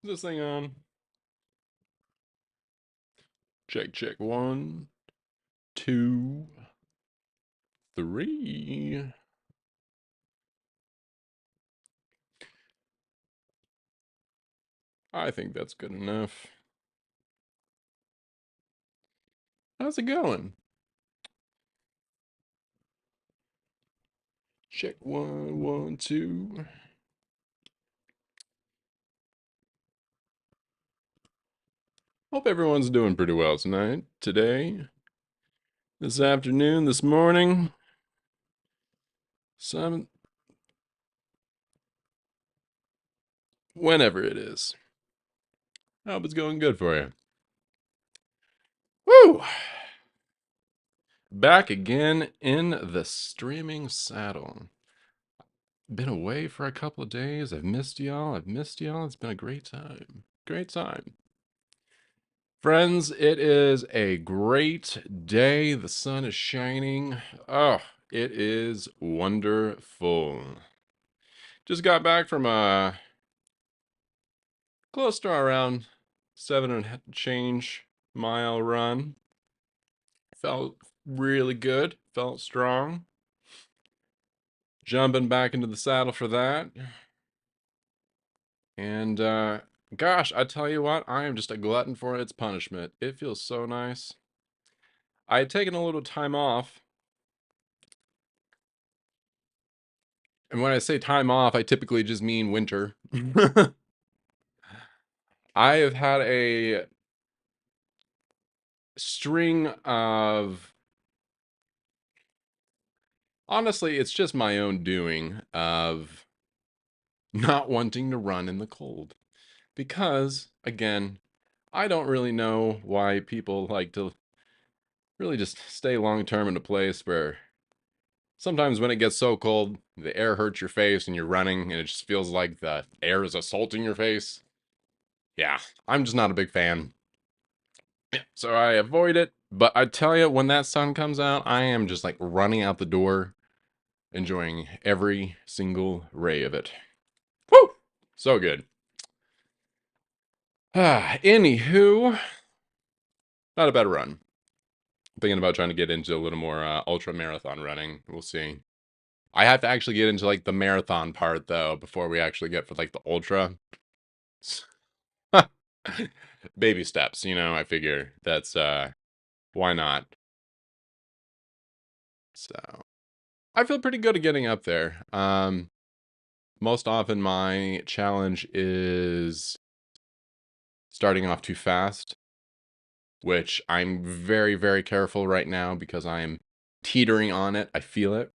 Is this thing on? Check, check. One, two, three. I think that's good enough. How's it going? Check one, one, two. Hope everyone's doing pretty well tonight, today, this afternoon, this morning. Some, whenever it is. I hope it's going good for you. Woo! Back again in the streaming saddle. Been away for a couple of days. I've missed y'all. It's been a great time. Great time. Friends, it is a great day. The sun is shining. Oh, it is wonderful. Just got back from a close to around 7 and change mile run. Felt really good. Felt strong. Jumping back into the saddle for that. And gosh, I tell you what, I am just a glutton for its punishment. It feels so nice. I had taken a little time off. And when I say time off, I typically just mean winter. I have had a string of, honestly, it's just my own doing of not wanting to run in the cold. Because, again, I don't really know why people like to really just stay long term in a place where sometimes when it gets so cold, the air hurts your face and you're running and it just feels like the air is assaulting your face. Yeah, I'm just not a big fan. So I avoid it. But I tell you, when that sun comes out, I am just like running out the door, enjoying every single ray of it. Woo! So good. Anywho, not a bad run. Thinking about trying to get into a little more ultra marathon running. We'll see. I have to actually get into like the marathon part though before we actually get for like the ultra. Baby steps, I figure that's why not? So, I feel pretty good at getting up there. Most often my challenge is starting off too fast, which I'm very, very careful right now because I'm teetering on it. I feel it.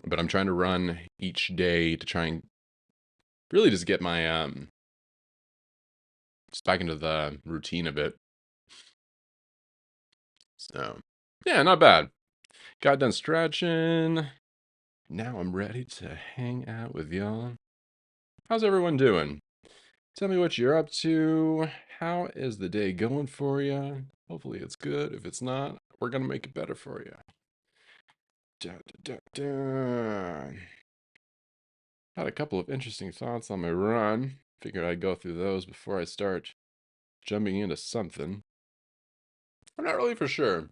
But I'm trying to run each day to try and really just get my just back into the routine of it. So, yeah, not bad. Got done stretching. Now I'm ready to hang out with y'all. How's everyone doing? Tell me what you're up to. How is the day going for you? Hopefully it's good. If it's not, we're gonna make it better for you. Dun, dun, dun, dun. Had a couple of interesting thoughts on my run. Figured I'd go through those before I start jumping into something. I'm not really for sure.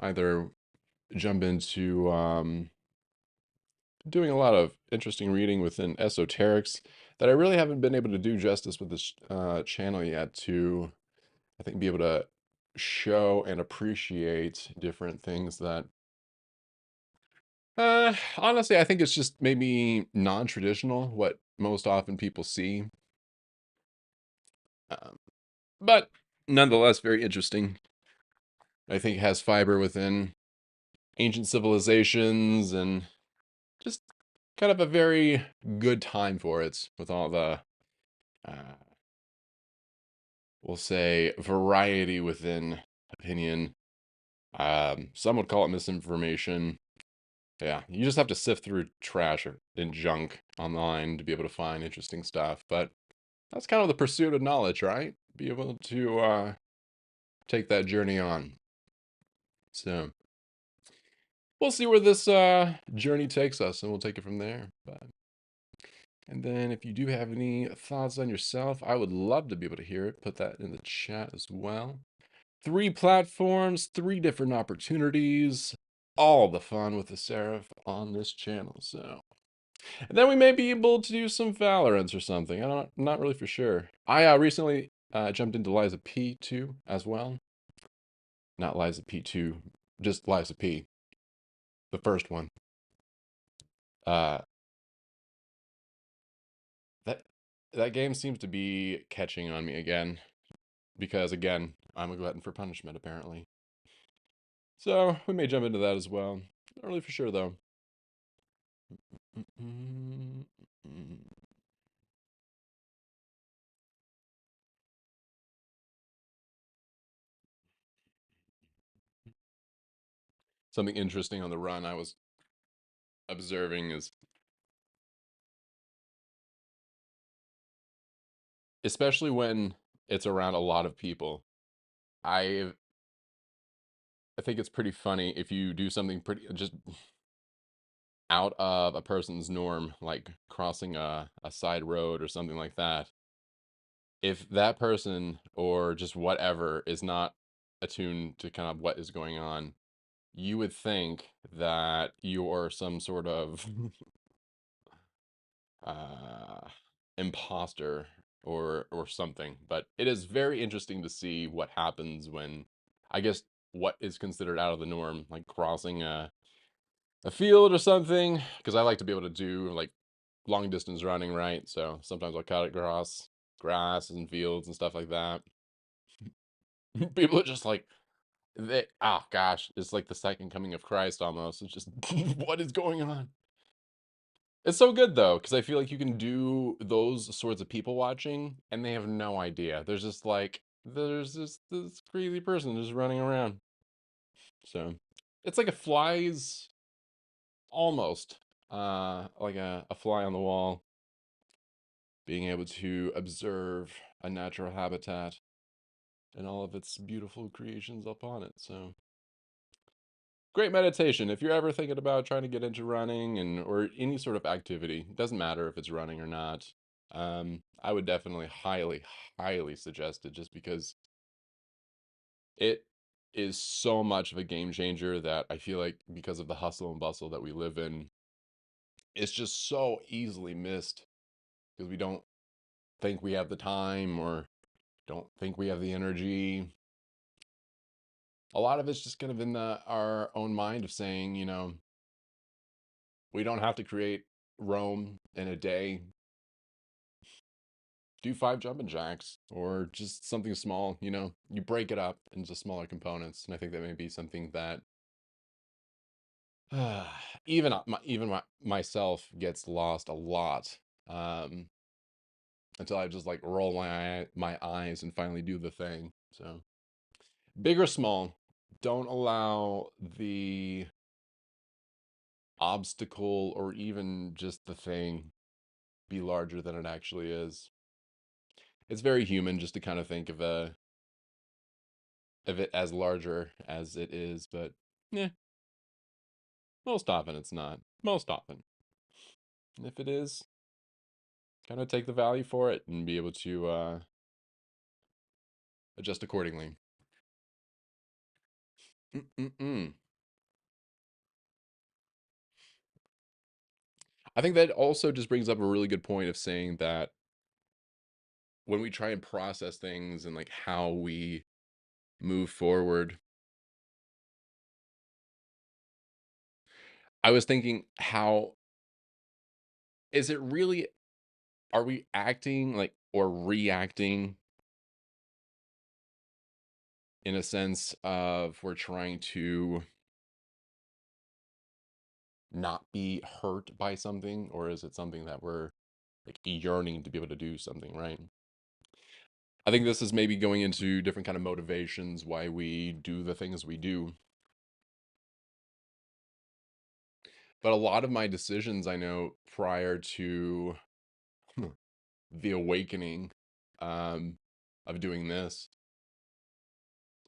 Either jump into doing a lot of interesting reading within esoterics that I really haven't been able to do justice with this channel yet to, I think, be able to show and appreciate different things that, honestly, I think it's just maybe non-traditional, what most often people see. Um, but nonetheless, very interesting. I think it has fiber within ancient civilizations and just kind of a very good time for it with all the uh, we'll say variety within opinion. Some would call it misinformation. Yeah, you just have to sift through trash and junk online to be able to find interesting stuff. But that's kind of the pursuit of knowledge, right? Be able to take that journey on. So we'll see where this journey takes us, and we'll take it from there. But And then if you do have any thoughts on yourself, I would love to be able to hear it. Put that in the chat as well. 3 platforms, 3 different opportunities, all the fun with the Seraph on this channel. So, and then we may be able to do some Valorants or something. I'm not really for sure. I recently jumped into Liza P2 as well. Not Liza P2, just Liza P, the first one. Uh, that that game seems to be catching on me again because again, I'm a glutton for punishment apparently. So we may jump into that as well. Not really for sure though. Something interesting on the run I was observing is, especially when it's around a lot of people, I I think it's pretty funny if you do something pretty just out of a person's norm, like crossing a side road or something like that. If that person or just whatever is not attuned to kind of what is going on, you would think that you're some sort of uh, imposter or something. But it is very interesting to see what happens when, I guess, what is considered out of the norm, like crossing a field or something. Because I like to be able to do like long distance running, right? So sometimes I'll cut across grass and fields and stuff like that. People are just like, oh gosh, it's like the second coming of Christ almost. It's just, what is going on? It's so good though, because I feel like you can do those sorts of people watching and they have no idea. There's just like, there's this crazy person just running around. So it's like a fly's almost like a fly on the wall, being able to observe a natural habitat and all of its beautiful creations upon it. So great meditation. If you're ever thinking about trying to get into running and or any sort of activity, it doesn't matter if it's running or not. I would definitely highly suggest it just because it is so much of a game changer that I feel like because of the hustle and bustle that we live in, it's just so easily missed because we don't think we have the time or don't think we have the energy. A lot of it's just kind of in our own mind of saying, we don't have to create Rome in a day. Do 5 jumping jacks or just something small, you break it up into smaller components. And I think that may be something that myself gets lost a lot until I just like roll my eyes and finally do the thing. So big or small, don't allow the obstacle or even just the thing be larger than it actually is. It's very human just to kind of think of it as larger as it is, but yeah, most often it's not. Most often. And if it is, kind of take the value for it and be able to adjust accordingly. Mm-mm-mm. I think that also just brings up a really good point of saying that when we try and process things and like how we move forward, I was thinking, how is it really, are we acting like or reacting in a sense of we're trying to not be hurt by something, or is it something that we're like yearning to be able to do something, right? I think this is maybe going into different kind of motivations why we do the things we do. But a lot of my decisions I know prior to the awakening um, of doing this,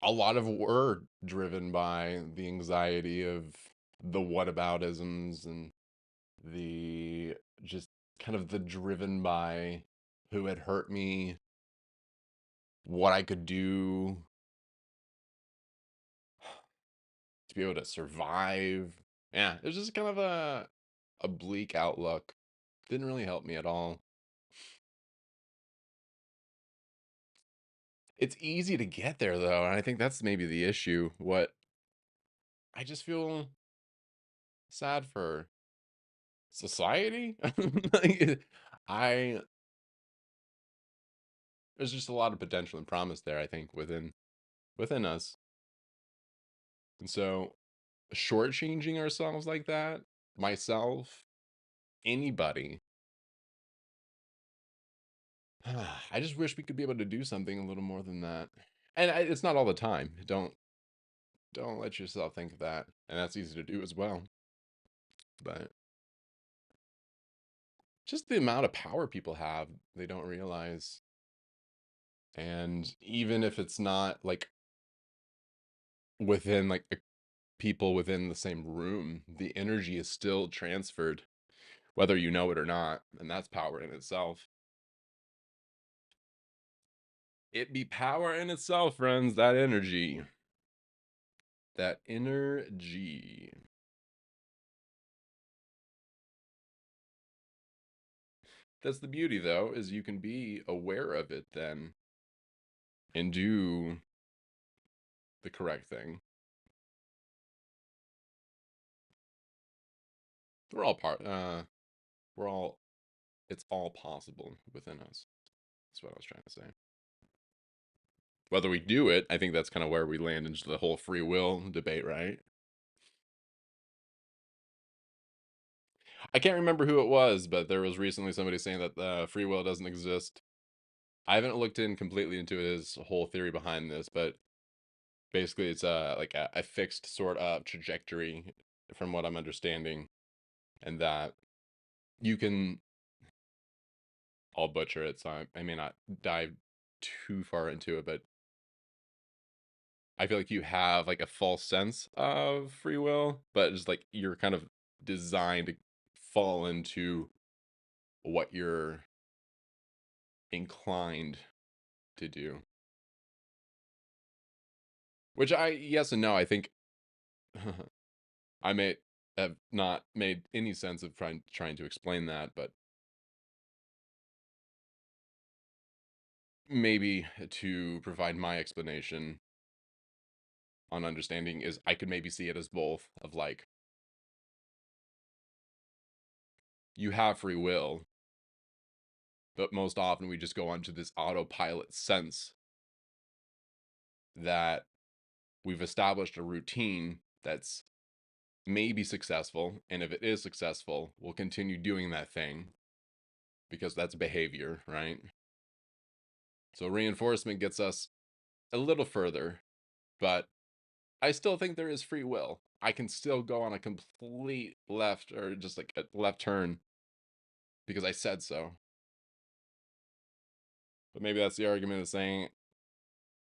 a lot of were driven by the anxiety of the whataboutisms and the just kind of the driven by who had hurt me, what I could do to be able to survive. Yeah, it was just kind of a bleak outlook. Didn't really help me at all. It's easy to get there though, and I think that's maybe the issue. What I just feel sad for society. Like, I there's just a lot of potential and promise there, I think, within us. And so shortchanging ourselves like that, myself, anybody, I just wish we could be able to do something a little more than that. And it's not all the time. Don't let yourself think of that. And that's easy to do as well. But just the amount of power people have, they don't realize. And even if it's not like within like the people within the same room, the energy is still transferred, whether you know it or not. And that's power in itself. It be power in itself, friends, that energy. That energy. That's the beauty, though, is you can be aware of it then and do the correct thing. We're all part. We're all. It's all possible within us. That's what I was trying to say. Whether we do it, I think that's kind of where we land into the whole free will debate, right? I can't remember who it was, but there was recently somebody saying that free will doesn't exist. I haven't looked in completely into his whole theory behind this, but basically it's like a fixed sort of trajectory from what I'm understanding, and that you can. I'll butcher it, so I may not dive too far into it, but I feel like you have like a false sense of free will, but it's like you're kind of designed to fall into what you're inclined to do. Which yes and no, I think I may have not made any sense of trying to explain that, but maybe to provide my explanation on understanding is I could maybe see it as both of like you have free will, but most often we just go onto this autopilot sense that we've established a routine that's maybe successful, and if it is successful, we'll continue doing that thing because that's behavior, right? So reinforcement gets us a little further, but I still think there is free will. I can still go on a complete left or just like a left turn because I said so. But maybe that's the argument of saying,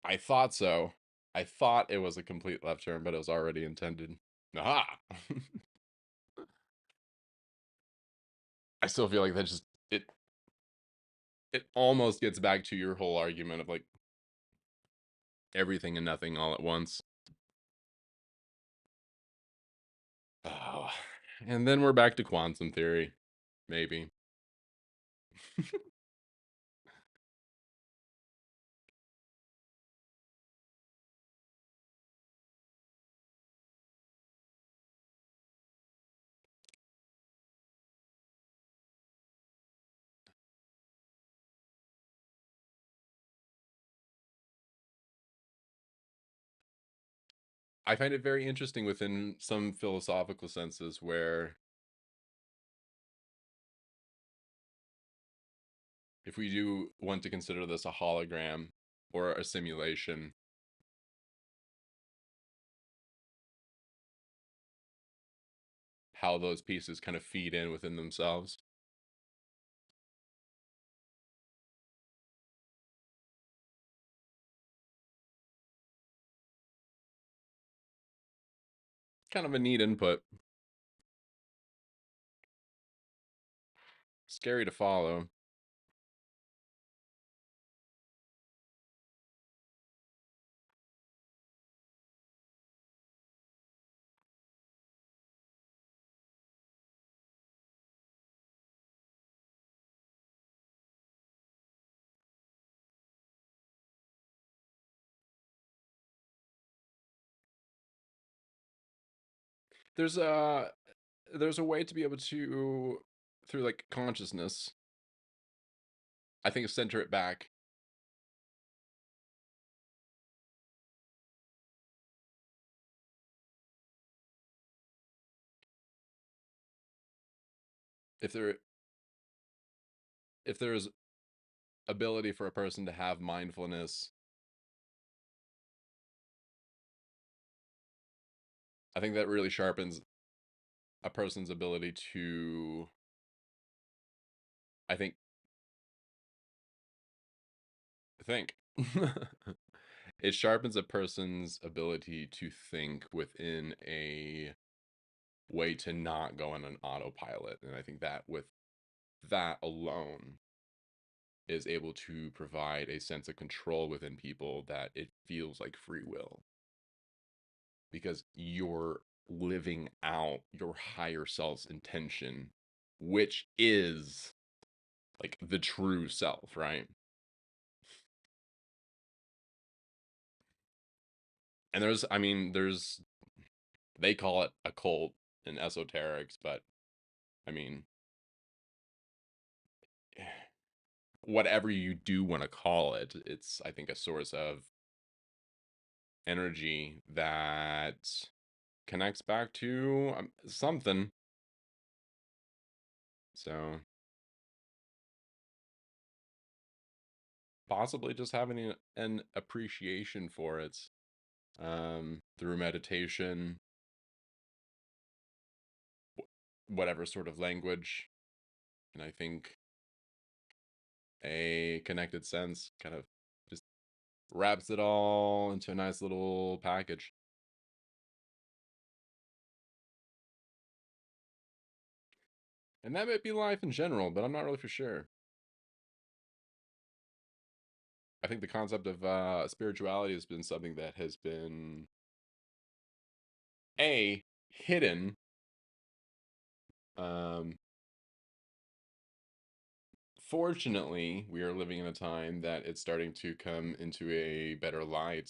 I thought so. I thought it was a complete left turn, but it was already intended. Aha! I still feel like that just it almost gets back to your whole argument of like everything and nothing all at once. Oh, and then we're back to quantum theory, maybe. I find it very interesting within some philosophical senses where if we do want to consider this a hologram or a simulation, how those pieces kind of feed in within themselves. Kind of a neat input. scary to follow. There's a there's a way to be able to through like consciousness, I think center it back. If there if there's ability for a person to have mindfulness, I think that really sharpens a person's ability to, I think, think. It sharpens a person's ability to think within a way to not go on an autopilot. And I think that with that alone is able to provide a sense of control within people that it feels like free will because you're living out your higher self's intention, which is like the true self, right? And there's, I mean, there's, they call it a cult in esoterics, but I mean, whatever you do want to call it, it's, I think, a source of energy that connects back to something. So possibly just having an appreciation for it through meditation, whatever sort of language. And I think a connected sense kind of just wraps it all into a nice little package. And that might be life in general, but I'm not really for sure. I think the concept of spirituality has been something that has been a hidden. Um, Fortunately, we are living in a time that it's starting to come into a better light.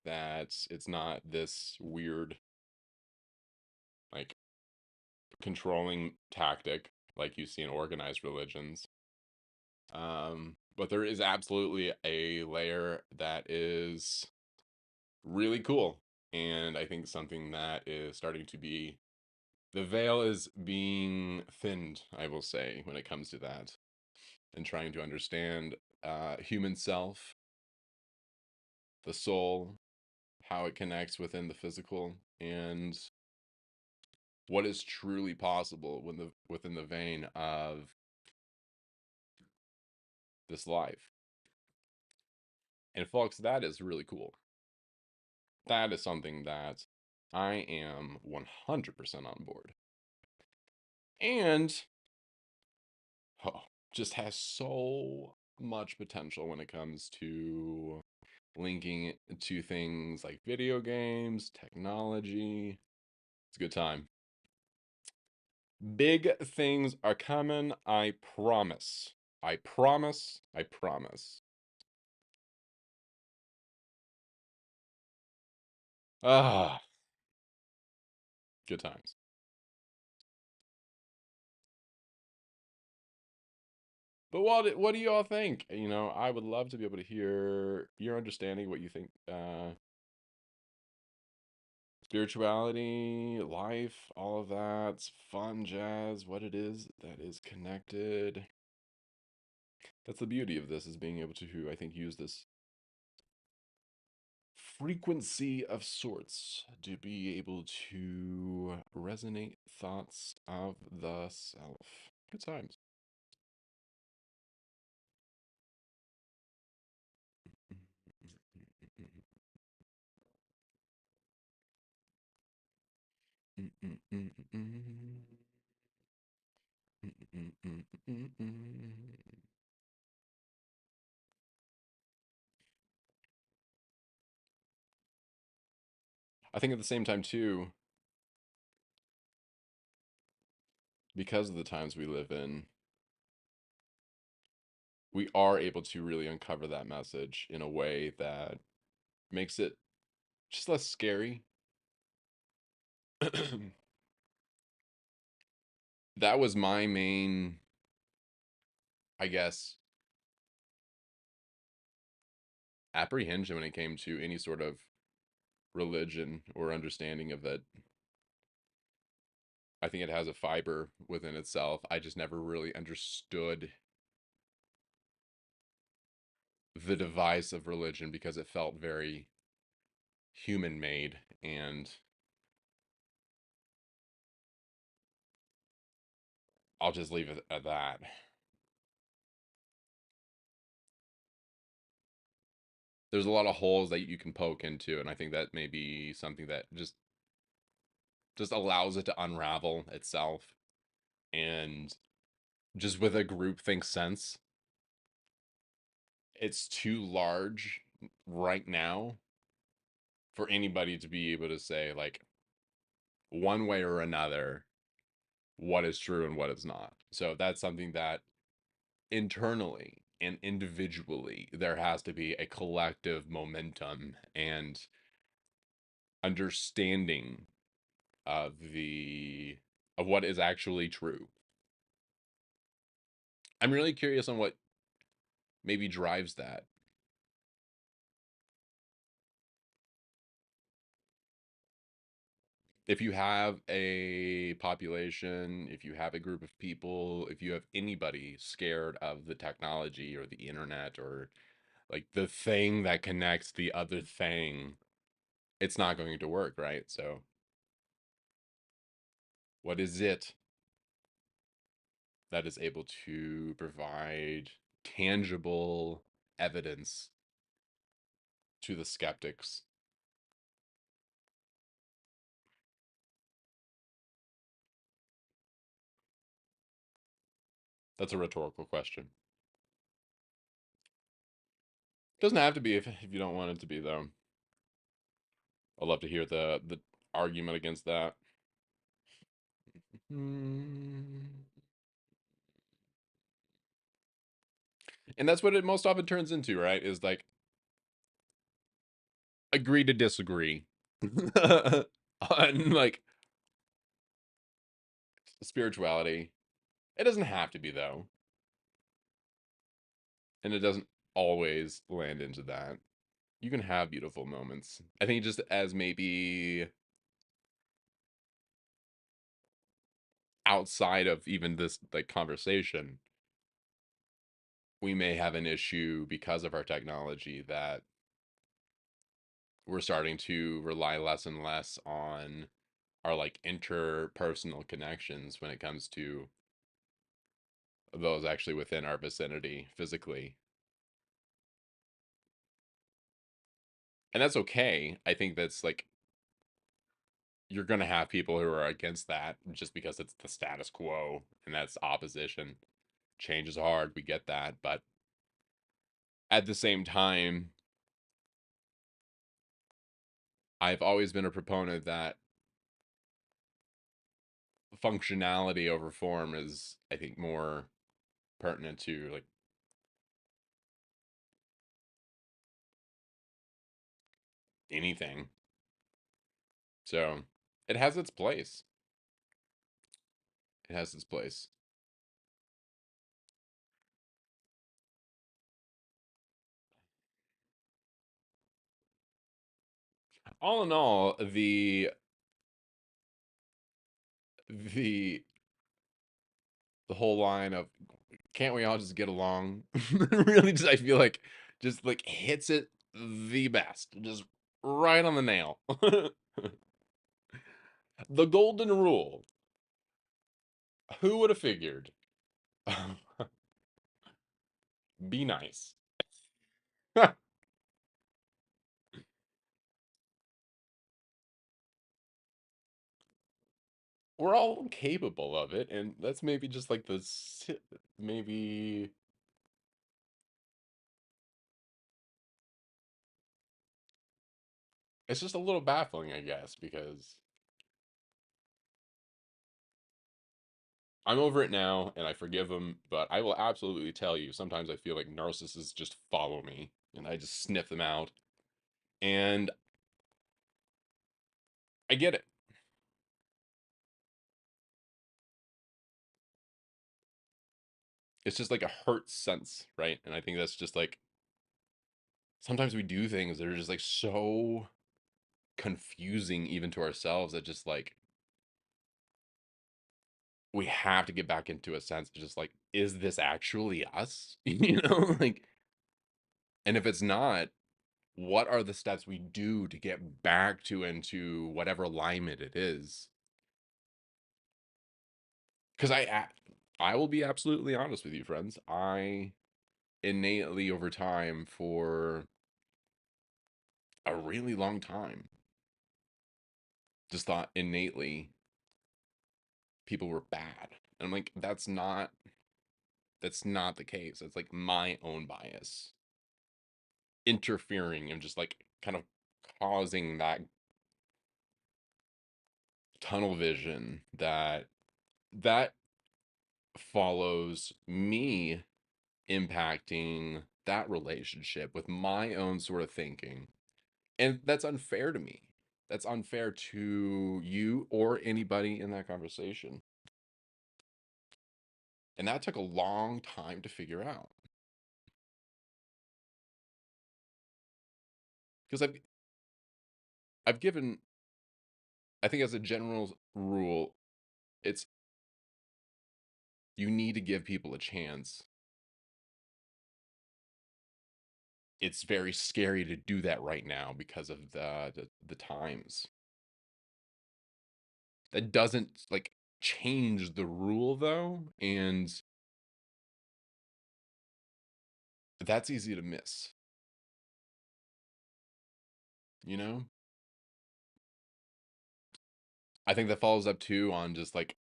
That it's not this weird, like, controlling tactic like you see in organized religions. But there is absolutely a layer that is really cool. And I think something that is starting to be, the veil is being thinned, I will say, when it comes to that, and trying to understand human self, the soul, how it connects within the physical, and what is truly possible within the vein of this life. And folks, that is really cool. That is something that I am 100% on board. And oh, just has so much potential when it comes to linking to things like video games, technology. It's a good time. Big things are coming, I promise. I promise. I promise. Ah, good times. But what do you all think? You know, I would love to be able to hear your understanding, what you think spirituality, life, all of that, fun jazz, what it is that is connected. That's the beauty of this, is being able to, I think, use this frequency of sorts to be able to resonate thoughts of the self. Good times. I think at the same time too, because of the times we live in, we are able to really uncover that message in a way that makes it just less scary. That was my main, I guess, apprehension when it came to any sort of religion or understanding of it. I think it has a fiber within itself. I just never really understood the device of religion because it felt very human made. And I'll just leave it at that. There's a lot of holes that you can poke into, and I think that may be something that just allows it to unravel itself. And just with a group think sense, it's too large right now for anybody to be able to say, like, one way or another, what is true and what is not. So that's something that internally and individually there has to be a collective momentum and understanding of what is actually true. I'm really curious on what maybe drives that. If you have a population, if you have a group of people, if you have anybody scared of the technology or the internet or like the thing that connects the other thing, it's not going to work, right? So, what is it that is able to provide tangible evidence to the skeptics? That's a rhetorical question. Doesn't have to be if you don't want it to be, though. I'd love to hear the argument against that. And that's what it most often turns into, right? Is like agree to disagree on like spirituality. It doesn't have to be though, and it doesn't always land into that. You can have beautiful moments. I think just as maybe outside of even this like conversation, we may have an issue because of our technology that we're starting to rely less and less on our like interpersonal connections when it comes to those actually within our vicinity physically. And that's okay. I think that's like you're going to have people who are against that just because it's the status quo and that's opposition. Change is hard, we get that, but at the same time, I've always been a proponent that functionality over form is I think more pertinent to like anything. So, it has its place. It has its place. All in all, the the whole line of can't we all just get along really just I feel like just like hits it the best, just right on the nail. The golden rule, who would have figured? Be nice. we're all capable of it, and that's maybe just like maybe it's just a little baffling, I guess, because I'm over it now and I forgive them, but I will absolutely tell you sometimes I feel like narcissists just follow me and I just sniff them out. And I get it. It's just like a hurt sense, right? And I think that's just like sometimes we do things that are just like so confusing even to ourselves that just like we have to get back into a sense of just like, is this actually us? You know, like, and if it's not, what are the steps we do to get back to into whatever alignment it is? Because I will be absolutely honest with you, friends. I innately over time for a really long time just thought innately people were bad. And I'm like, that's not the case. It's like my own bias interfering and just like kind of causing that tunnel vision that follows me impacting that relationship with my own sort of thinking. And that's unfair to me. That's unfair to you or anybody in that conversation. And that took a long time to figure out. Because I've given, I think as a general rule, it's you need to give people a chance. It's very scary to do that right now because of the times. That doesn't like change the rule though, and that's easy to miss, you know? I think that follows up too on just like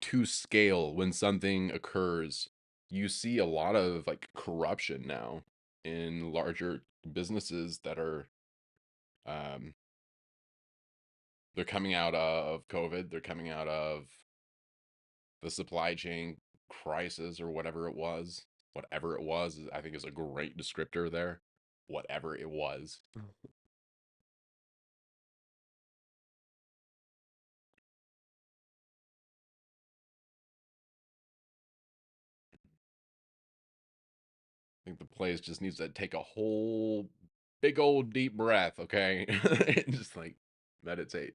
to scale when something occurs. You see a lot of like corruption now in larger businesses that are um they're coming out of COVID, they're coming out of the supply chain crisis or whatever it was. Whatever it was, I think is a great descriptor there. Whatever it was. I think the place just needs to take a whole big old deep breath, okay? And just like meditate.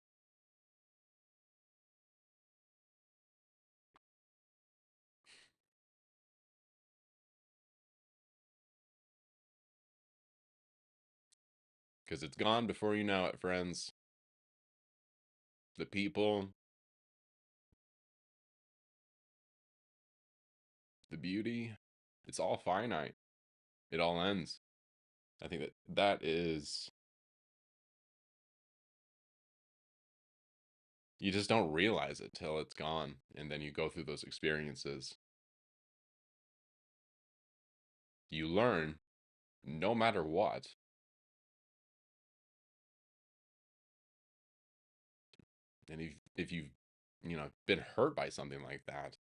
Because it's gone before you know it, friends. The people, the beauty, it's all finite. It all ends. I think that is, you just don't realize it till it's gone. And then you go through those experiences. You learn no matter what. And if you've, been hurt by something like that,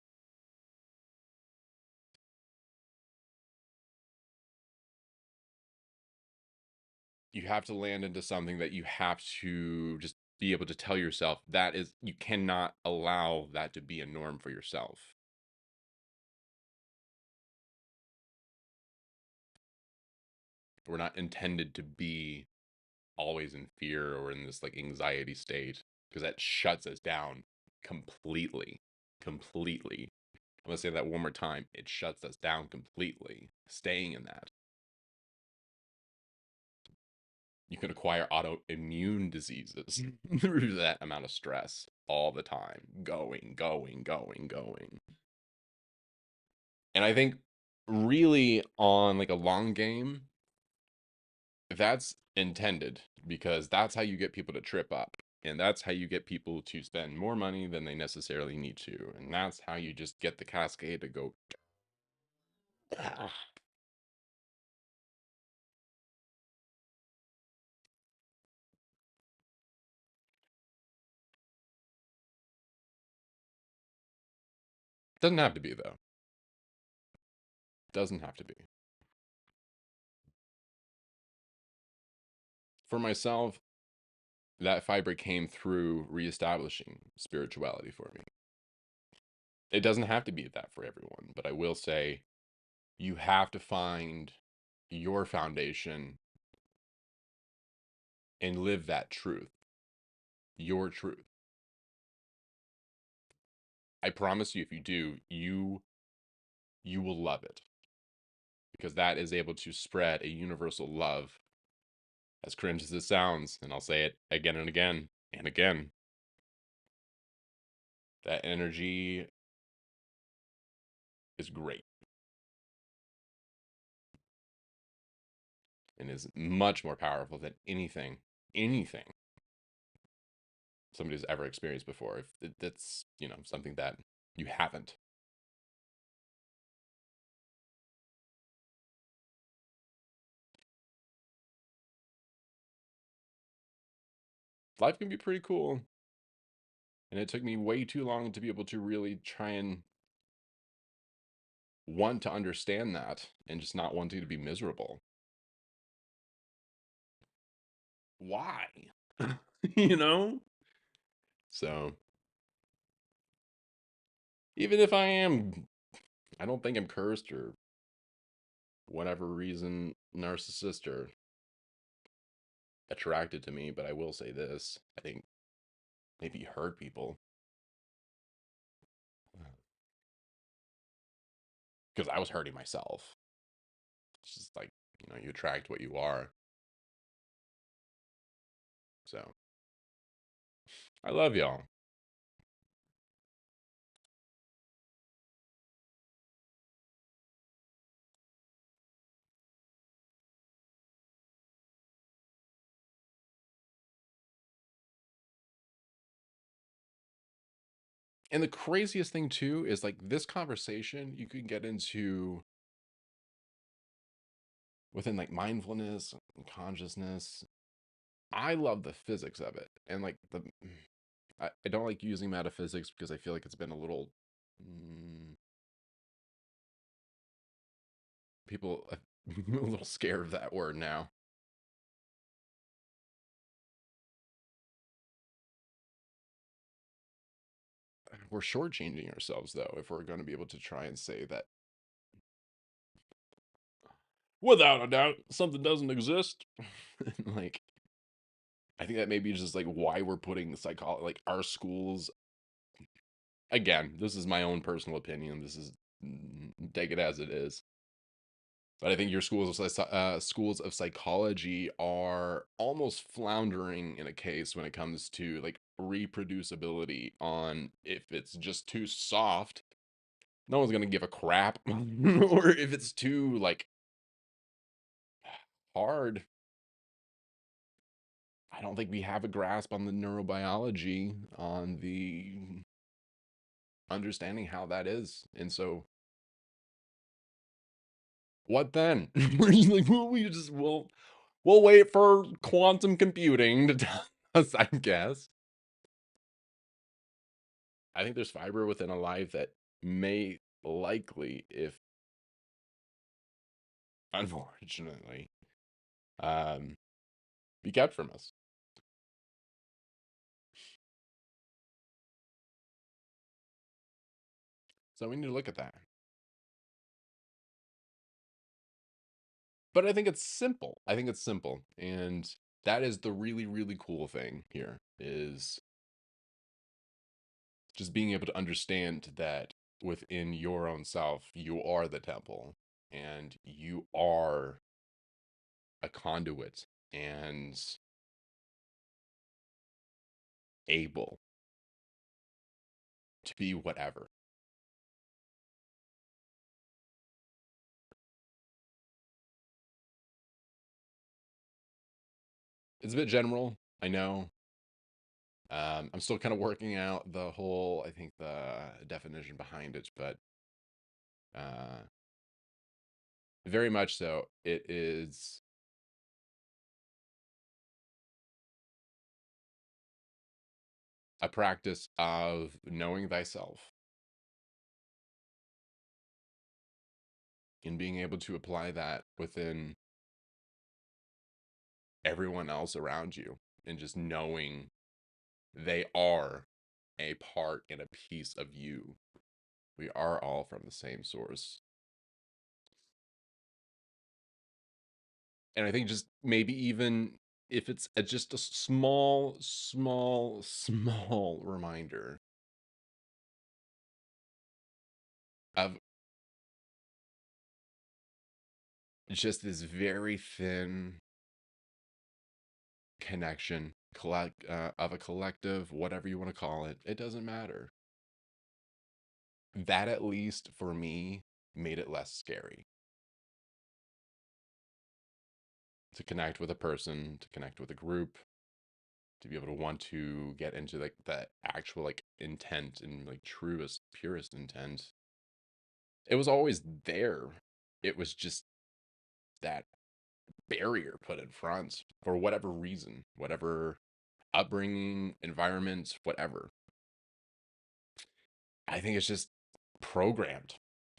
you have to land into something that you have to just be able to tell yourself that is, you cannot allow that to be a norm for yourself. We're not intended to be always in fear or in this like anxiety state because that shuts us down completely. Completely. I'm going to say that one more time. It shuts us down completely. Staying in that. You can acquire autoimmune diseases through that amount of stress all the time. Going, going, going, going. And I think really on like a long game, that's intended because that's how you get people to trip up. And that's how you get people to spend more money than they necessarily need to. And that's how you just get the cascade to go. Doesn't have to be, though. Doesn't have to be. For myself, that fiber came through reestablishing spirituality for me. It doesn't have to be that for everyone, but I will say you have to find your foundation and live that truth, your truth. I promise you, if you do, you will love it because that is able to spread a universal love. As cringe as it sounds, and I'll say it again and again and again, that energy is great and is much more powerful than anything somebody's ever experienced before. If that's, something that you haven't. Life can be pretty cool. And it took me way too long to be able to really try and want to understand that and just not wanting to be miserable. Why? you know? So, even if I don't think I'm cursed or whatever reason, narcissist or attracted to me, but I will say this. I think maybe hurt people because I was hurting myself. It's just like, you attract what you are. So, I love y'all. And the craziest thing too is like this conversation you can get into within like mindfulness and consciousness. I love the physics of it. And like I don't like using metaphysics because I feel like it's been a little people a little scared of that word now. We're shortchanging ourselves though if we're going to be able to try and say that without a doubt something doesn't exist. like I think that maybe just like why we're putting psychology like our schools again, this is my own personal opinion. This is take it as it is. But I think your schools of psychology are almost floundering in a case when it comes to like reproducibility on if it's just too soft, no one's gonna give a crap, or if it's too like hard. I don't think we have a grasp on the neurobiology, on the understanding how that is, and so what then? We're just like, well, we'll wait for quantum computing to tell us, I guess. I think there's fiber within a life that may likely, if unfortunately, um, be kept from us. So we need to look at that. But I think it's simple. I think it's simple. And that is the really, really cool thing here is just being able to understand that within your own self, you are the temple and you are a conduit and able to be whatever. It's a bit general, I know. I'm still kind of working out the whole, I think, the definition behind it, but uh, very much so. It is a practice of knowing thyself and being able to apply that within everyone else around you and just knowing they are a part and a piece of you. We are all from the same source. And I think just maybe even if it's just a small, small, small reminder of just this very thin connection of a collective, whatever you want to call it, it doesn't matter. That at least for me made it less scary to connect with a person, to connect with a group, to be able to want to get into like that actual like intent and like truest, purest intent. It was always there. It was just that barrier put in front for whatever reason, whatever upbringing, environment, whatever. I think it's just programmed,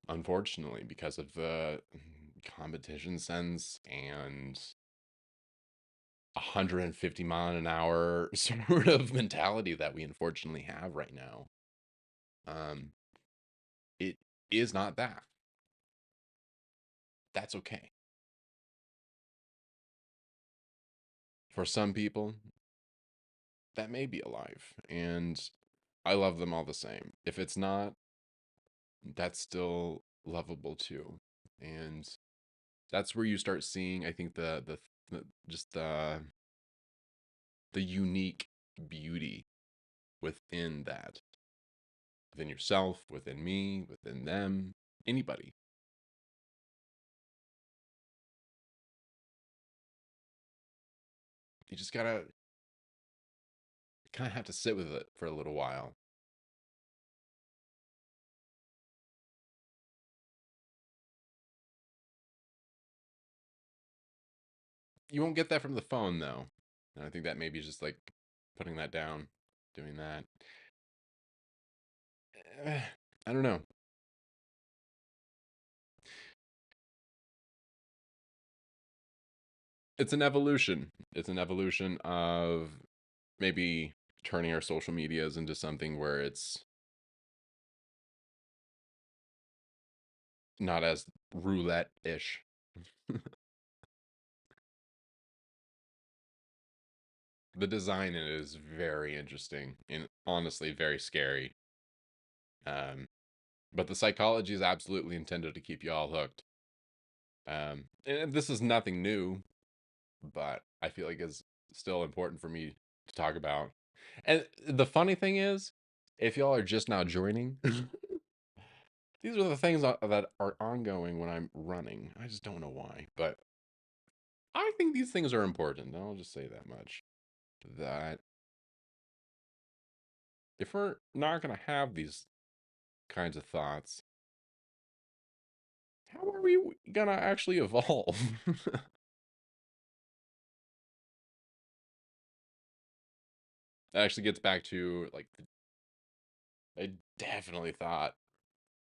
unfortunately, because of the competition sense and 150 mile an hour sort of mentality that we unfortunately have right now. Um, it is not that. That's okay. For some people, that may be alive, and I love them all the same. If it's not, that's still lovable too. And that's where you start seeing, I think, the just the unique beauty within that, within yourself, within me, within them, anybody. You just gotta kind of have to sit with it for a little while. You won't get that from the phone though. And I think that maybe just like putting that down, doing that. I don't know. It's an evolution. It's an evolution of maybe turning our social medias into something where it's not as roulette-ish. The design in it is very interesting and honestly very scary. Um, but the psychology is absolutely intended to keep you all hooked. And this is nothing new, but I feel like it's still important for me to talk about. And the funny thing is, if y'all are just now joining, these are the things that are ongoing when I'm running. I just don't know why, but I think these things are important. I'll just say that much. That if we're not going to have these kinds of thoughts, how are we going to actually evolve? That actually gets back to like, I definitely thought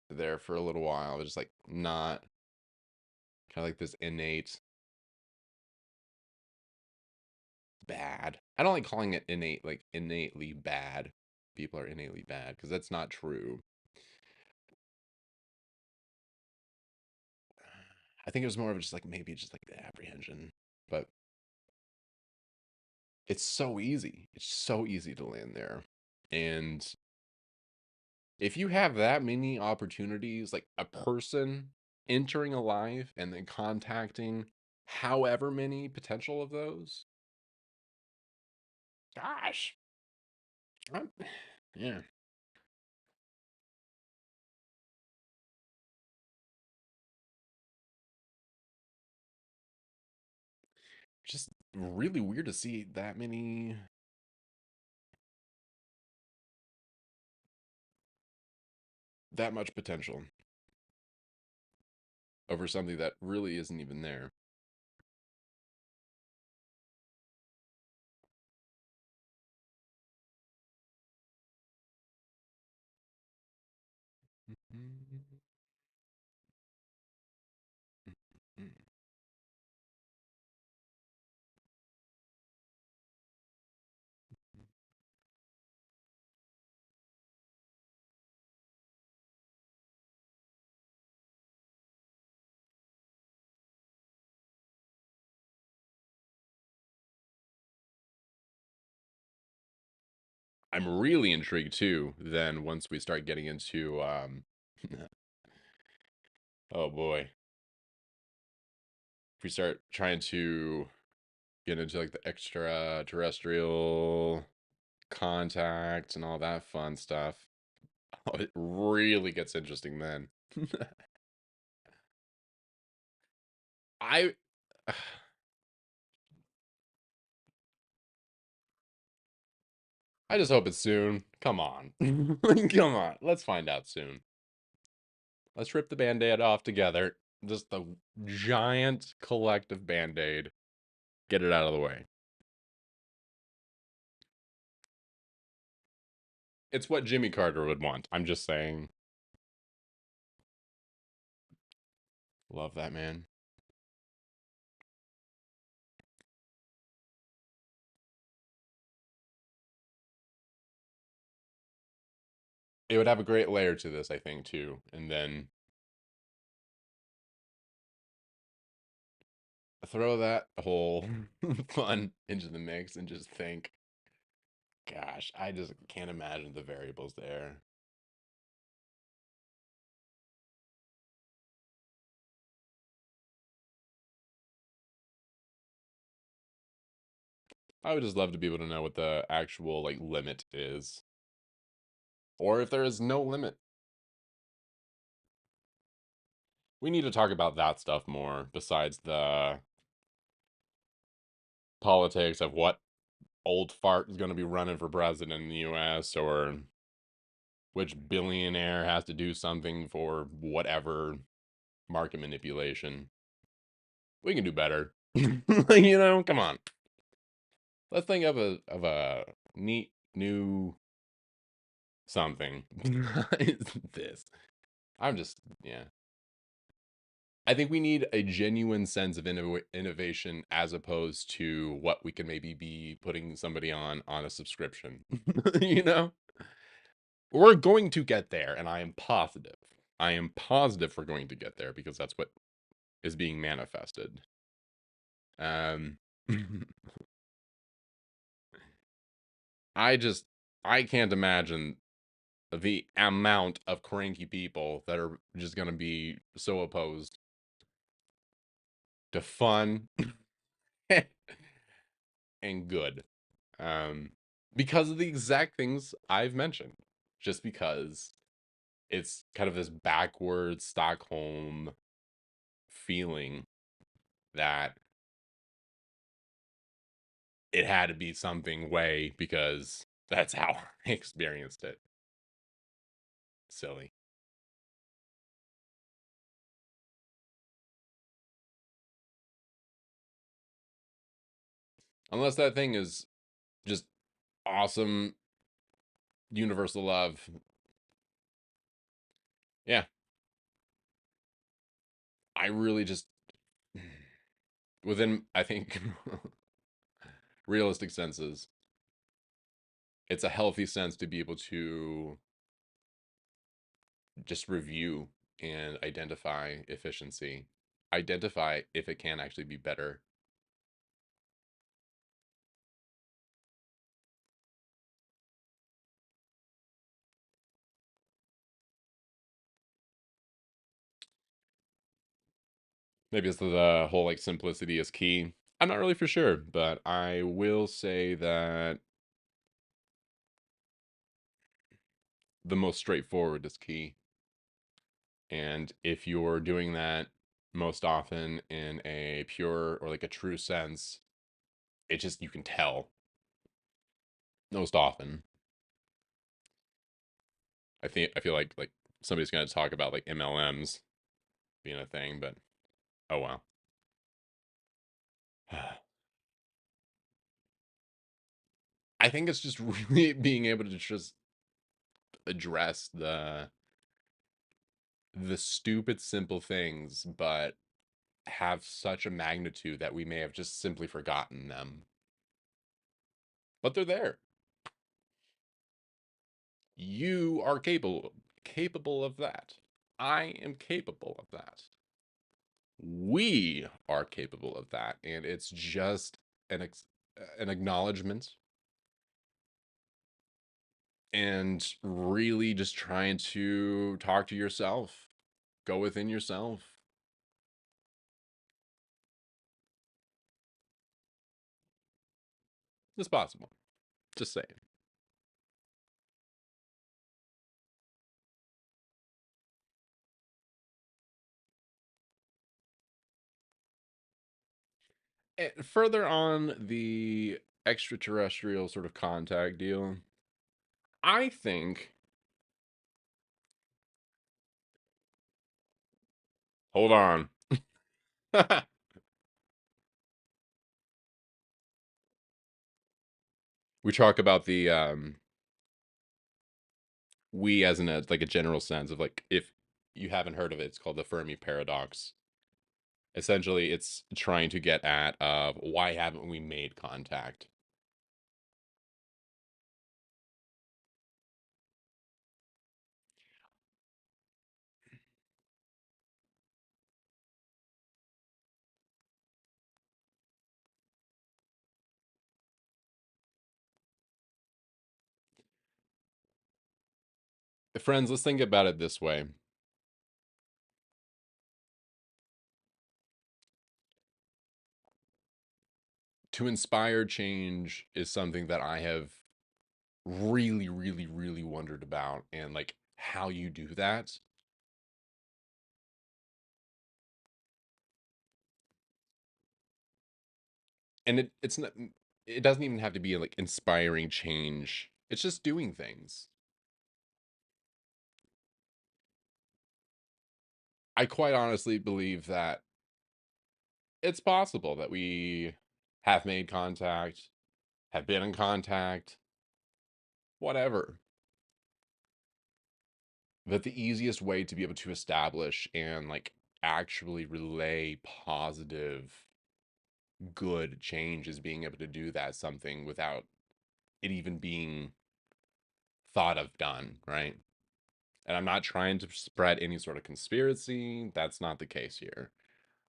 there for a little while. It was just like not kind of like this innate bad. I don't like calling it innate, like innately bad. People are innately bad because that's not true. I think it was more of just like maybe just like the apprehension, but it's so easy. It's so easy to land there. And if you have that many opportunities, like a person entering a life and then contacting however many potential of those, gosh, I'm, yeah, just really weird to see that many that much potential over something that really isn't even there. I'm really intrigued too. Then once we start getting into, oh boy, if we start trying to get into like the extraterrestrial contact and all that fun stuff, oh, it really gets interesting then. I, I just hope it's soon. Come on, come on, let's find out soon. Let's rip the band-aid off together. Just the giant collective band-aid. Get it out of the way. It's what Jimmy Carter would want. I'm just saying. Love that man. It would have a great layer to this, I think, too. And then throw that whole fun into the mix and just think, gosh, I just can't imagine the variables there. I would just love to be able to know what the actual like limit is. Or if there is no limit. We need to talk about that stuff more besides the politics of what old fart is going to be running for president in the US or which billionaire has to do something for whatever market manipulation. We can do better. Come on. Let's think of a neat new something. This. I'm just yeah. I think we need a genuine sense of innovation as opposed to what we can maybe be putting somebody on a subscription. you know? We're going to get there, and I am positive. I am positive we're going to get there because that's what is being manifested. Um, I just I can't imagine the amount of cranky people that are just going to be so opposed to fun and good. Um, because of the exact things I've mentioned. Just because it's kind of this backwards Stockholm feeling that it had to be something way because that's how I experienced it. Silly. Unless that thing is just awesome universal love. Yeah, I really just within I think realistic senses, it's a healthy sense to be able to just review and identify efficiency. Identify if it can actually be better. Maybe it's the whole like simplicity is key. I'm not really for sure, but I will say that the most straightforward is key. And if you're doing that most often in a pure or like a true sense, it just you can tell most often. I feel like somebody's going to talk about like MLMs being a thing, but oh well. I think it's just really being able to just address the stupid simple things, but have such a magnitude that we may have just simply forgotten them. But they're there. You are capable of that. I am capable of that. We are capable of that, and it's just an acknowledgement and really just trying to talk to yourself, go within yourself. It's possible. Just saying. And further on the extraterrestrial sort of contact deal, I think. Hold on. We talk about the we as in a like a general sense of like if you haven't heard of it, it's called the Fermi paradox. Essentially, it's trying to get at why haven't we made contact? Friends, let's think about it this way. To inspire change is something that I have really, really, really wondered about and like how you do that. And it's not it doesn't even have to be like inspiring change. It's just doing things. I quite honestly believe that it's possible that we have made contact, have been in contact, whatever. That the easiest way to be able to establish and like actually relay positive, good change is being able to do that something without it even being thought of done, right? And I'm not trying to spread any sort of conspiracy. That's not the case here.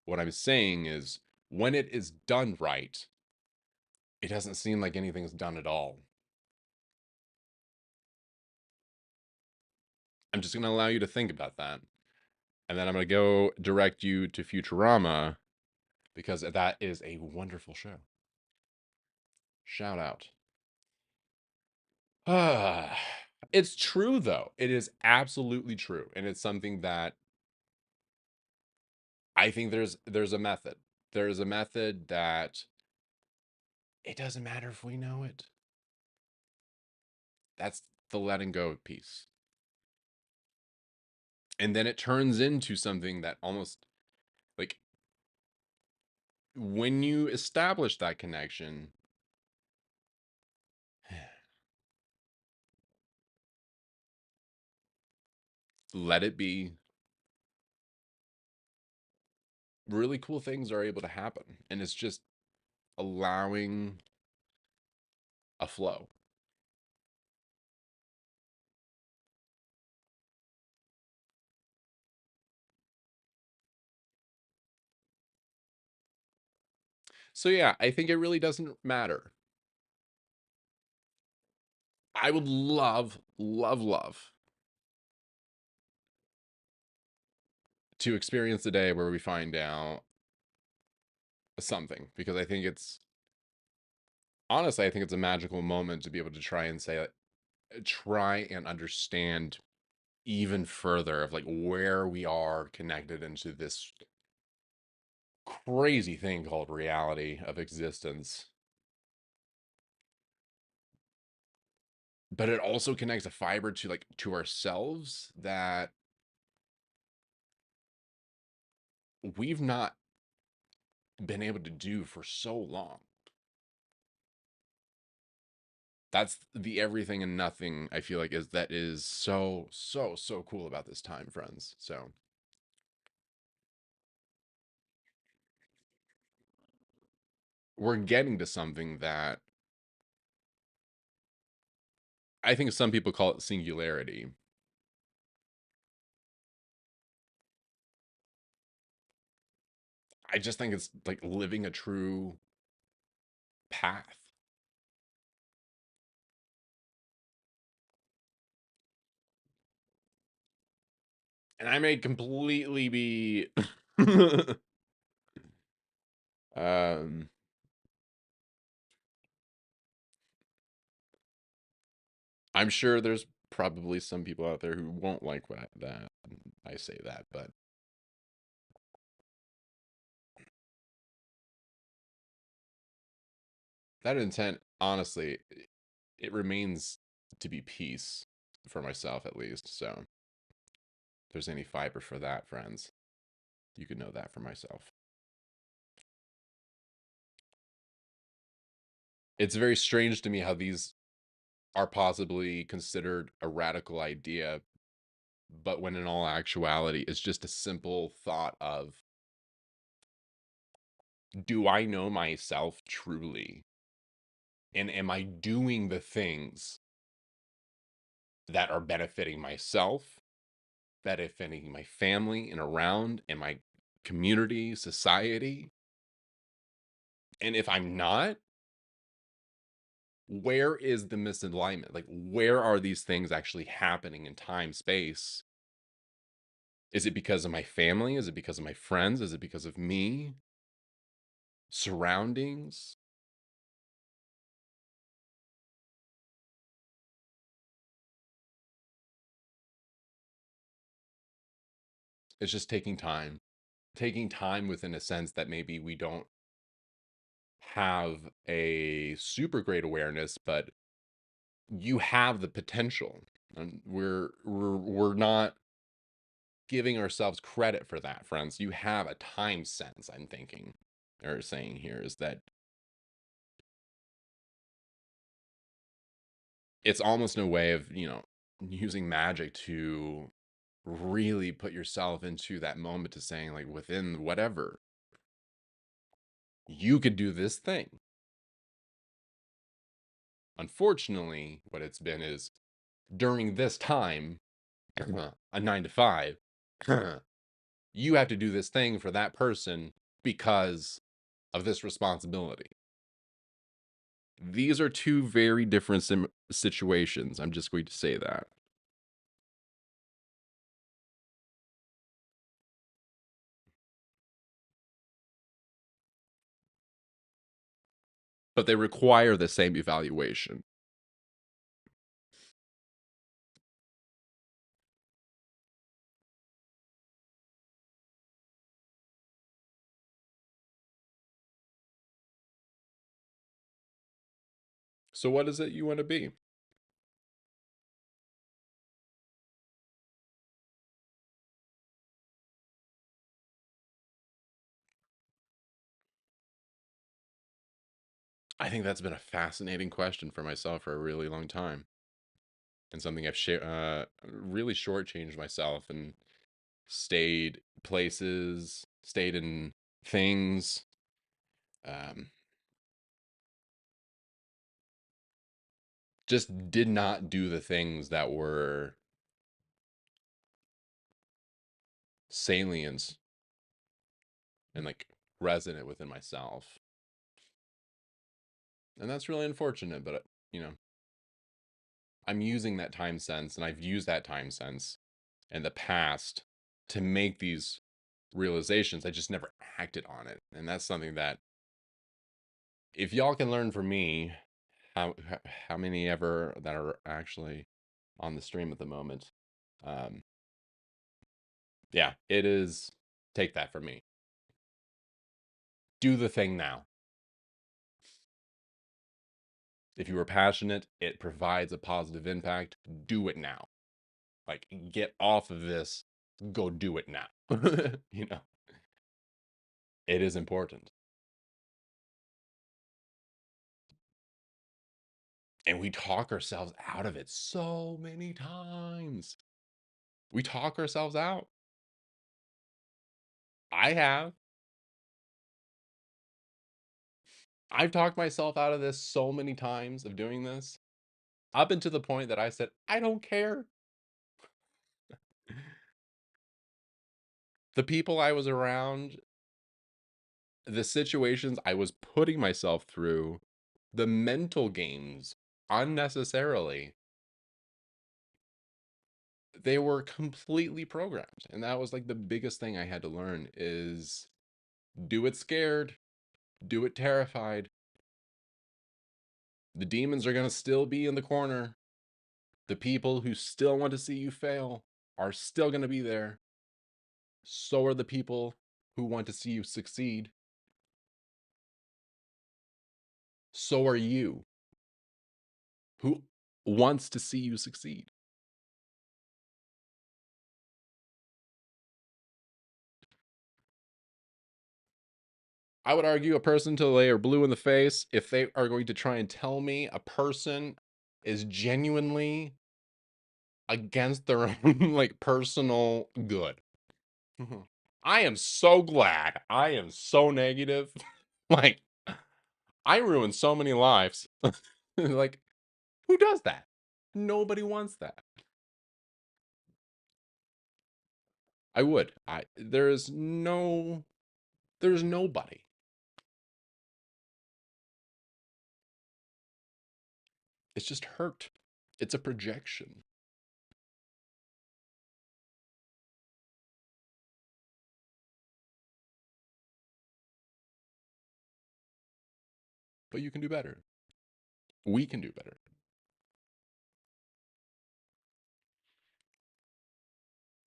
What I'm saying is when it is done right, it doesn't seem like anything's done at all. I'm just going to allow you to think about that. And then I'm going to go direct you to Futurama because that is a wonderful show. Shout out. It's true though. It is absolutely true. And it's something that I think there's a method. There's a method that it doesn't matter if we know it. That's the letting go piece. And then it turns into something that almost like when you establish that connection, let it be, really cool things are able to happen. And it's just allowing a flow. So yeah, I think it really doesn't matter. I would love, love, love to experience the day where we find out something because I think it's honestly, I think it's a magical moment to be able to try and say, try and understand even further of like where we are connected into this crazy thing called reality of existence. But it also connects a fiber to like to ourselves that we've not been able to do for so long. That's the everything and nothing I feel like is so cool about this time, friends. So we're getting to something that I think some people call it singularity. I just think it's like living a true path. And I may completely be um I'm sure there's probably some people out there who won't like what that I say that, but that intent, honestly, it remains to be peace for myself at least. So if there's any fiber for that, friends, you can know that for myself. It's very strange to me how these are possibly considered a radical idea, but when in all actuality, it's just a simple thought of, do I know myself truly? And am I doing the things that are benefiting myself, benefiting my family and around and my community, society? And if I'm not, where is the misalignment? Like, where are these things actually happening in time, space? Is it because of my family? Is it because of my friends? Is it because of me? Surroundings? It's just taking time. Taking time within a sense that maybe we don't have a super great awareness, but you have the potential. And we're not giving ourselves credit for that, friends. You have a time sense, I'm thinking, or saying here is that it's almost in a way of, using magic to really put yourself into that moment to saying, like, within whatever, you could do this thing. Unfortunately, what it's been is during this time, a 9 to 5, you have to do this thing for that person because of this responsibility. These are two very different situations. I'm just going to say that. But they require the same evaluation. So, what is it you want to be? I think that's been a fascinating question for myself for a really long time, and something I've really shortchanged myself and stayed places, stayed in things, um, just did not do the things that were salient and like resonant within myself. And that's really unfortunate, but you know, I'm using that time sense and I've used that time sense in the past to make these realizations. I just never acted on it. And that's something that if y'all can learn from me, how many ever that are actually on the stream at the moment. Um, yeah, it is take that from me. Do the thing now. If you are passionate, it provides a positive impact. Do it now. Like, get off of this, go do it now. you know. It is important. And we talk ourselves out of it so many times. We talk ourselves out. I have. I've talked myself out of this so many times of doing this. Up until the point that I said, I don't care. The people I was around, the situations I was putting myself through, the mental games unnecessarily, they were completely programmed. And that was like the biggest thing I had to learn is do it scared, do it terrified. The demons are going to still be in the corner. The people who still want to see you fail are still going to be there. So are the people who want to see you succeed. So are you who wants to see you succeed. I would argue a person till they are blue in the face if they are going to try and tell me a person is genuinely against their own like personal good. Mhm. I am so glad. I am so negative. Like I ruined so many lives. Like who does that? Nobody wants that. I would. I there's nobody. It's just hurt. It's a projection. But you can do better. We can do better.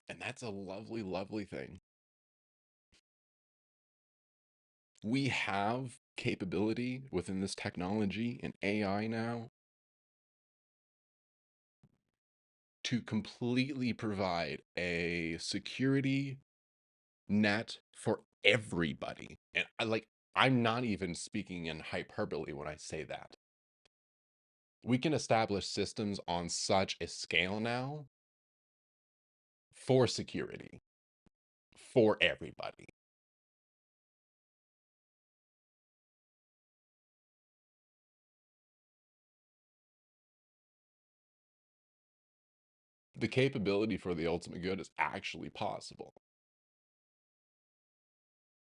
And that's a lovely, lovely thing. We have capability within this technology and AI now to completely provide a security net for everybody. And I'm not even speaking in hyperbole when I say that. We can establish systems on such a scale now for security for everybody. The capability for the ultimate good is actually possible.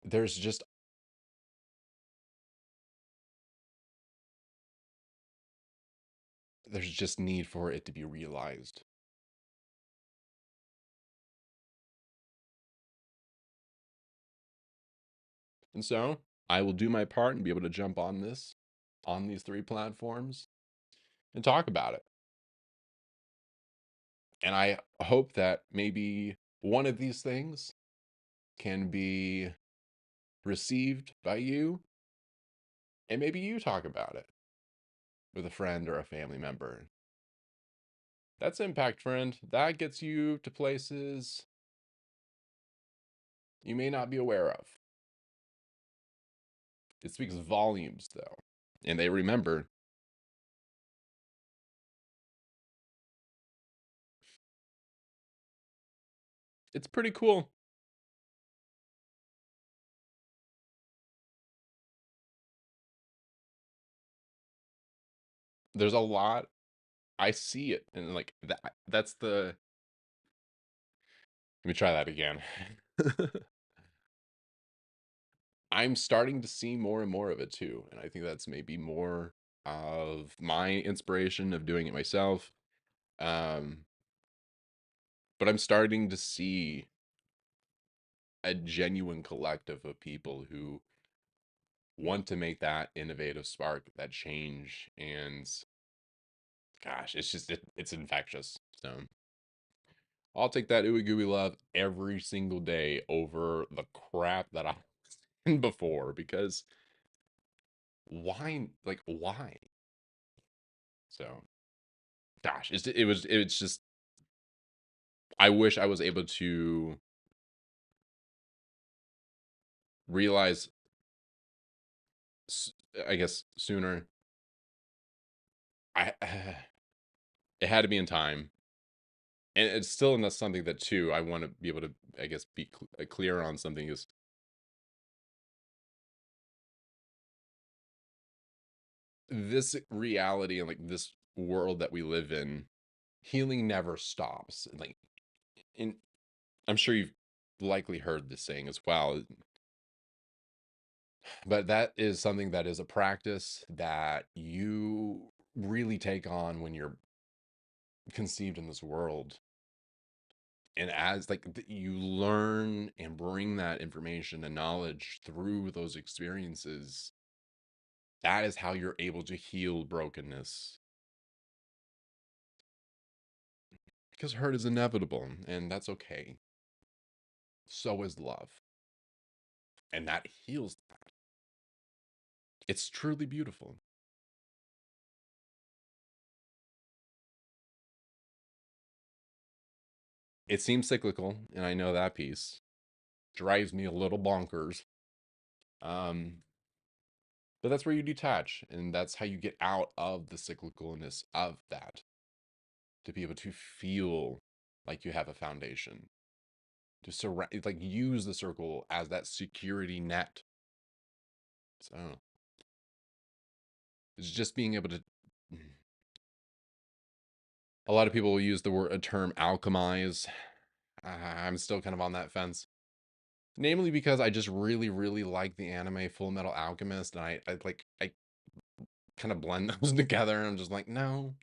There's just there's just need for it to be realized. And so I will do my part and be able to jump on this on these three platforms and talk about it. And I hope that maybe one of these things can be received by you and maybe you talk about it with a friend or a family member. That's impact, friend. That gets you to places you may not be aware of. It speaks volumes, though. And they remember it's pretty cool. There's a lot. I see it. And like that's the. Let me try that again. I'm starting to see more and more of it too. And I think that's maybe more of my inspiration of doing it myself. Um, but I'm starting to see a genuine collective of people who want to make that innovative spark, that change. And gosh, it's infectious. So I'll take that ooey gooey love every single day over the crap that I've seen before because why? Like, why? So, gosh, it's just, I wish I was able to realize, I guess, sooner. I it had to be in time, and it's still not something that too I want to be able to, I guess, be clear on something is this reality and like this world that we live in. Healing never stops. Like, in I'm sure you've likely heard this saying as well, but that is something that is a practice that you really take on when you're conceived in this world. And as like you learn and bring that information and knowledge through those experiences, that is how you're able to heal brokenness, because hurt is inevitable and that's okay. So is love, and that heals that. It's truly beautiful. It seems cyclical, and I know that piece drives me a little bonkers. Um, but that's where you detach, and that's how you get out of the cyclicalness of that, to be able to feel like you have a foundation, to surround, like use the circle as that security net. So it's just being able to. A lot of people will use the word a term alchemize. I'm still kind of on that fence. Namely because I just really, really like the anime Full Metal Alchemist, and I kind of blend those together, and I'm just like, no,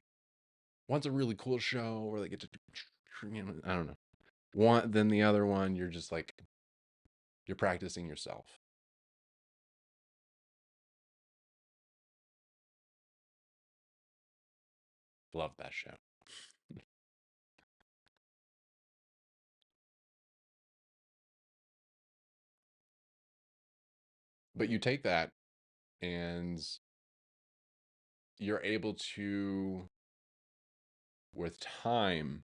one's a really cool show where they get to, I don't know. One, then the other one, you're just like, you're practicing yourself. Love that show. But you take that and you're able to, with time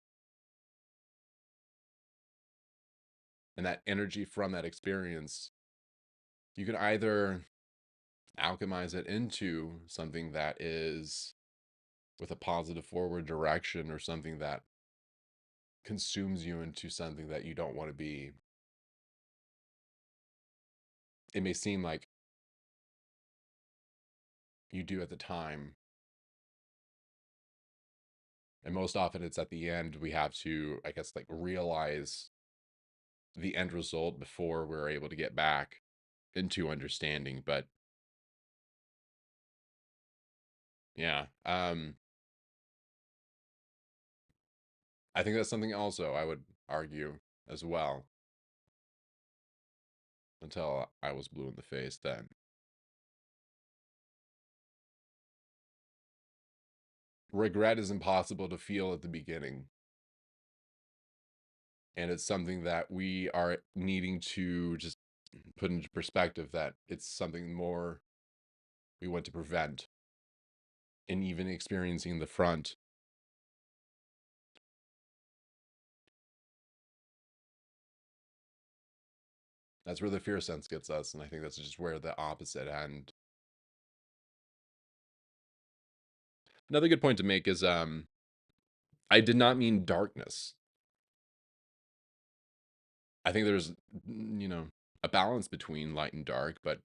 and that energy from that experience, you can either alchemize it into something that is with a positive forward direction, or something that consumes you into something that you don't want to be. It may seem like you do at the time, and most often it's at the end we have to, I guess, like realize the end result before we're able to get back into understanding. But yeah, I think that's something also I would argue as well, until I was blue in the face, that regret is impossible to feel at the beginning, and it's something that we are needing to just put into perspective, that it's something more we want to prevent. And even experiencing the front, that's where the fear sense gets us, and I think that's just where the opposite end. Another good point to make is I did not mean darkness. I think there's, a balance between light and dark, but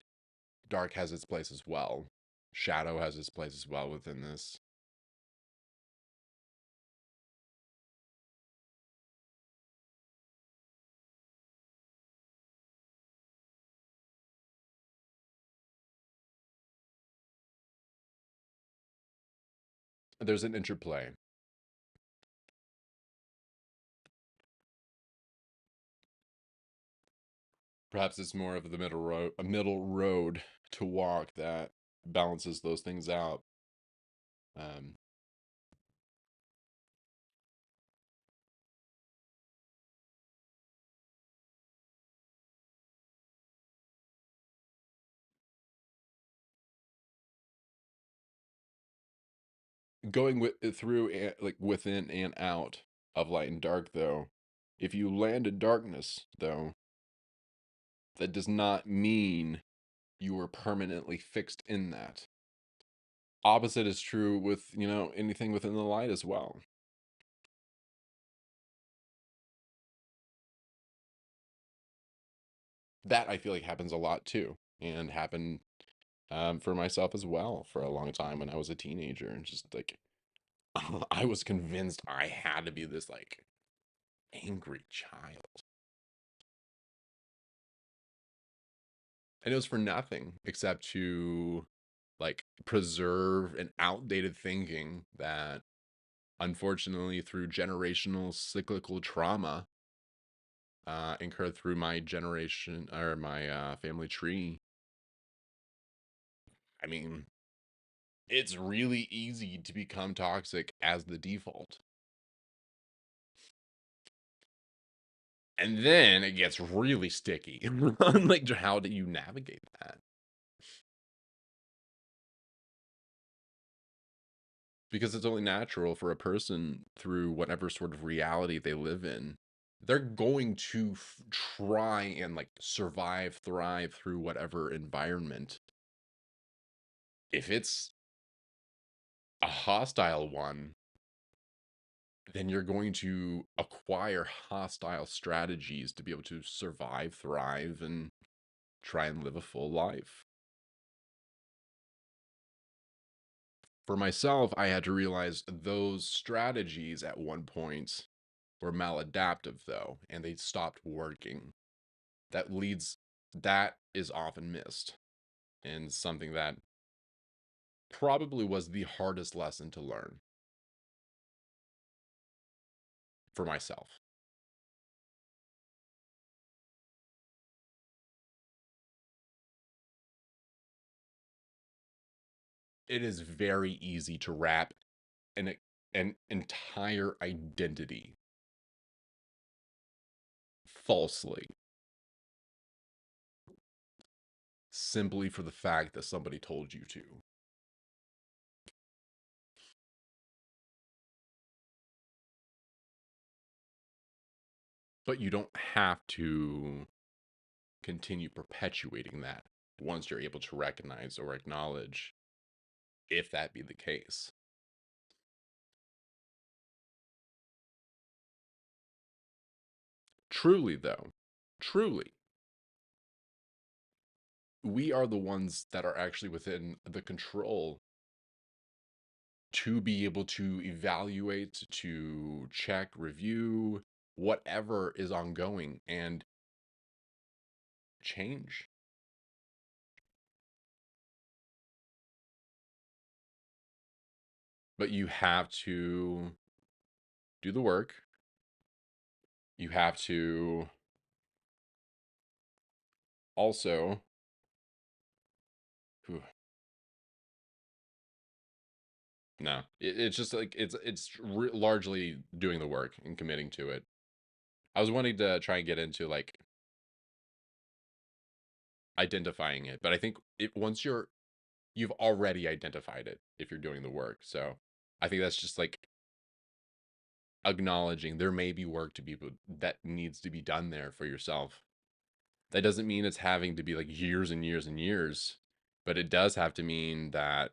dark has its place as well. Shadow has its place as well within this. There's an interplay. Perhaps it's more of the middle road to walk that balances those things out. Um, Going through like within and out of light and dark, though, if you land in darkness, though, That does not mean you are permanently fixed in that. Opposite is true with, anything within the light as well. That I feel like happens a lot too, and happened for myself as well for a long time when I was a teenager, and just like I was convinced I had to be this like angry child, and it was for nothing except to like preserve an outdated thinking that unfortunately through generational cyclical trauma incurred through my generation or my family tree. I mean, it's really easy to become toxic as the default. And then it gets really sticky. Like, how do you navigate that? Because it's only natural for a person through whatever sort of reality they live in. They're going to try and like survive, thrive through whatever environment. If it's a hostile one, then you're going to acquire hostile strategies to be able to survive, thrive, and try and live a full life. For myself, I had to realize those strategies at one point were maladaptive, though, and they stopped working. That is often missed, and something that probably was the hardest lesson to learn for myself. It is very easy to wrap an entire identity falsely simply for the fact that somebody told you to. But you don't have to continue perpetuating that once you're able to recognize or acknowledge if that be the case. Truly, though, truly, we are the ones that are actually within the control to be able to evaluate, to check, review whatever is ongoing and change. But you have to do the work. You have to also, whew, no, it's just like largely doing the work and committing to it. I was wanting to try and get into like identifying it, but I think once you've already identified it if you're doing the work. So I think that's just like acknowledging there may be work to be that needs to be done there for yourself. That doesn't mean it's having to be like years and years and years, but it does have to mean that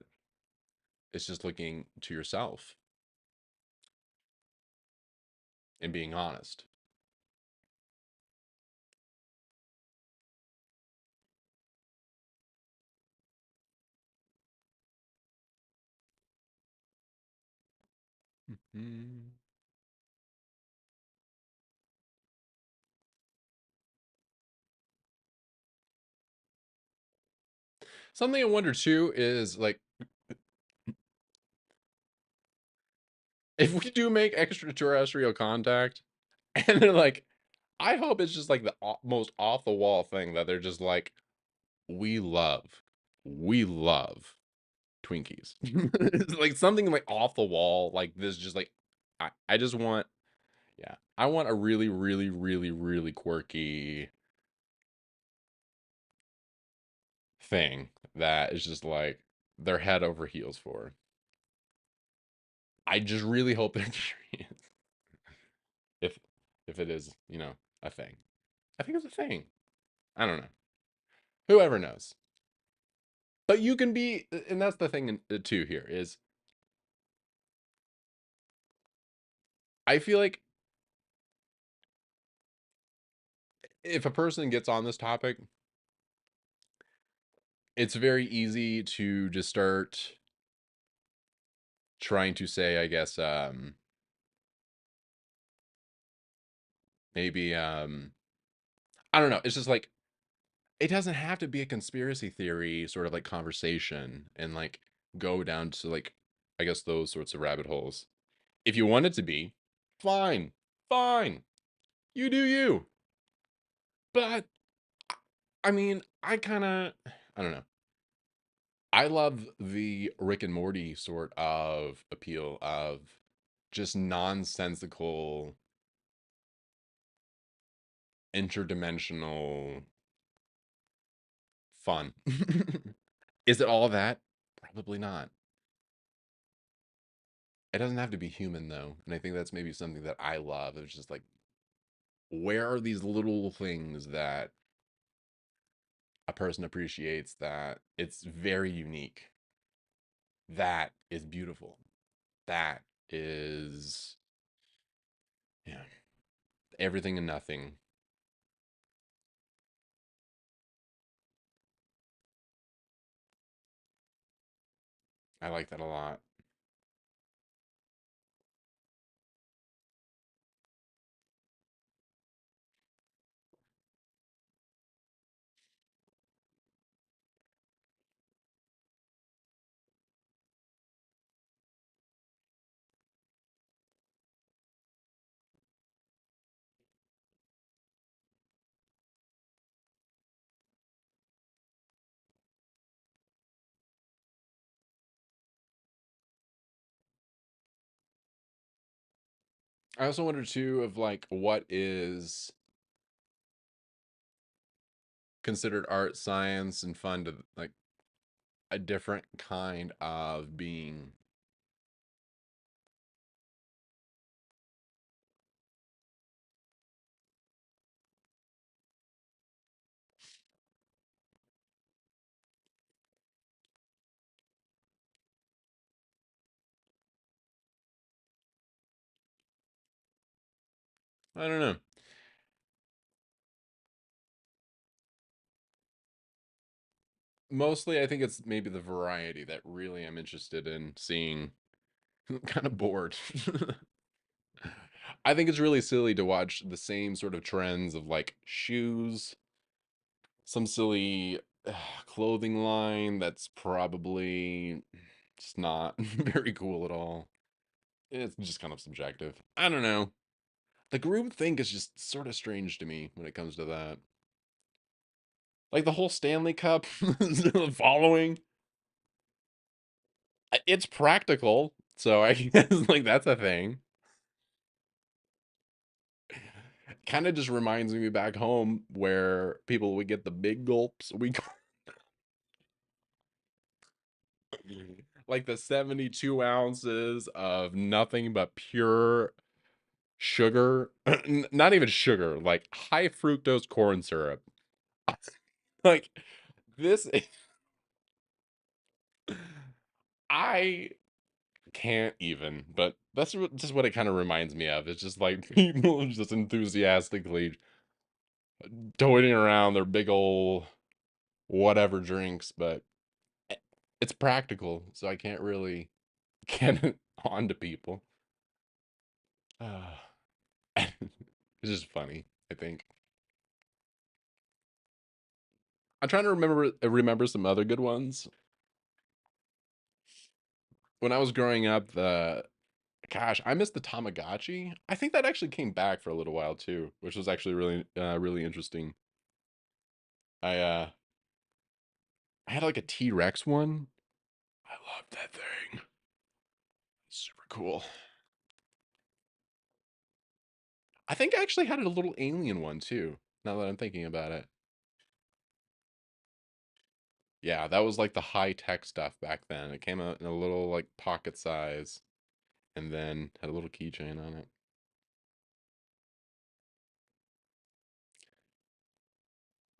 it's just looking to yourself and being honest. Mhm. Something I wonder too is like if we do make extraterrestrial contact and they're like, I hope it's just like the most off the wall thing that they're just like, we love, we love Twinkies. It's like something like off the wall, like this, just like, I just want, yeah, I want a really, really, really, really quirky thing that is just like they're head over heels for. I just really hope they're curious. If if it is, a thing. I think it's a thing. I don't know. Whoever knows. But you can be, and that's the thing too here is I feel like if a person gets on this topic, it's very easy to just start trying to say, I guess, maybe, I don't know. It's just like, it doesn't have to be a conspiracy theory sort of like conversation and like go down to like, I guess, those sorts of rabbit holes. If you want it to be, fine, fine, you do you. But I mean, I don't know. I love the Rick and Morty sort of appeal of just nonsensical, interdimensional fun. Is it all that? Probably not. It doesn't have to be human though, and I think that's maybe something that I love. It's just like, where are these little things that a person appreciates that it's very unique? That is beautiful. That is, yeah, everything and nothing. I like that a lot. I also wonder too of like what is considered art, science, and fun to like a different kind of being. I don't know. Mostly, I think it's maybe the variety that really I'm interested in seeing. I'm kind of bored. I think it's really silly to watch the same sort of trends of like shoes, some silly clothing line that's probably just not very cool at all. It's just kind of subjective. I don't know. The group think is just sort of strange to me when it comes to that. Like the whole Stanley Cup following, it's practical. So I guess like that's a thing. Kind of just reminds me back home where people would get the big gulps. We like the 72 ounces of nothing but pure sugar, not even sugar, like high fructose corn syrup. Like this, I can't even, but that's just what it kind of reminds me of. It's just like people just enthusiastically toting around their big old whatever drinks, but eh, it's practical, so I can't really get it onto people. Uh, it's just funny, I think. I'm trying to remember some other good ones. When I was growing up, the gosh, I missed the Tamagotchi. I think that actually came back for a little while too, which was actually really interesting. I had like a T-Rex one. I loved that thing. Super cool. I think I actually had a little alien one too, now that I'm thinking about it. Yeah, that was like the high-tech stuff back then. It came out in a little like pocket size and then had a little keychain on it.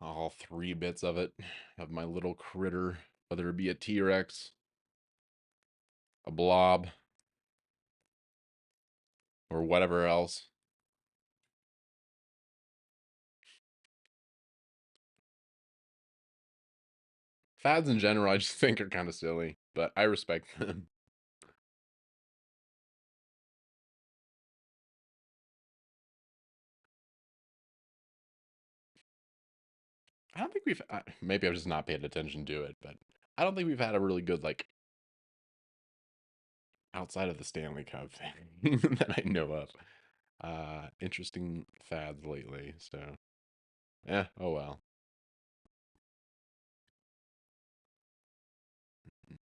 all 3 bits of it, of my little critter, whether it be a T-Rex, a blob, or whatever else. Fads in general, I just think are kind of silly, but I respect them. I don't think maybe I've just not paid attention to it, but I don't think we've had a really good, like, outside of the Stanley Cup thing that I know of. Interesting fads lately, so yeah, oh well.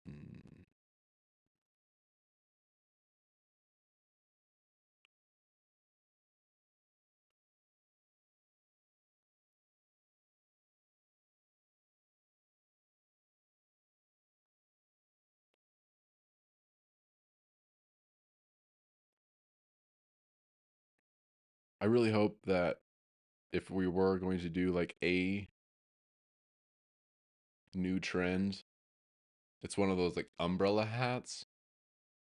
Mm. I really hope that if we were going to do like a new trend, it's one of those like umbrella hats,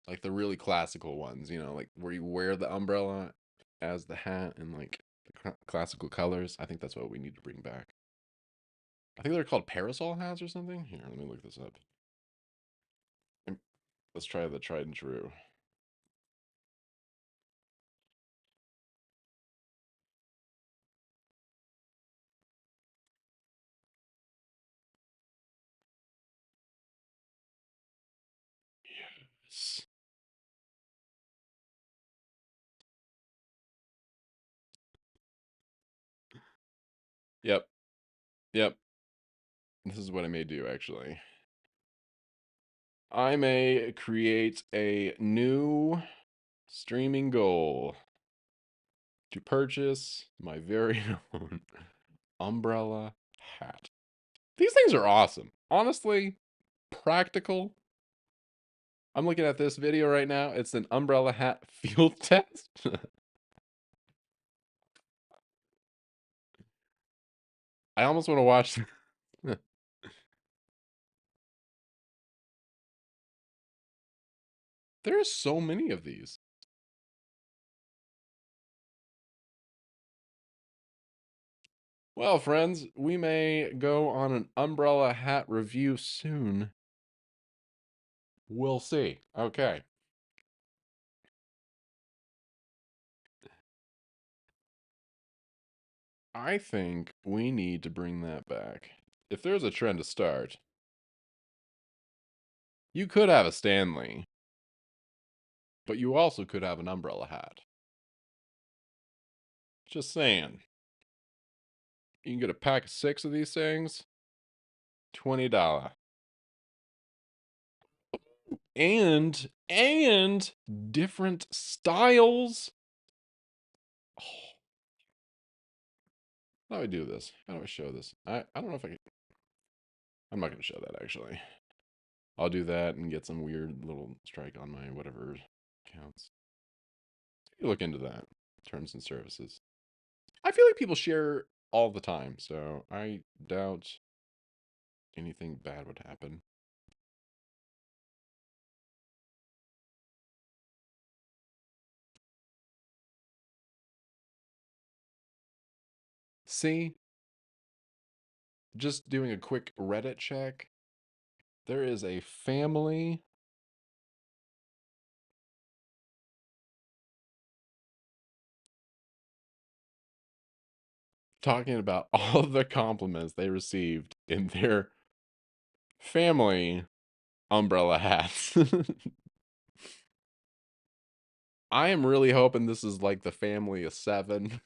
like the really classical ones, like where you wear the umbrella as the hat and like the classical colors. I think that's what we need to bring back. I think they're called parasol hats or something. Here, let me look this up. Let's try the tried and true. Yes. Yep. Yep. This is what I may do actually. I may create a new streaming goal to purchase my very own umbrella hat. These things are awesome. Honestly, practical. I'm looking at this video right now. It's an umbrella hat field test. I almost want to watch. There's so many of these. Well, friends, we may go on an umbrella hat review soon. We'll see. Okay. I think we need to bring that back. If there's a trend to start, you could have a Stanley, but you also could have an umbrella hat. Just saying. You can get a pack of 6 of these things, $20. And different styles. Oh, how do I do this? How do I show this? I don't know if I can. I'm not going to show that actually. I'll do that and get some weird little strike on my whatever accounts. You look into that. Terms and services. I feel like people share all the time, so I doubt anything bad would happen. See, just doing a quick Reddit check. There is a family talking about all the compliments they received in their family umbrella hats. I am really hoping this is like the family of 7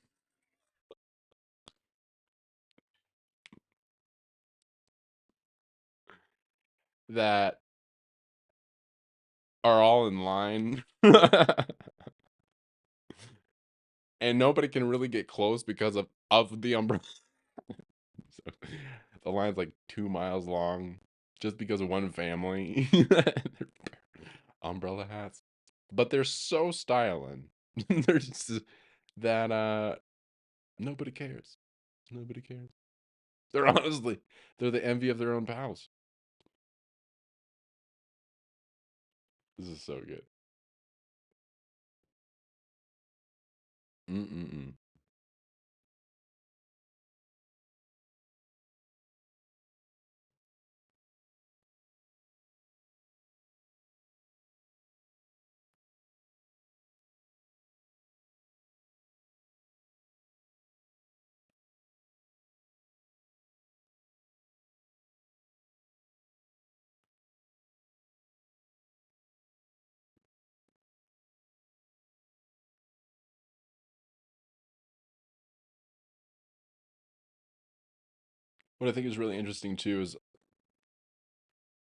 that are all in line. And nobody can really get close because of the umbrella. So, the line's like 2 miles long just because of one family. Umbrella hats. But they're so styling. They're just that nobody cares. Nobody cares. They're honestly, they're the envy of their own pals. This is so good. Mm-mm-mm. What I think is really interesting too is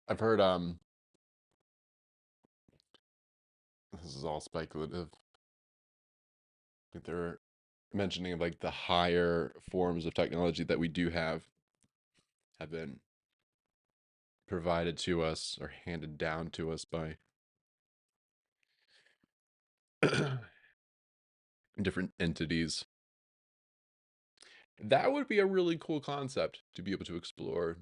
I've heard this is all speculative. Like they're mentioning like the higher forms of technology that we do have been provided to us or handed down to us by different entities. That would be a really cool concept to be able to explore.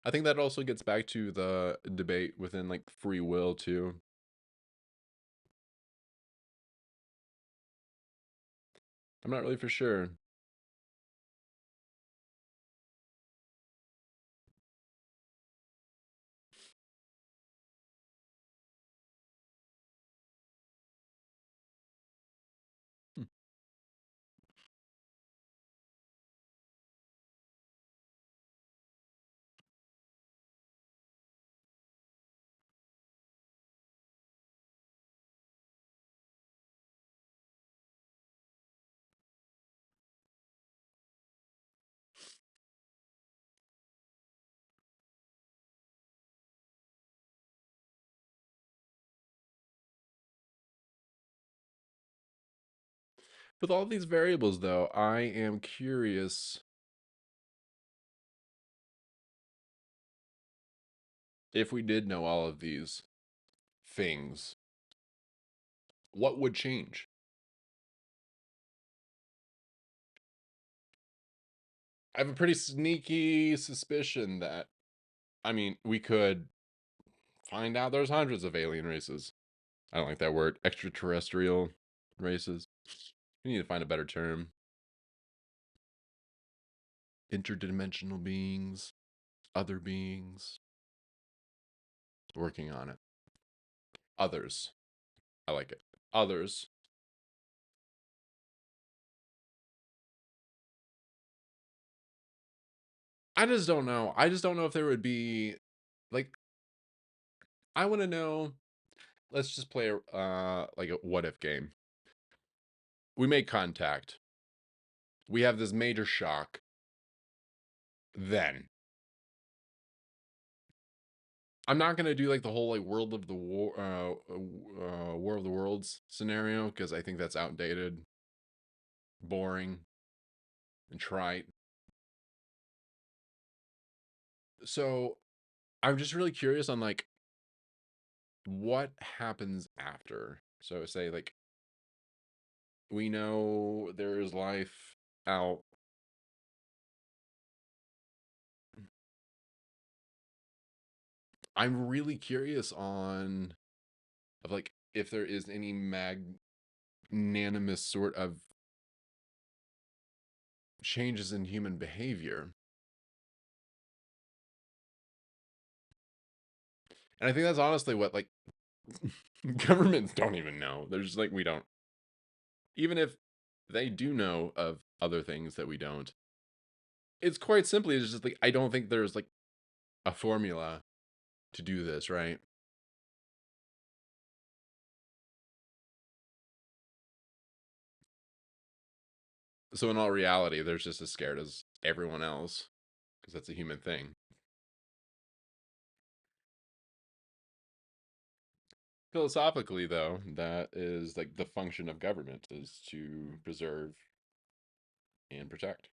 I think that also gets back to the debate within like free will too. I'm not really for sure. Hmm. With all these variables, though, I am curious if we did know all of these things, what would change? I have a pretty sneaky suspicion that, I mean, we could find out there's hundreds of alien races. I don't like that word, extraterrestrial races. We need to find a better term. Interdimensional beings, other beings, working on it. Others. I like it. Others. I just don't know. I just don't know if there would be like I want to know. Let's just play a like a what if game. We make contact. We have this major shock. Then I'm not gonna do like the whole like world of the War of the Worlds scenario because I think that's outdated, boring, and trite. So I'm just really curious on like what happens after. So say like we know there is life out. I'm really curious on of like if there is any magnanimous sort of changes in human behavior. And I think that's honestly what like governments don't even know. They're just like we don't. Even if they do know of other things that we don't. It's quite simply it's just like I don't think there's like a formula to do this, right? So in all reality, they're just as scared as everyone else because that's a human thing. Philosophically, though, that is like the function of government is to preserve and protect.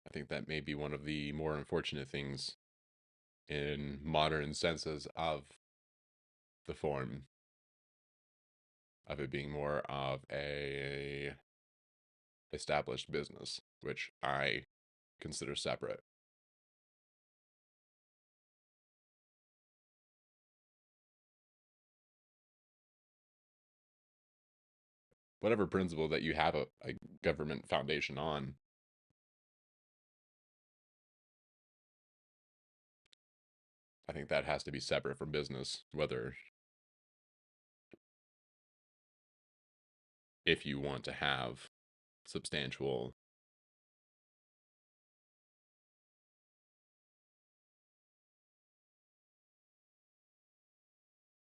I think that may be one of the more unfortunate things in modern senses of the form, of it being more of a established business, which I consider separate. Whatever principle that you have a government foundation on, I think that has to be separate from business, whether if you want to have substantial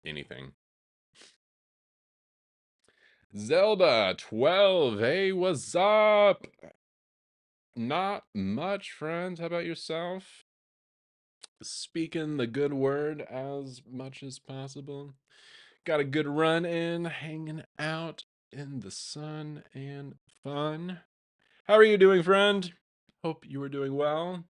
anything. Zelda 12, hey, what's up? Not much, friends. How about yourself? Speaking the good word as much as possible. Got a good run in, hanging out in the sun and fun. How are you doing, friend? Hope you are doing well.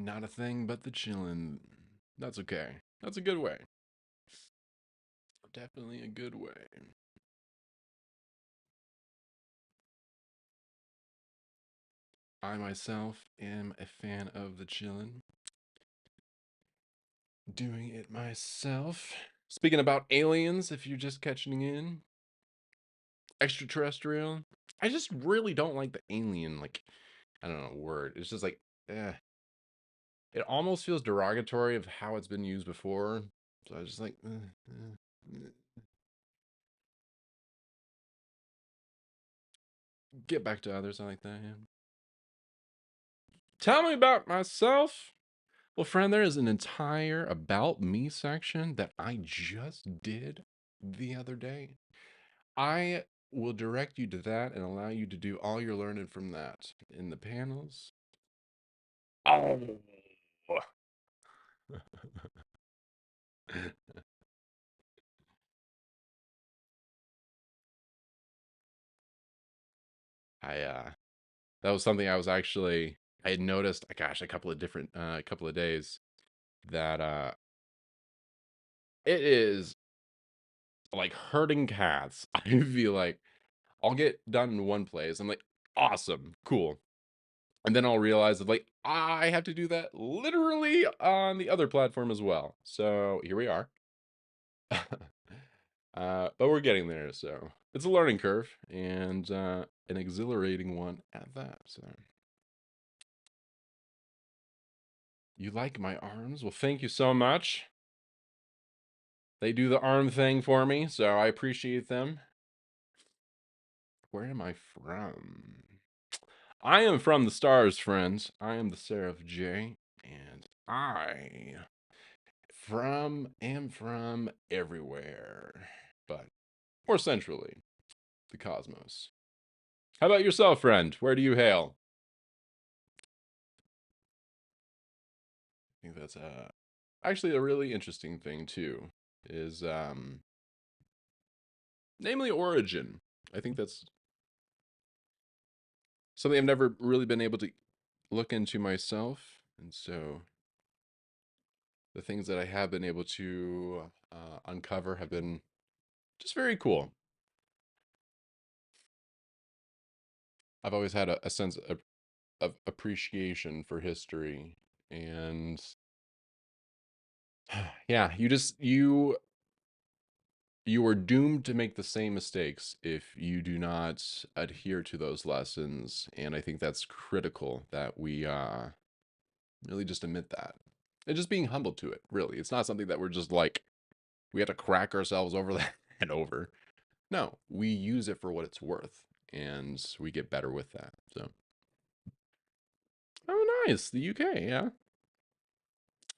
Not a thing but the chillin'. That's okay. That's a good way. Definitely a good way. I myself am a fan of the chillin'. Doing it myself. Speaking about aliens, if you're just catching in, extraterrestrial. I just really don't like the alien, like, I don't know, word. It's just like, eh. It almost feels derogatory of how it's been used before. So I was just like, get back to others. I like that. Yeah. Tell me about myself. Well, friend, there is an entire About Me section that I just did the other day. I will direct you to that and allow you to do all your learning from that in the panels. Oh. I that was something I was actually I had noticed, gosh, a couple of different couple of days that it is like herding cats. I feel like I'll get done in one place. I'm like, awesome, cool. And then I'll realize that like I have to do that literally on the other platform as well. So here we are. But we're getting there, so it's a learning curve and an exhilarating one at that. So you like my arms? Well, thank you so much. They do the arm thing for me, so I appreciate them. Where am I from? I am from the stars, friends. I am the Seraph J, and I am from everywhere, but more centrally, the cosmos. How about yourself, friend? Where do you hail? I think that's actually a really interesting thing too. Is namely origin. I think that's something I've never really been able to look into myself, and so the things that I have been able to uncover have been just very cool. I've always had a sense of appreciation for history, and yeah, you are doomed to make the same mistakes if you do not adhere to those lessons, and I think that's critical that we really just admit that. And just being humble to it, really. It's not something that we're just like we have to crack ourselves over the head over. No, we use it for what it's worth, and we get better with that. So, oh, nice, the UK, yeah,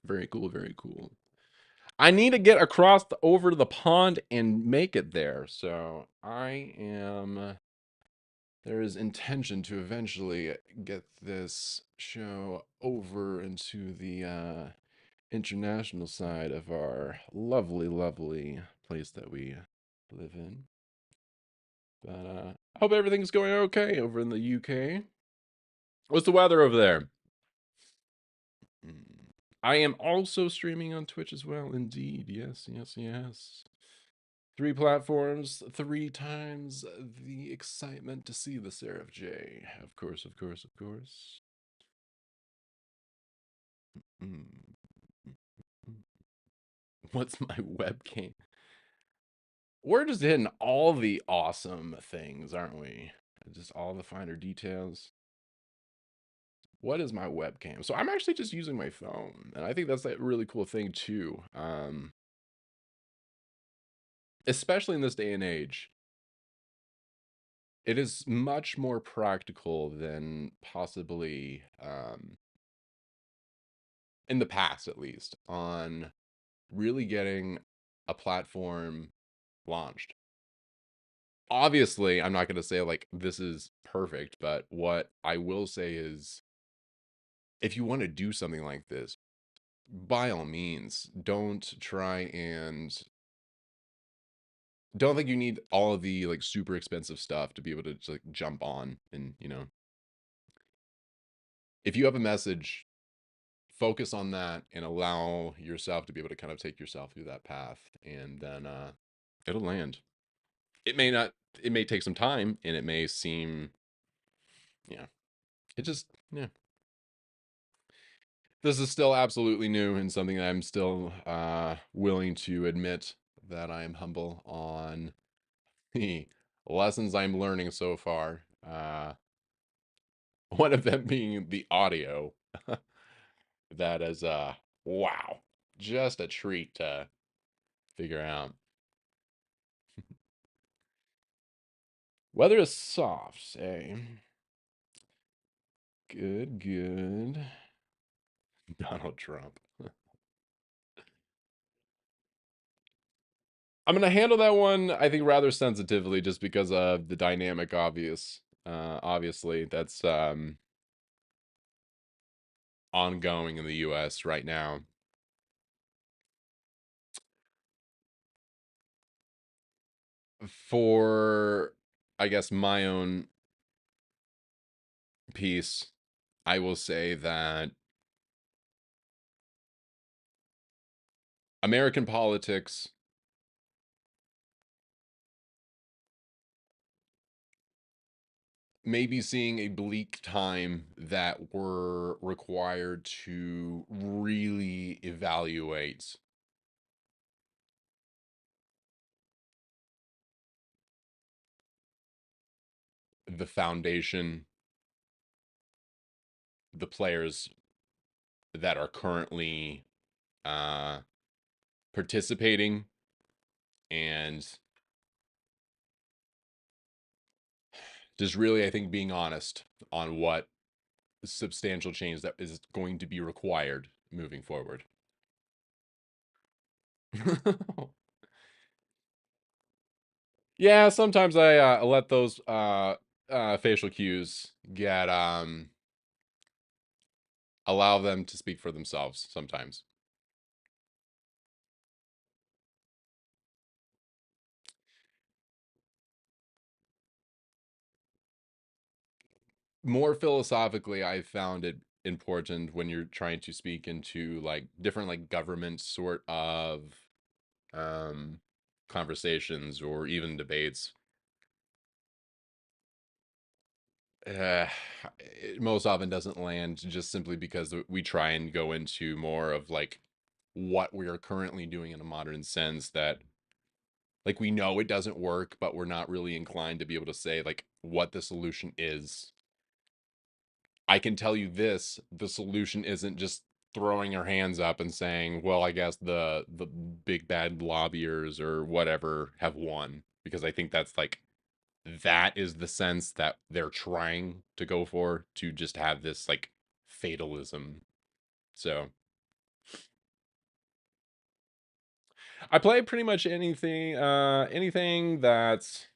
very cool, very cool. I need to get across over the pond and make it there. So I am there is intention to eventually get this show over into the international side of our lovely, lovely place that we live in. But I hope everything's going okay over in the UK. What's the weather over there? Mm. I am also streaming on Twitch as well. Indeed. Yes, yes, yes. Three platforms, three times the excitement to see the Seraph J. Of course, of course, of course. Mm. What's my webcam? We're just hitting all the awesome things, aren't we? Just all the finer details. What is my webcam? So I'm actually just using my phone, and I think that's a really cool thing too. Especially in this day and age, it is much more practical than possibly in the past, at least, on really getting a platform launched. Obviously, I'm not going to say like this is perfect, but what I will say is if you want to do something like this, by all means, don't think you need all of the like super expensive stuff to be able to just, like jump on and, if you have a message, focus on that and allow yourself to be able to kind of take yourself through that path and then it'll land. It may not it may take some time and it may seem yeah. It just yeah. This is still absolutely new and something that I'm still willing to admit that I am humble on the lessons I'm learning so far. One of them being the audio. That is wow. Just a treat to figure out. Weather is soft, eh? Good, good. Donald Trump. I'm gonna handle that one, I think, rather sensitively, just because of the dynamic. Obviously, that's ongoing in the U.S. right now. For, I guess, my own piece, I will say that American politics may be seeing a bleak time that we're required to really evaluate the foundation, the players that are currently uh, participating, and just really, I think, being honest on what substantial change that is going to be required moving forward. Yeah, sometimes I let those facial cues get allow them to speak for themselves sometimes. More philosophically, I found it important when you're trying to speak into like different like government sort of um conversations or even debates. uh, it most often doesn't land just simply because we try and go into more of like what we are currently doing in a modern sense, that like we know it doesn't work, but we're not really inclined to be able to say like what the solution is. I can tell you this, the solution isn't just throwing our hands up and saying, well, I guess the big bad lobbyers or whatever have won, because I think that's like that is the sense that they're trying to go for, to just have this like fatalism. So I play pretty much anything that's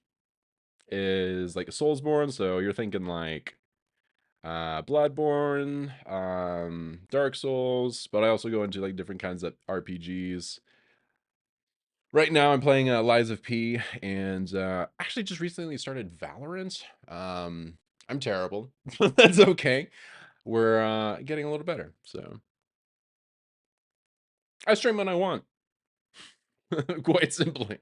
is like a Soulsborne, so you're thinking like Bloodborne, Dark Souls, but I also go into like different kinds of RPGs. Right now, I'm playing Lies of P, and actually just recently started Valorant. I'm terrible, but that's okay. We're getting a little better, so I stream when I want, quite simply.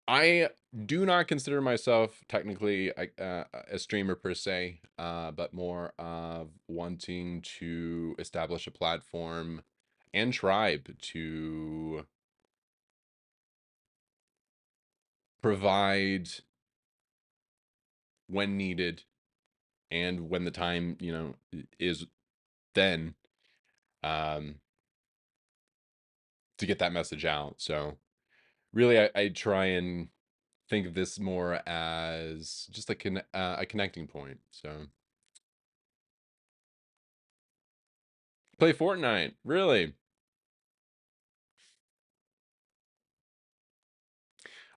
I do not consider myself technically a streamer per se, but more of wanting to establish a platform and tribe to provide when needed and when the time, is then, um, to get that message out. So really, I try and think of this more as just a connecting point. So play Fortnite, really.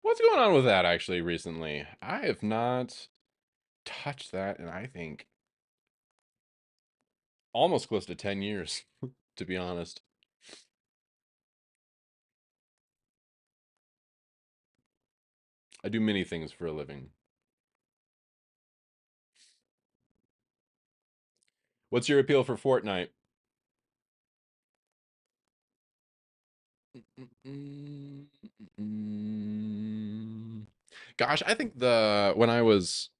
What's going on with that actually recently? I have not touched that in I think almost close to 10 years, to be honest. I do many things for a living. What's your appeal for Fortnite? Mm, Gosh, I think the when I was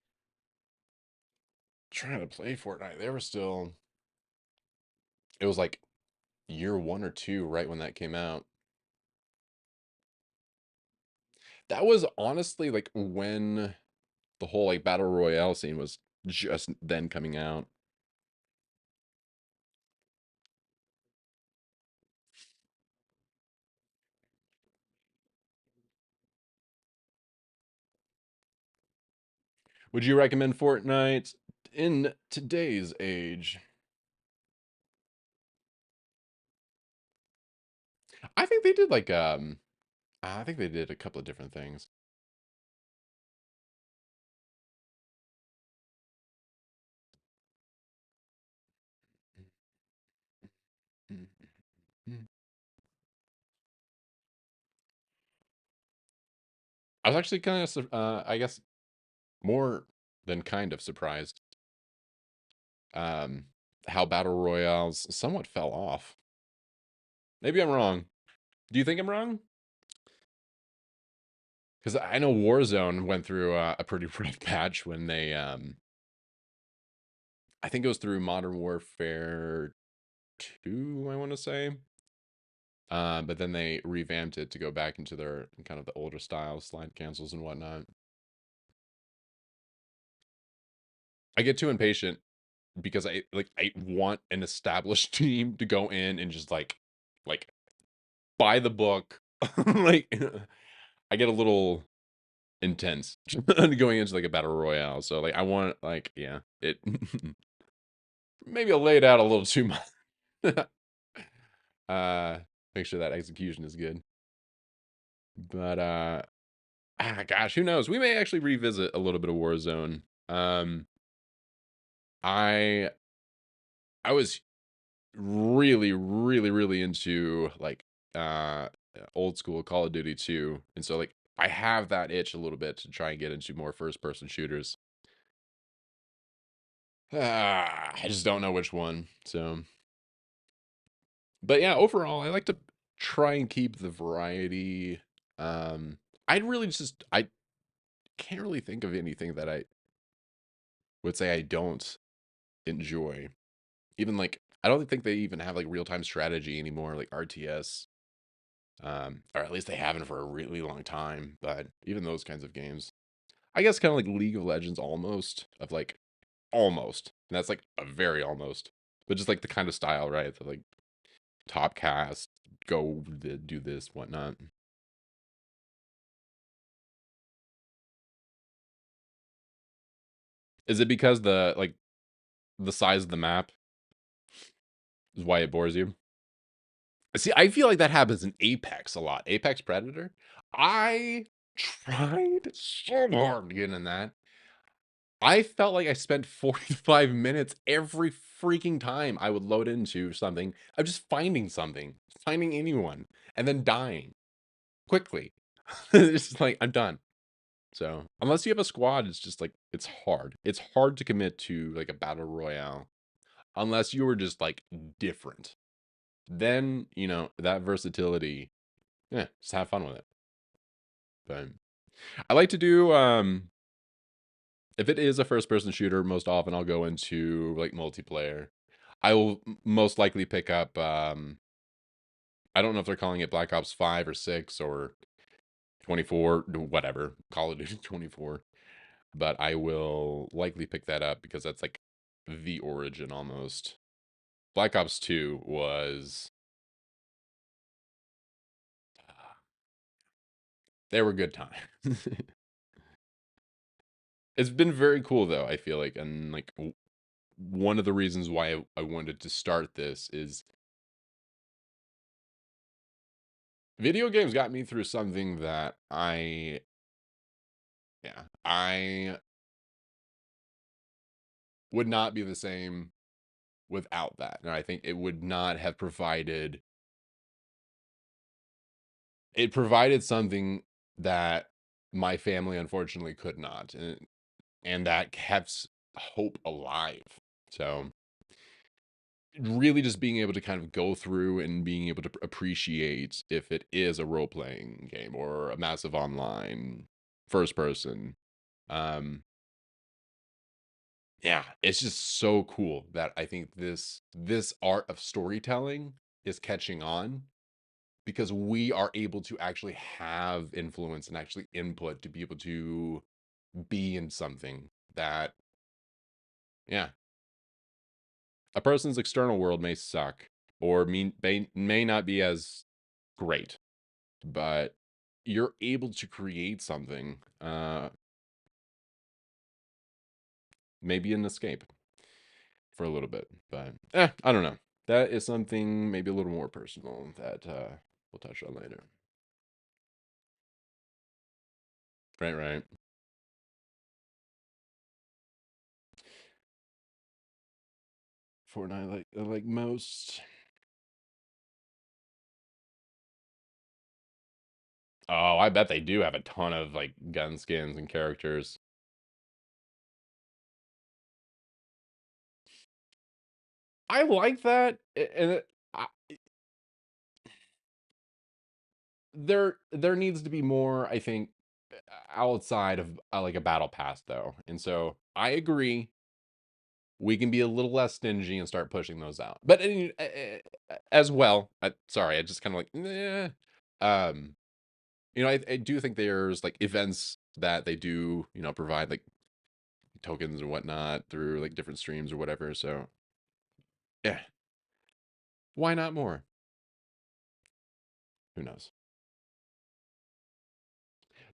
trying to play Fortnite, they were still it was like year one or two, right when that came out. That was honestly like when the whole like battle royale scene was just then coming out. Would you recommend Fortnite in today's age? I think they did like I think they did a couple of different things. I was actually kind of I guess more than kind of surprised um how battle royales somewhat fell off. Maybe I'm wrong. Do you think I'm wrong? Because I know Warzone went through a pretty rough patch when they I think it was through Modern Warfare 2, I want to say. But then they revamped it to go back into their kind of the older style, slide cancels and whatnot. I get too impatient because I want an established team to go in and just like buy the book. like I get a little intense going into like a battle royale. So like I want like yeah, it maybe I laid out a little too much. uh Make sure that execution is good. But gosh, who knows? We may actually revisit a little bit of Warzone. I I was really, really, really into like uh old school Call of Duty 2. And so like I have that itch a little bit to try and get into more first person shooters. I just don't know which one. So but yeah, overall I like to try and keep the variety. I'd really just I can't really think of anything that I would say I don't enjoy. Even like I don't think they even have like real time strategy anymore, like RTS. Or at least they haven't for a really long time. But even those kinds of games, I guess, kind of like League of Legends, almost of like almost, and that's like a very almost, but just like the kind of style, right? The, like top cast, go do this, whatnot. Is it because the size of the map is why it bores you? See, I feel like that happens in Apex a lot. Apex Predator. I tried so hard to get in that. I felt like I spent 45 minutes every freaking time I would load into something. I'm just finding something, finding anyone, and then dying quickly. It's just like I'm done. So unless you have a squad, it's just like it's hard. It's hard to commit to like a battle royale unless you were just like different. Then, that versatility, yeah, just have fun with it. But I like to do if it is a first person shooter, most often I'll go into like multiplayer. I will most likely pick up I don't know if they're calling it Black Ops 5 or 6 or 24, whatever, Call of Duty 24. But I will likely pick that up because that's like the origin almost. Black Ops 2 was they were good times. It's been very cool though, I feel like, and like one of the reasons why I wanted to start this is video games got me through something that I would not be the same without that. And I think it would not have provided something that my family unfortunately could not. And that kept hope alive. So really just being able to kind of go through and being able to appreciate if it is a role-playing game or a massive online first person. Um yeah, it's just so cool that I think this art of storytelling is catching on because we are able to actually have influence and actually input to be able to be in something that yeah, a person's external world may suck or may not be as great, but you're able to create something, maybe an escape for a little bit. But I don't know. That is something maybe a little more personal that we'll touch on later. Right, right. Fortnite like most. Oh, I bet they do have a ton of like gun skins and characters. I like that, and I, there needs to be more, I think, outside of like a battle pass though. And so I agree we can be a little less stingy and start pushing those out. But as well, sorry, I just kind of like, um, I do think there's like events that they do, provide like tokens and whatnot through like different streams or whatever. So yeah, why not more? Who knows?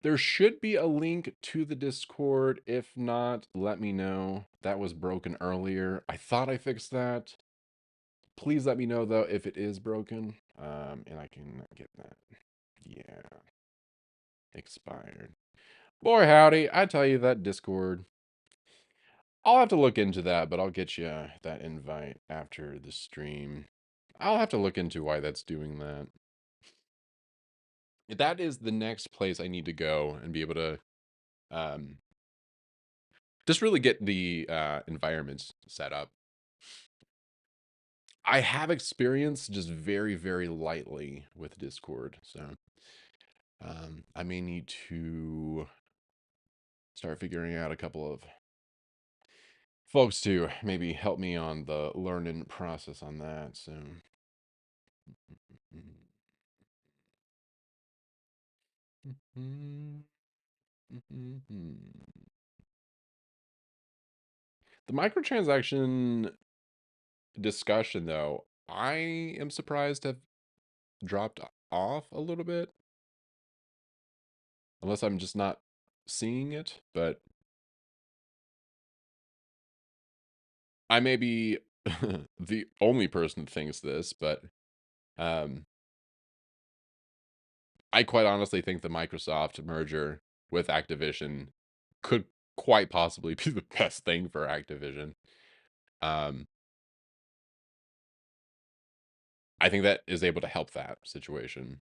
There should be a link to the Discord. If not, let me know. That was broken earlier. I thought I fixed that. Please let me know though if it is broken. And I can get that. Yeah, expired. Boy howdy, I tell you that Discord. I'll have to look into that, but I'll get you that invite after the stream. I'll have to look into why that's doing that. That is the next place I need to go and be able to um just really get the environments set up. I have experience just very, very lightly with Discord, so I may need to start figuring out a couple of folks to maybe help me on the learning process on that. So the microtransaction discussion, though, I am surprised to have dropped off a little bit, unless I'm just not seeing it. But I may be the only person that thinks this, but Um, I quite honestly think the Microsoft merger with Activision could quite possibly be the best thing for Activision. Um, I think that is able to help that situation.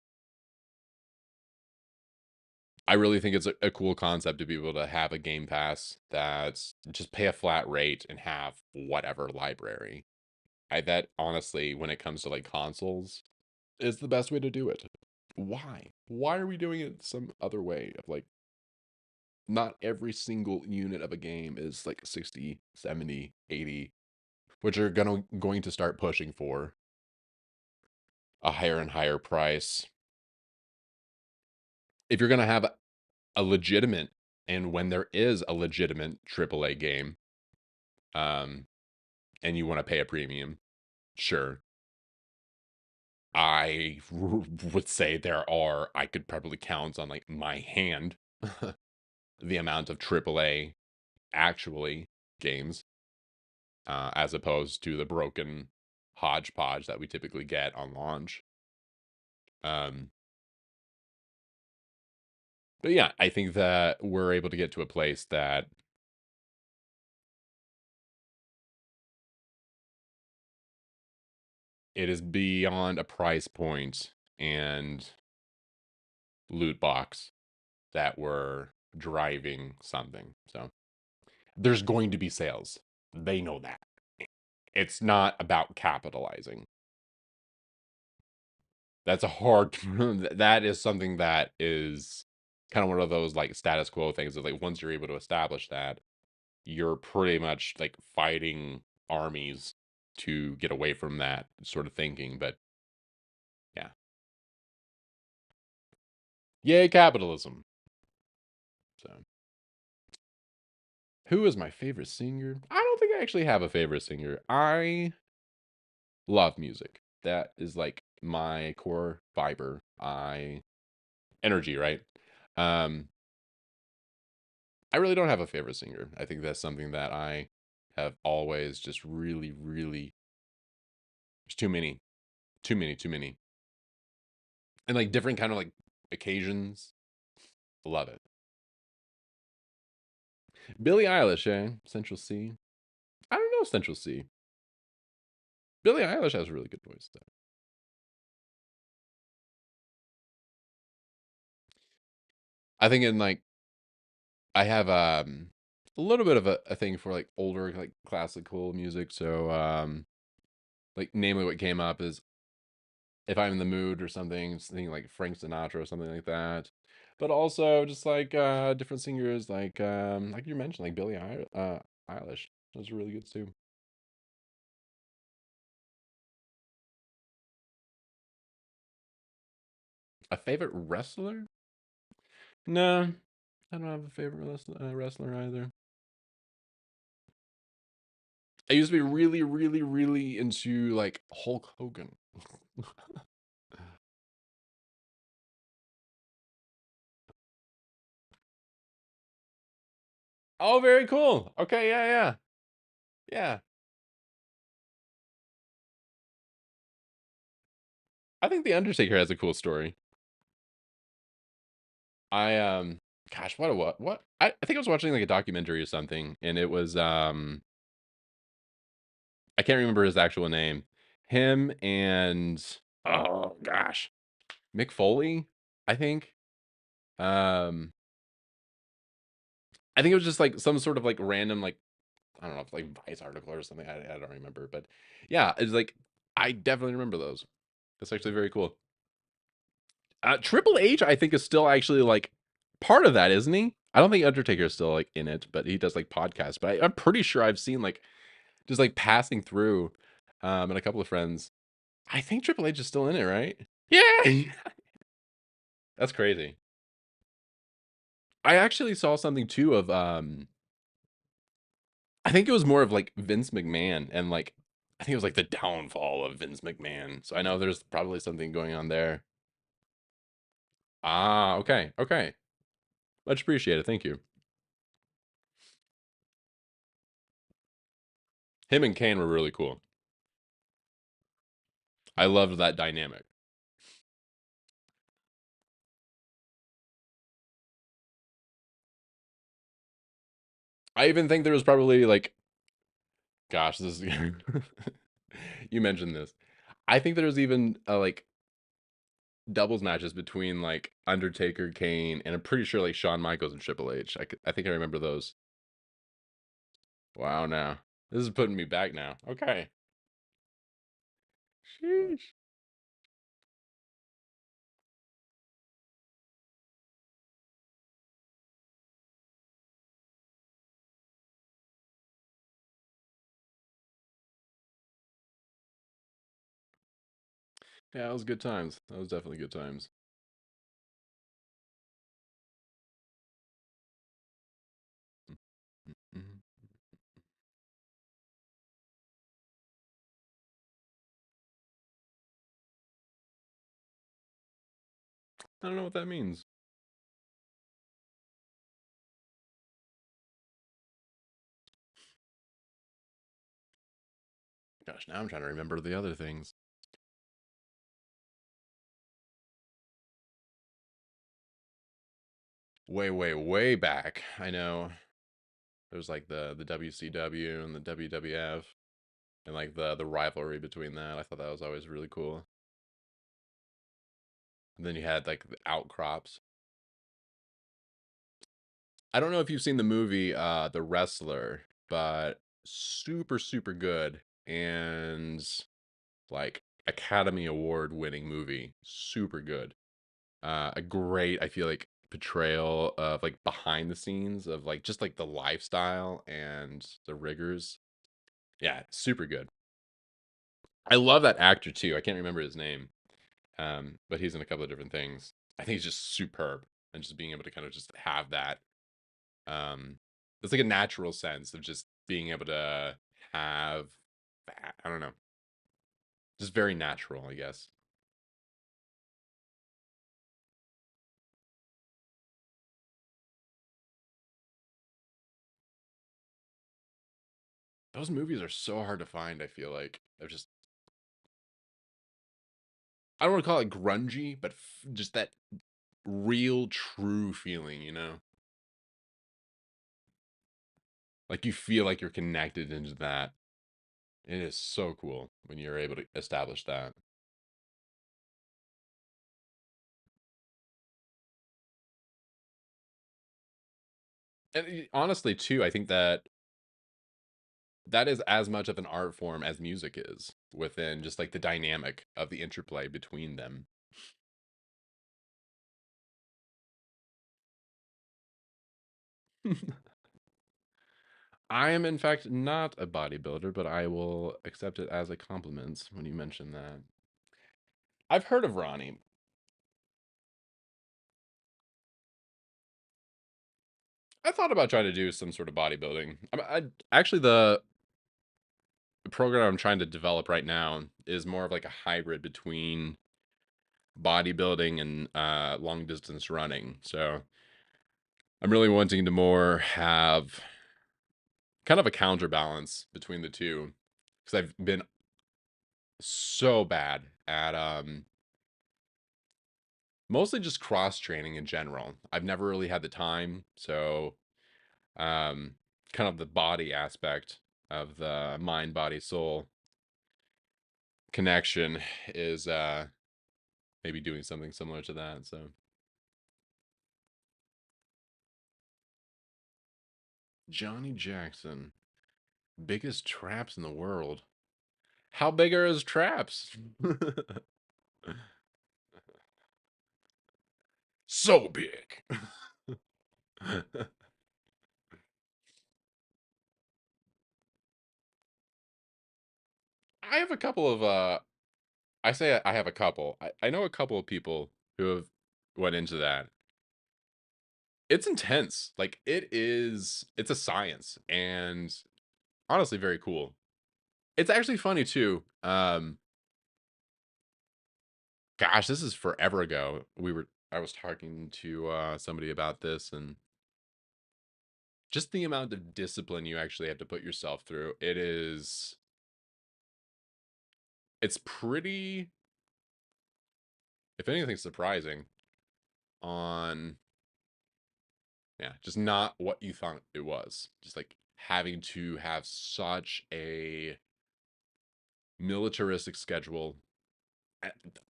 I really think it's a cool concept to be able to have a Game Pass that's just pay a flat rate and have whatever library. That honestly, when it comes to like consoles, is the best way to do it. Why? Why are we doing it some other way of like not every single unit of a game is like 60, 70, 80, which are going to start pushing for a higher and higher price. If you're going to have a legitimate, and when there is a legitimate AAA game, um, and you want to pay a premium, sure. Would say I could probably count on like my hand the amount of AAA actually games, as opposed to the broken hodgepodge that we typically get on launch. Um, but yeah, I think that we're able to get to a place that it is beyond a price point and loot box that we're driving something. So there's going to be sales. They know that. It's not about capitalizing. That's a hard that is something that is kind of one of those like status quo things. Is like once you're able to establish that, you're pretty much like fighting armies to get away from that sort of thinking. But yeah. Yay, capitalism. So who is my favorite singer? I don't think I actually have a favorite singer. I love music. That is like my core fiber. I energy, right? Um, I really don't have a favorite singer. I think that's something that I have always just really, really. There's too many, too many, too many, and like different kind of like occasions. Love it. Billie Eilish, eh? Central C. I don't know Central C. Billie Eilish has a really good voice though. I think in like I have a little bit of a thing for like older like classical music. So like namely what came up is if I'm in the mood or something, something like Frank Sinatra or something like that. But also just like different singers like you mentioned, like Eilish. Those are really good too. A favorite wrestler? No, I don't have a favorite wrestler either. I used to be really, really, really into like Hulk Hogan. Oh, very cool. Okay, yeah, yeah, yeah. I think The Undertaker has a cool story. I gosh, what? I think I was watching like a documentary or something, and it was I can't remember his actual name. Him and oh gosh, Mick Foley, I think. Um, I think it was just like some sort of like random like I don't know, like Vice article or something. I don't remember, but yeah, it's like I definitely remember those. That's actually very cool. Triple H, I think, is still actually like part of that, isn't he? I don't think Undertaker is still like in it, but he does like podcasts. But I'm pretty sure I've seen like just like passing through, and a couple of friends. I think Triple H is still in it, right? Yeah, that's crazy. I actually saw something too of I think it was more of like Vince McMahon and like I think it was like the downfall of Vince McMahon. So I know there's probably something going on there. Ah, okay, okay. Much appreciated. Thank you. Him and Kane were really cool. I loved that dynamic. I even think there was probably like, gosh, this is you mentioned this. I think there was even like doubles matches between like Undertaker, Kane, and I'm pretty sure like Shawn Michaels and Triple H. I think I remember those. Wow, now this is putting me back now. Okay. Sheesh. Yeah, it was good times. That was definitely good times. Mhm. I don't know what that means. Gosh, now I'm trying to remember the other things. Way, way, way back. I know there's like the WCW and the WWF and like the rivalry between that. I thought that was always really cool. And then you had like the outcrops. I don't know if you've seen the movie The Wrestler, but super super good and like Academy Award winning movie. Super good. A great, I feel like, portrayal of like behind the scenes of like just like the lifestyle and the rigors. Yeah, super good. I love that actor too. I can't remember his name. But he's in a couple of different things. I think he's just superb, and just being able to kind of just have that. It's like a natural sense of just being able to have that. I don't know, just very natural, I guess. Those movies are so hard to find. I feel like they're just. I don't want to call it grungy, but just that real, true feeling. Like you feel like you're connected into that. It is so cool when you're able to establish that. And honestly, too, I think that that is as much of an art form as music is within just like the dynamic of the interplay between them. I am, in fact, not a bodybuilder, but I will accept it as a compliment when you mention that. I've heard of Ronnie. I thought about trying to do some sort of bodybuilding. Actually, the program I'm trying to develop right now is more of like a hybrid between bodybuilding and long distance running. So I'm really wanting to more have kind of a counterbalance between the two because I've been so bad at mostly just cross training in general. I've never really had the time, so um kind of the body aspect of the mind body soul connection is maybe doing something similar to that. So Johnny Jackson, biggest traps in the world. How big are his traps? So big. I have a couple of I say I have a couple. I know a couple of people who have went into that. It's intense. Like it's a science and honestly very cool. It's actually funny too. Gosh, this is forever ago. I was talking to somebody about this and just the amount of discipline you actually have to put yourself through. it's pretty, if anything, surprising on, yeah, just not what you thought it was. Just like having to have such a militaristic schedule. Uh,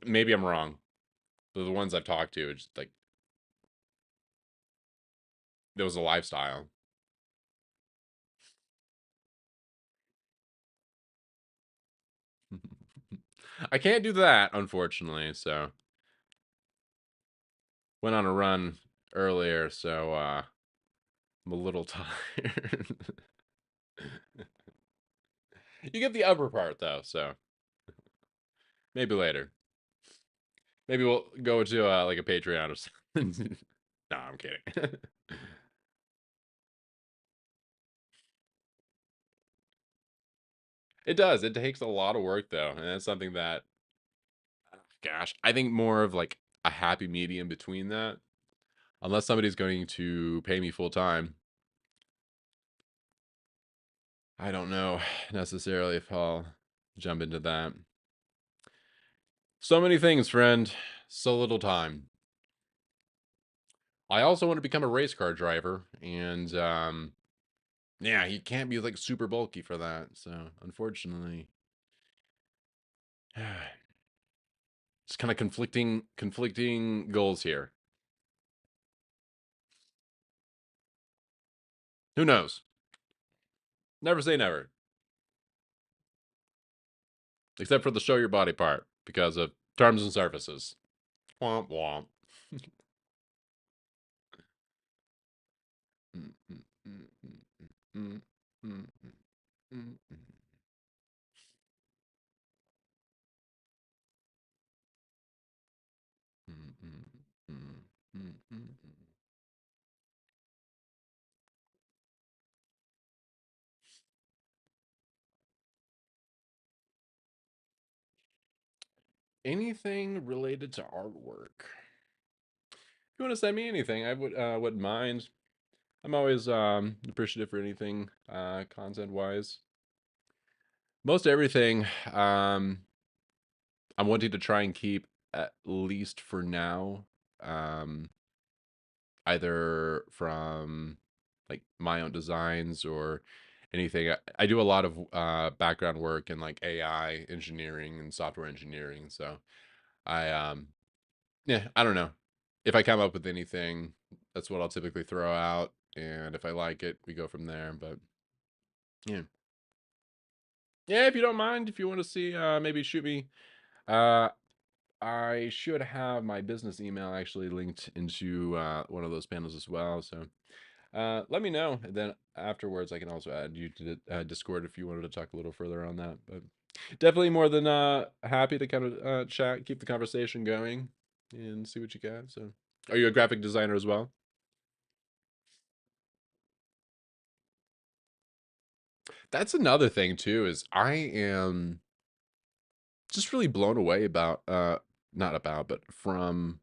Maybe I'm wrong. But the ones I've talked to, it's just like there was a lifestyle. I can't do that, unfortunately. So went on a run earlier, so I'm a little tired. You get the upper part though, so maybe later. Maybe we'll go to like a Patreon or something. No, I'm kidding. It does. It takes a lot of work though, and that's something that, gosh, I think more of like a happy medium between that. Unless somebody's going to pay me full time, I don't know necessarily if I'll jump into that. So many things, friend. So little time. I also want to become a race car driver, and yeah, he can't be like super bulky for that. So unfortunately, it's kind of conflicting goals here. Who knows? Never say never, except for the show your body part because of terms and services. Womp womp. Anything related to artwork? If you want to send me anything, I wouldn't mind. I'm always appreciative for anything content wise. Most everything I'm wanting to try and keep, at least for now, um either from like my own designs or anything. I do a lot of background work in like AI engineering and software engineering. So I yeah, I don't know. If I come up with anything, that's what I'll typically throw out. And if I like it, we go from there. But yeah. Yeah, if you don't mind, if you want to see, maybe shoot me. Uh I should have my business email actually linked into one of those panels as well. So let me know, and then afterwards I can also add you to Discord if you wanted to talk a little further on that. But definitely more than happy to kind of chat, keep the conversation going, and see what you got. So, are you a graphic designer as well? That's another thing too. Is I am just really blown away about not about, but from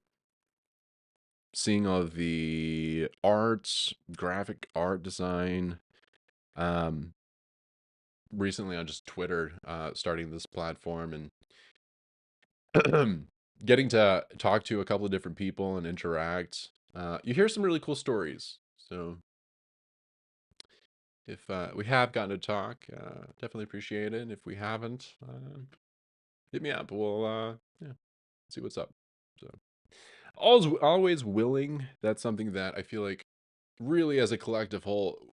seeing all of the arts, graphic art design. Um, Recently on just Twitter, starting this platform and getting to talk to a couple of different people and interact, you hear some really cool stories. So if we have gotten to talk, definitely appreciate it. If we haven't, hit me up. We'll yeah, see what's up. So always willing. That's something that I feel like really as a collective whole,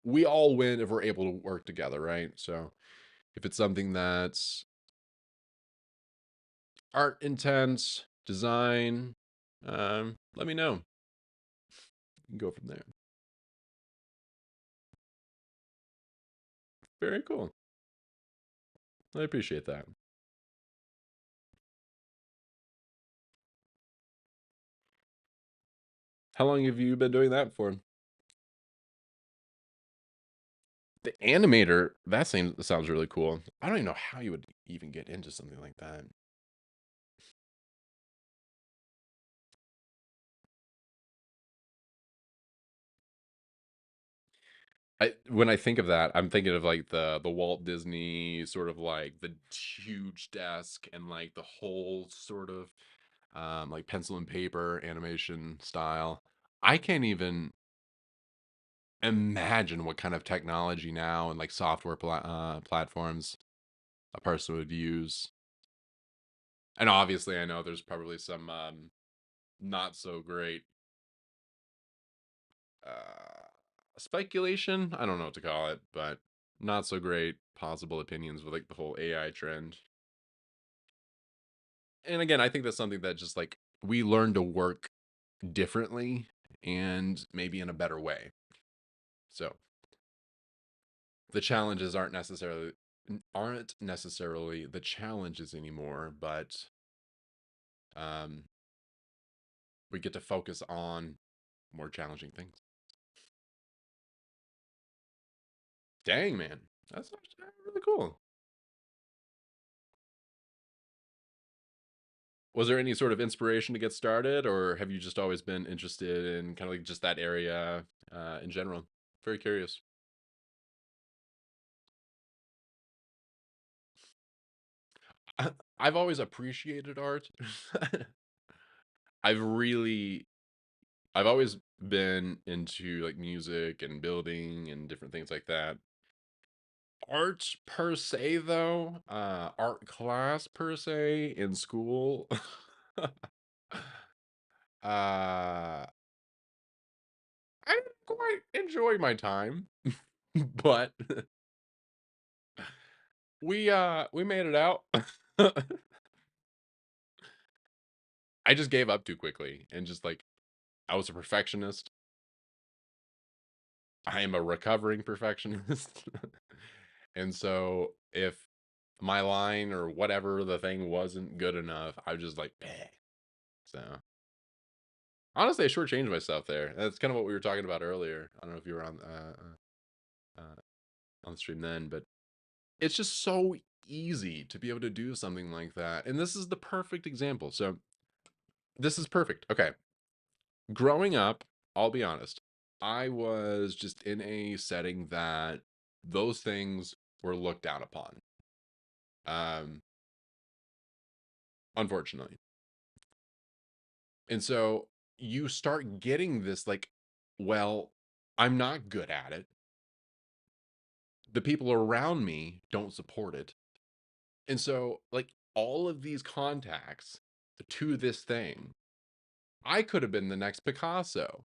we all win if we're able to work together, right? So if it's something that's art intense, design, let me know. You can go from there. Very cool. I appreciate that. How long have you been doing that for? The animator, that sounds really cool. I don't even know how you would even get into something like that. when I think of that, I'm thinking of like the Walt Disney sort of like the huge desk and like the whole sort of like pencil and paper animation style. I can't even imagine what kind of technology now and like software platforms a person would use. And obviously, I know there's probably some not so great uh, speculation. I don't know what to call it, but not so great possible opinions with like the whole AI trend. And again, I think that's something that just like we learn to work differently and maybe in a better way. So the challenges aren't necessarily the challenges anymore, but um, we get to focus on more challenging things. Dang, man, that's actually really cool. Was there any sort of inspiration to get started, or have you just always been interested in kind of like just that area in general? Very curious. I've always appreciated art. I've really, I've always been into like music and building and different things like that. Art per se, though, art class per se in school, I didn't quite enjoy my time, but we made it out. I just gave up too quickly and just like I was a perfectionist. I am a recovering perfectionist. And so if my line or whatever the thing wasn't good enough, I was just like, "Bleh." So honestly, I shortchanged myself there. That's kind of what we were talking about earlier. I don't know if you were on the stream then, but it's just so easy to be able to do something like that. And this is the perfect example. So this is perfect. Okay. Growing up, I'll be honest, I was just in a setting that those things were looked down upon. Um, Unfortunately. And so you start getting this like, well, I'm not good at it. The people around me don't support it. And so, like, all of these contacts to this thing, I could have been the next Picasso,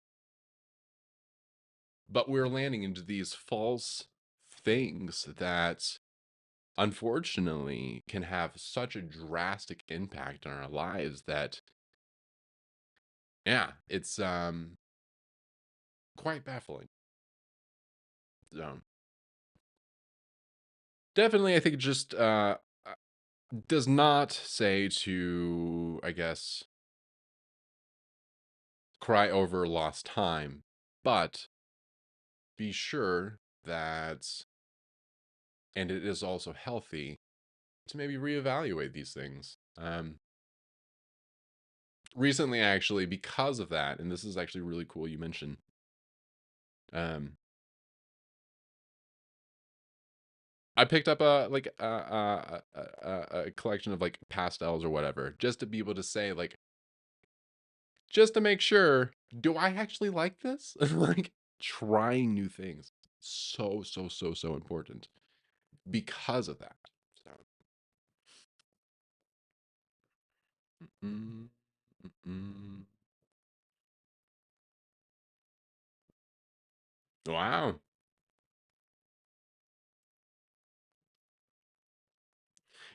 but we're landing into these false things that unfortunately can have such a drastic impact on our lives that, yeah, it's quite baffling. So, definitely, I think it just does not say to, I guess, cry over lost time, but be sure that, and it is also healthy to maybe reevaluate these things. Recently, actually, because of that, and this is actually really cool you mentioned, um, I picked up a like a collection of like pastels or whatever, just to be able to say like, just to make sure, do I actually like this? Like trying new things, so important because of that. So, mm, mm. Wow.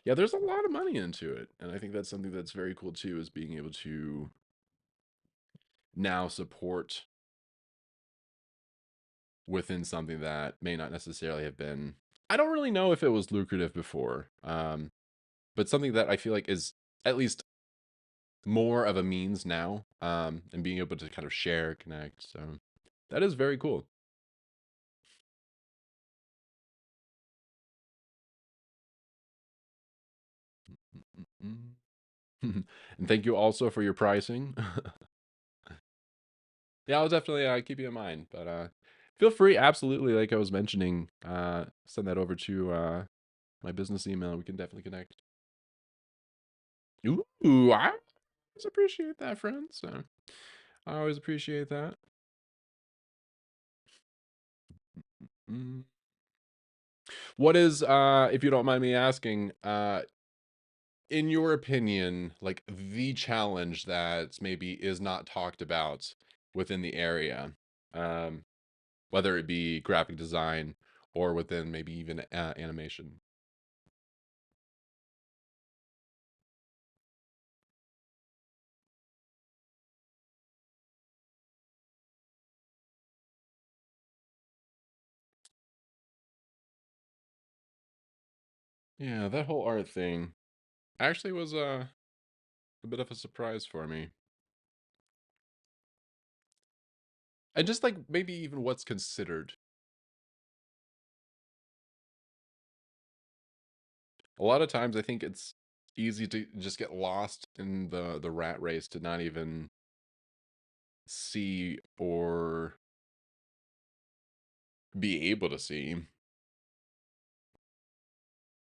Yeah, there's a lot of money into it, and I think that's something that's very cool too, is being able to now support within something that may not necessarily have been. I don't really know if it was lucrative before, but something that I feel like is at least more of a means now, and being able to kind of share, connect. So that is very cool. Mm-mm. And thank you also for your pricing. Yeah, I'll definitely keep you in mind. But Feel free, absolutely. Like I was mentioning, send that over to my business email. We can definitely connect. Ooh, I always appreciate that, friend. So I always appreciate that. Mm. What is, if you don't mind me asking, in your opinion, like the challenge that maybe is not talked about within the area, um, whether it be graphic design or within maybe even animation? Yeah, that whole art thing actually was a bit of a surprise for me. And just like maybe even what's considered. A lot of times I think it's easy to just get lost in the rat race to not even see or be able to see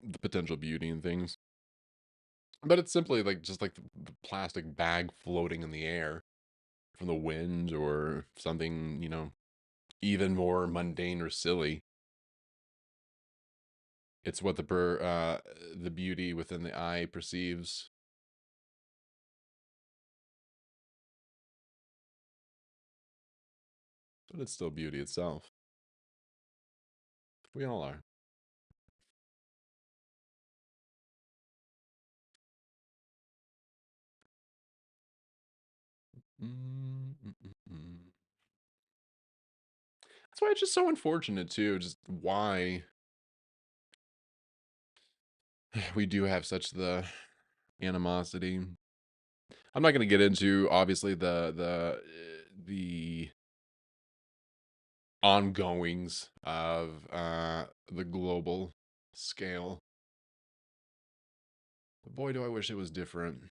the potential beauty in things. But it's simply like just like the plastic bag floating in the air from the wind or something, even more mundane or silly. It's what the beauty within the eye perceives, but it's still beauty itself. We all are. Mm, mm, mm, mm. That's why it's just so unfortunate too, just why we do have such the animosity. I'm not going to get into obviously the ongoings of the global scale. But boy, do I wish it was different.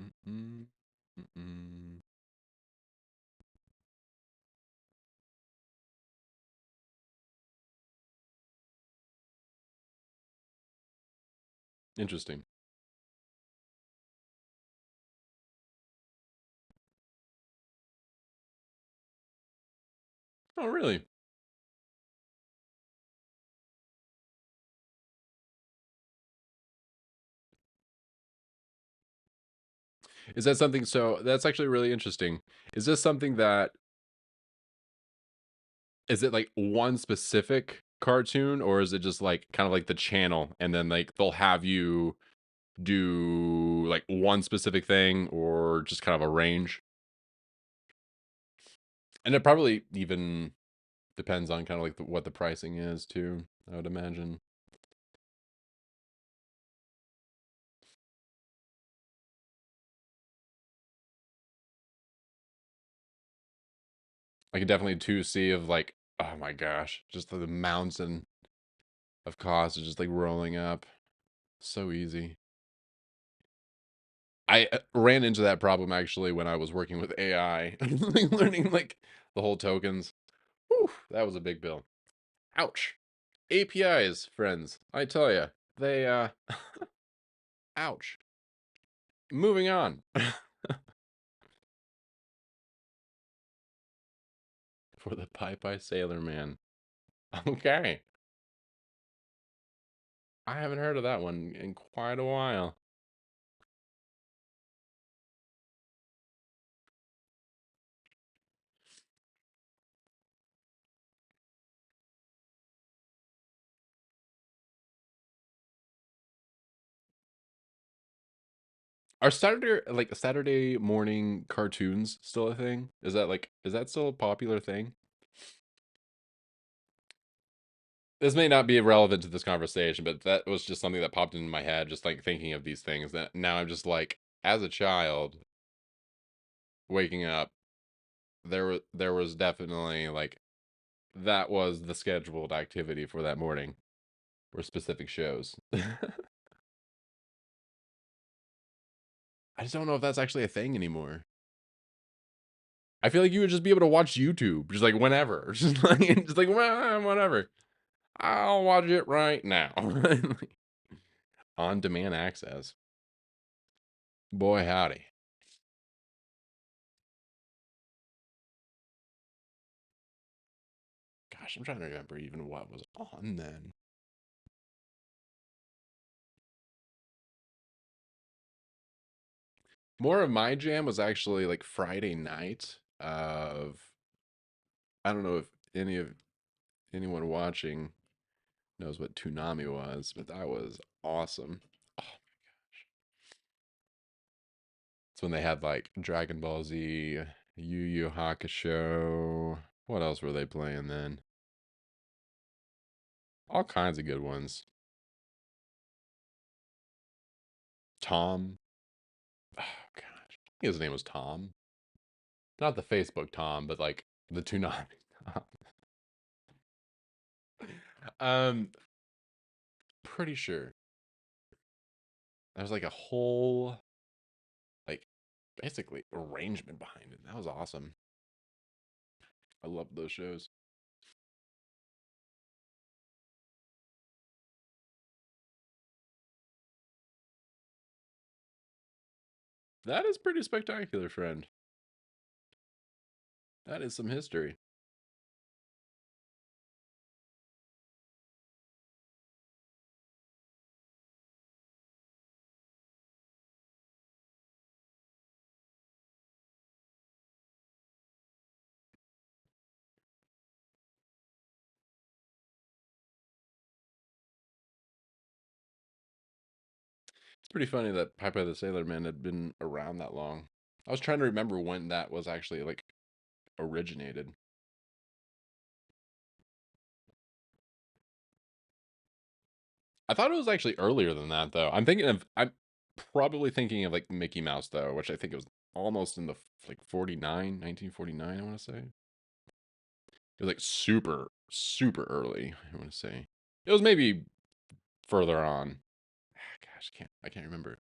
Mm-mm, mm-mm. Interesting. Oh, really? Is that something? So that's actually really interesting. Is this something that is it like one specific cartoon, or is it just like kind of like the channel, and then like they'll have you do like one specific thing, or just kind of a range? And it probably even depends on kind of like what the pricing is too, I would imagine. I could definitely too see of like, oh my gosh, just the mountain of cost is just like rolling up so easy. I ran into that problem actually when I was working with AI, like learning like the whole tokens. Whew, that was a big bill. Ouch. APIs, friends. I tell you, they ouch. Moving on. For the Pie Pie Sailor Man. Okay. I haven't heard of that one in quite a while. Are Saturday morning cartoons still a thing? Is that still a popular thing? This may not be relevant to this conversation, but that was just something that popped into my head, just like thinking of these things. That now I'm just like, as a child, waking up, there was definitely like that was the scheduled activity for that morning, or specific shows. I just don't know if that's actually a thing anymore. I feel like you would just be able to watch YouTube just like whenever, just like whatever. I'll watch it right now. On demand access. Boy howdy. Gosh, I'm trying to remember even what was on then. More of my jam was actually like Friday night of I don't know if anyone watching knows what Toonami was, but that was awesome. Oh, it's when they had like Dragon Ball Z, Yu Yu Hakusho. What else were they playing then? All kinds of good ones. Tom. Oh gosh. His name was Tom. Not the Facebook Tom, but like the Toonami Tom. Um, pretty sure. There's like a whole like basically arrangement behind it. That was awesome. I loved those shows. That is pretty spectacular, friend. That is some history. It's pretty funny that Popeye the Sailor Man had been around that long. I was trying to remember when that was actually like originated. I thought it was actually earlier than that though. I'm probably thinking of like Mickey Mouse though, which I think it was almost in the like 49, 1949, I want to say. It was like super early, I want to say. It was maybe further on. Gosh, I can't remember.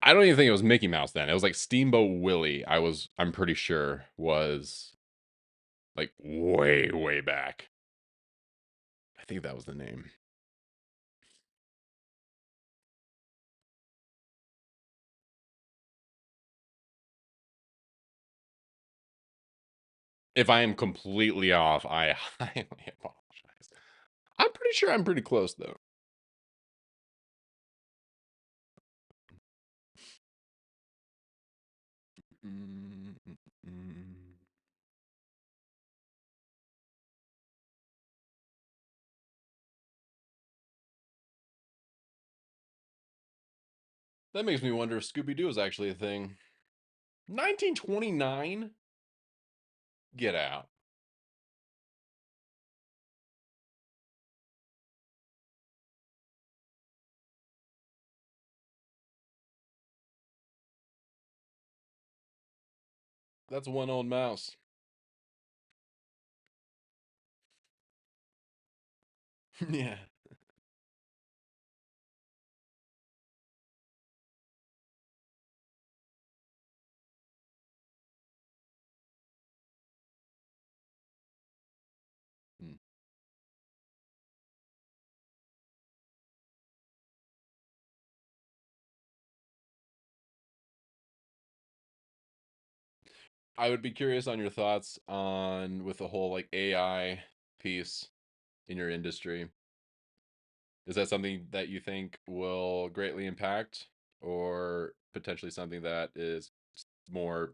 I don't even think it was Mickey Mouse then. It was like Steamboat Willie. I'm pretty sure was like way back. I think that was the name. If I am completely off, I highly apologize. I'm pretty sure I'm pretty close though. Mm, mm, mm. That makes me wonder if Scooby Doo is actually a thing. 1929? Get out. That's one old mouse. Yeah. Hmm. I would be curious on your thoughts on with the whole like AI piece in your industry. Is that something that you think will greatly impact or potentially something that is more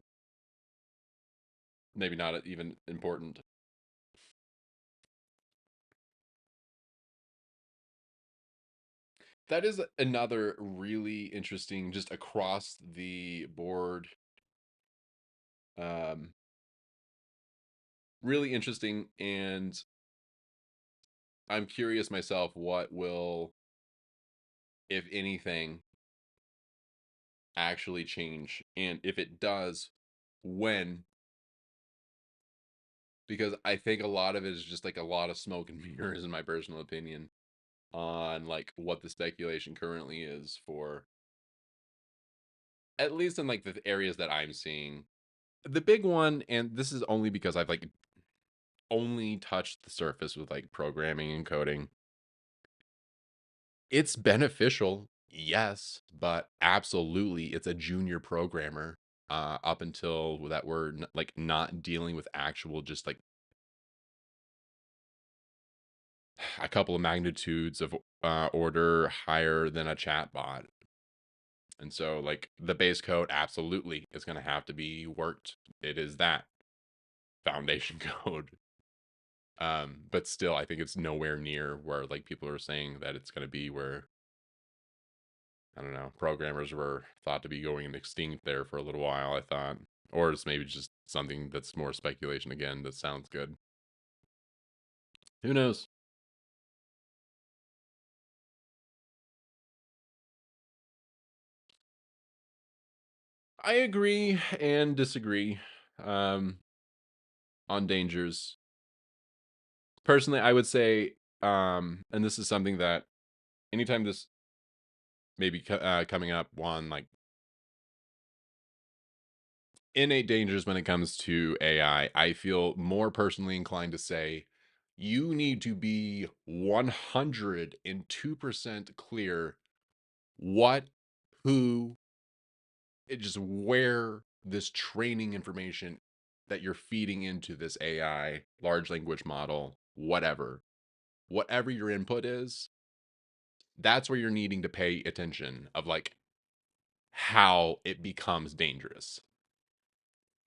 maybe not even important? That is another really interesting just across the board um really interesting, and I'm curious myself what will, if anything, actually change, and if it does, when, because I think a lot of it is just like a lot of smoke and mirrors in my personal opinion on like what the speculation currently is for at least in like the areas that I'm seeing. The big one, and this is only because I've like only touched the surface with like programming and coding. It's beneficial, yes, but absolutely it's a junior programmer up until that we're like not dealing with actual just like a couple of magnitudes of order higher than a chatbot. And so like the base code absolutely is going to have to be worked. It is that foundation code. But still I think it's nowhere near where like people are saying that it's going to be where I don't know, programmers were thought to be going extinct there for a little while, I thought. Or it's maybe just something that's more speculation again that sounds good. Who knows? I agree and disagree um, on dangers. Personally, I would say, and this is something that anytime this maybe coming up on like innate dangers when it comes to I feel more personally inclined to say you need to be 102% clear what, who, just where this training information that you're feeding into this AI, large language model, whatever your input is, that's where you're needing to pay attention of like how it becomes dangerous.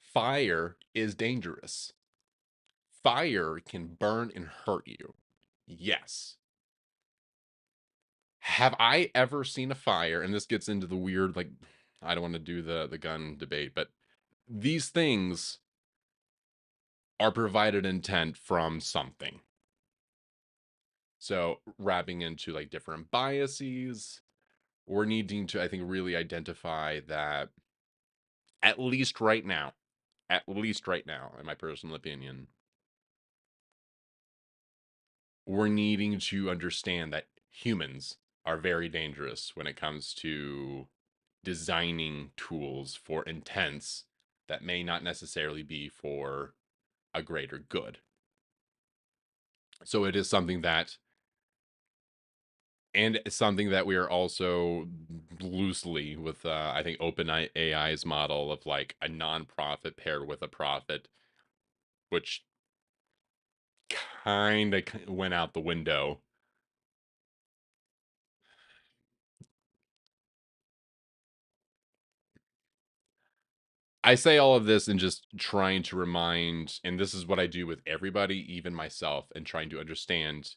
Fire is dangerous. Fire can burn and hurt you. Yes. Have I ever seen a fire? And this gets into the weird, like, I don't want to do the gun debate, but these things are provided intent from something. So wrapping into like different biases, we're needing to, I think, really identify that at least right now, in my personal opinion, we're needing to understand that humans are very dangerous when it comes to designing tools for intents that may not necessarily be for a greater good. So it is something that, and it's something that we are also loosely with, I think, OpenAI's model of like a nonprofit paired with a profit, which kind of went out the window. I say all of this and just trying to remind, and this is what I do with everybody, even myself, and trying to understand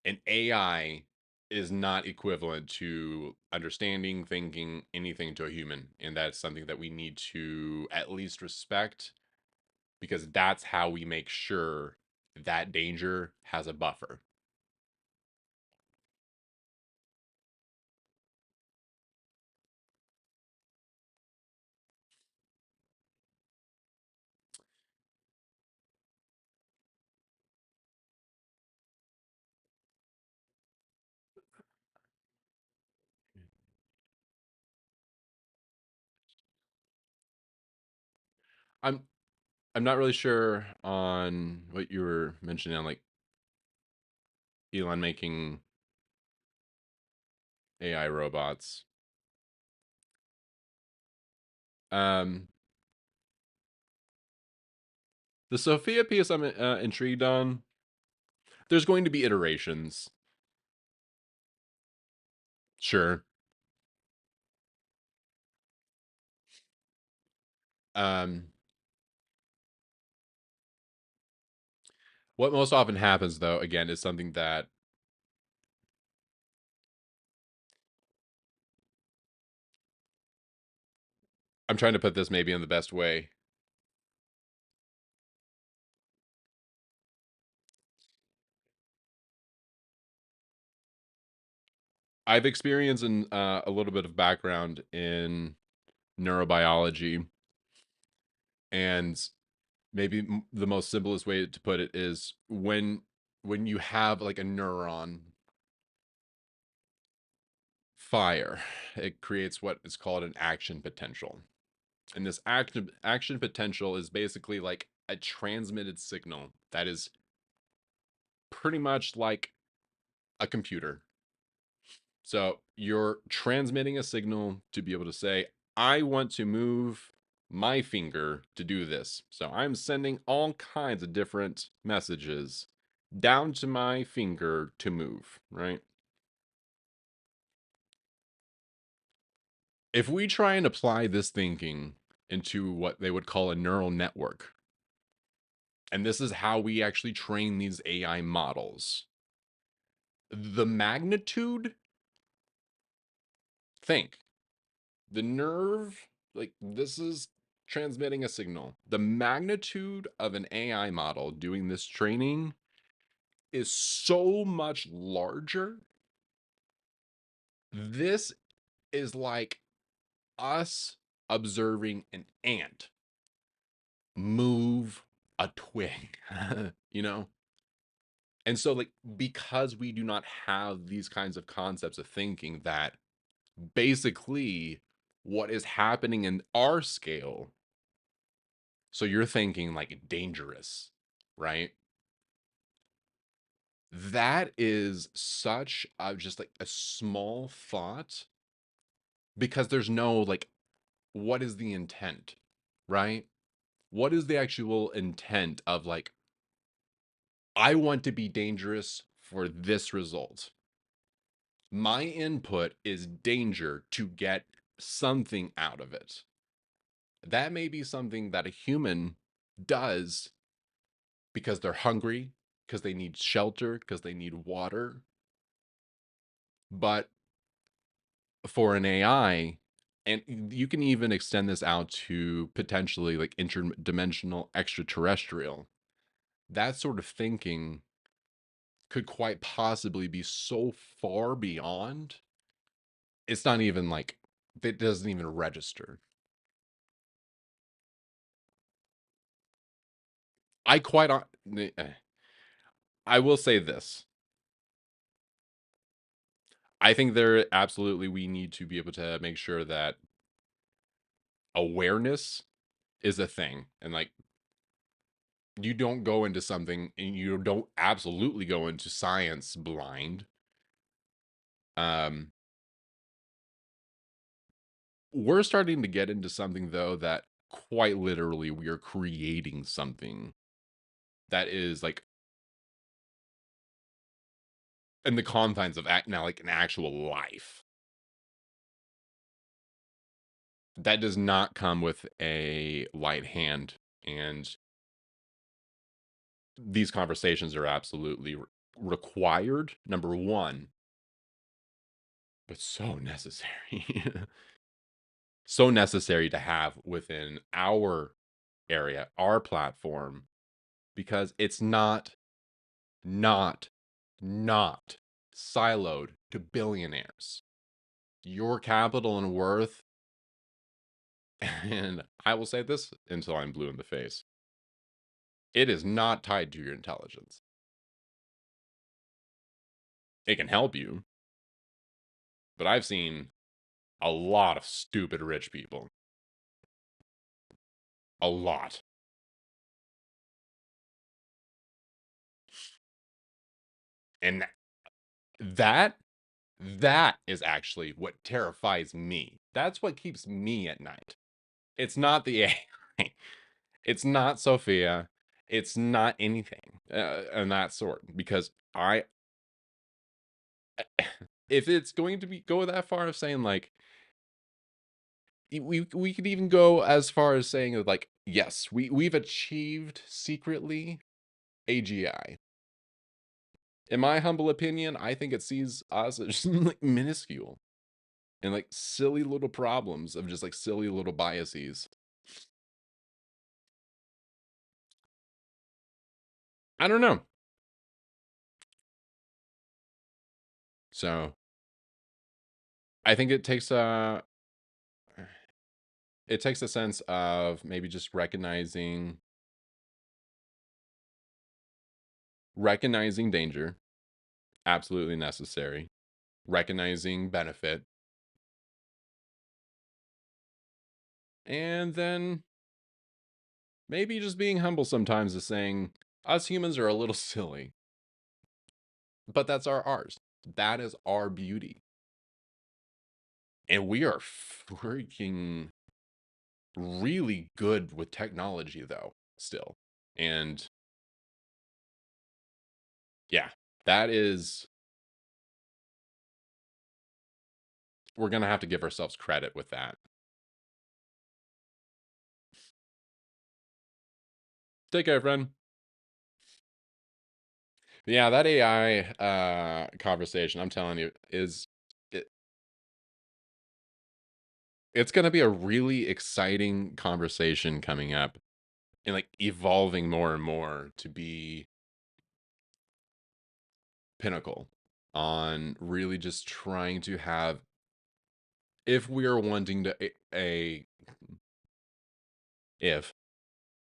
an AI is not equivalent to understanding, thinking anything to a human. And that's something that we need to at least respect because that's how we make sure that danger has a buffer. I'm I'm not really sure on what you were mentioning on like Elon making AI robots. Um, the Sophia piece I'm intrigued on. There's going to be iterations. Sure. Um, what most often happens, though, again, is something that I'm trying to put this maybe in the best way. I've experienced in a little bit of background in neurobiology, and maybe the most simplest way to put it is when you have like a neuron fire, it creates what is called an action potential. And this action potential is basically like a transmitted signal that is pretty much like a computer. So you're transmitting a signal to be able to say, I want to move my finger to do this. So I'm sending all kinds of different messages down to my finger to move, right? If we try and apply this thinking into what they would call a neural network, and this is how we actually train these AI models, the magnitude, think, the nerve, like this is transmitting a signal. The magnitude of an AI model doing this training is so much larger. This is like us observing an ant move a twig, you know? And so, like, because we do not have these kinds of concepts of thinking, that basically what is happening in our scale, so you're thinking like dangerous, right? That is such a just like a small thought, because there's no like, what is the intent, right? What is the actual intent of like, I want to be dangerous for this result? My input is danger to get something out of it. That may be something that a human does because they're hungry, because they need shelter, because they need water. But for an AI, and you can even extend this out to potentially like interdimensional extraterrestrial, that sort of thinking could quite possibly be so far beyond, it's not even like, it doesn't even register. I quite I will say this. I think there absolutely we need to be able to make sure that awareness is a thing, and like you don't go into something and you don't absolutely go into science blind. Um we're starting to get into something though that quite literally we are creating something that is like in the confines of act now like an actual life. That does not come with a light hand, and these conversations are absolutely required, number one, but so necessary. So necessary to have within our area, our platform, because it's not, not siloed to billionaires. Your capital and worth, and I will say this until I'm blue in the face, it is not tied to your intelligence. It can help you, but I've seen a lot of stupid rich people. A lot. And that that is actually what terrifies me. That's what keeps me at night. It's not the AI. It's not Sophia. It's not anything and that sort. Because if it's going to be go that far of saying like, we could even go as far as saying like, yes, we've achieved secretly AGI. In my humble opinion, I think it sees us as just like minuscule and like silly little problems of just like silly little biases. I don't know. So I think it takes a sense of maybe just recognizing danger, absolutely necessary, recognizing benefit, And then maybe just being humble sometimes is saying, us humans are a little silly, but that's ours. That is our beauty. And we are freaking really good with technology, though, still. And yeah, that is, we're going to have to give ourselves credit with that. Take care, friend. Yeah, that AI conversation, I'm telling you, is it, it's going to be a really exciting conversation coming up and like evolving more and more to be pinnacle on really just trying to have, if we are wanting to if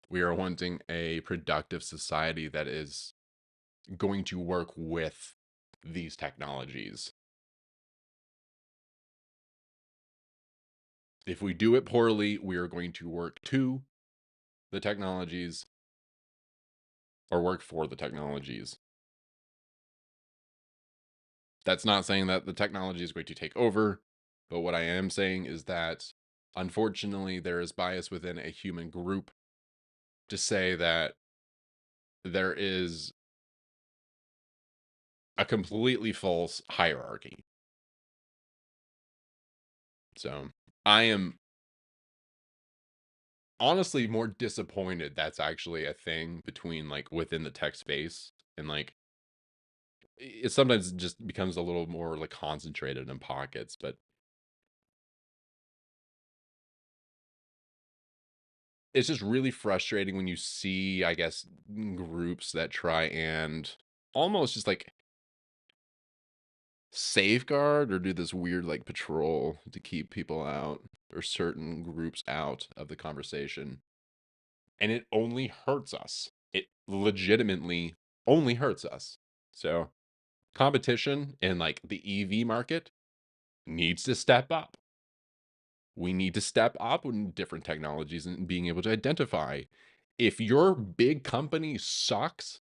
we are wanting a productive society that is going to work with these technologies. If we do it poorly, we are going to work to the technologies or work for the technologies. That's not saying that the technology is going to take over, but what I am saying is that unfortunately there is bias within a human group to say that there is a completely false hierarchy. So I am honestly more disappointed that's actually a thing between like within the tech space, and like it sometimes just becomes a little more like concentrated in pockets, but it's just really frustrating when you see, I guess, groups that try and almost just like safeguard or do this weird like patrol to keep people out or certain groups out of the conversation. And it only hurts us. It legitimately only hurts us. So, competition in like the EV market needs to step up. We need to step up in different technologies and being able to identify if your big company sucks,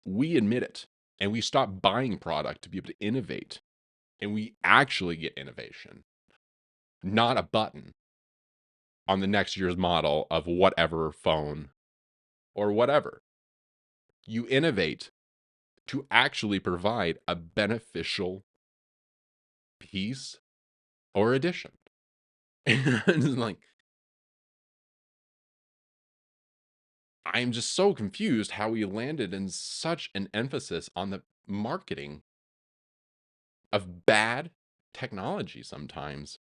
we admit it and we stop buying product to be able to innovate, and we actually get innovation, not a button on the next year's model of whatever phone or whatever. You innovate to actually provide a beneficial piece or addition. And it's like, I'm just so confused how we landed in such an emphasis on the marketing of bad technology sometimes.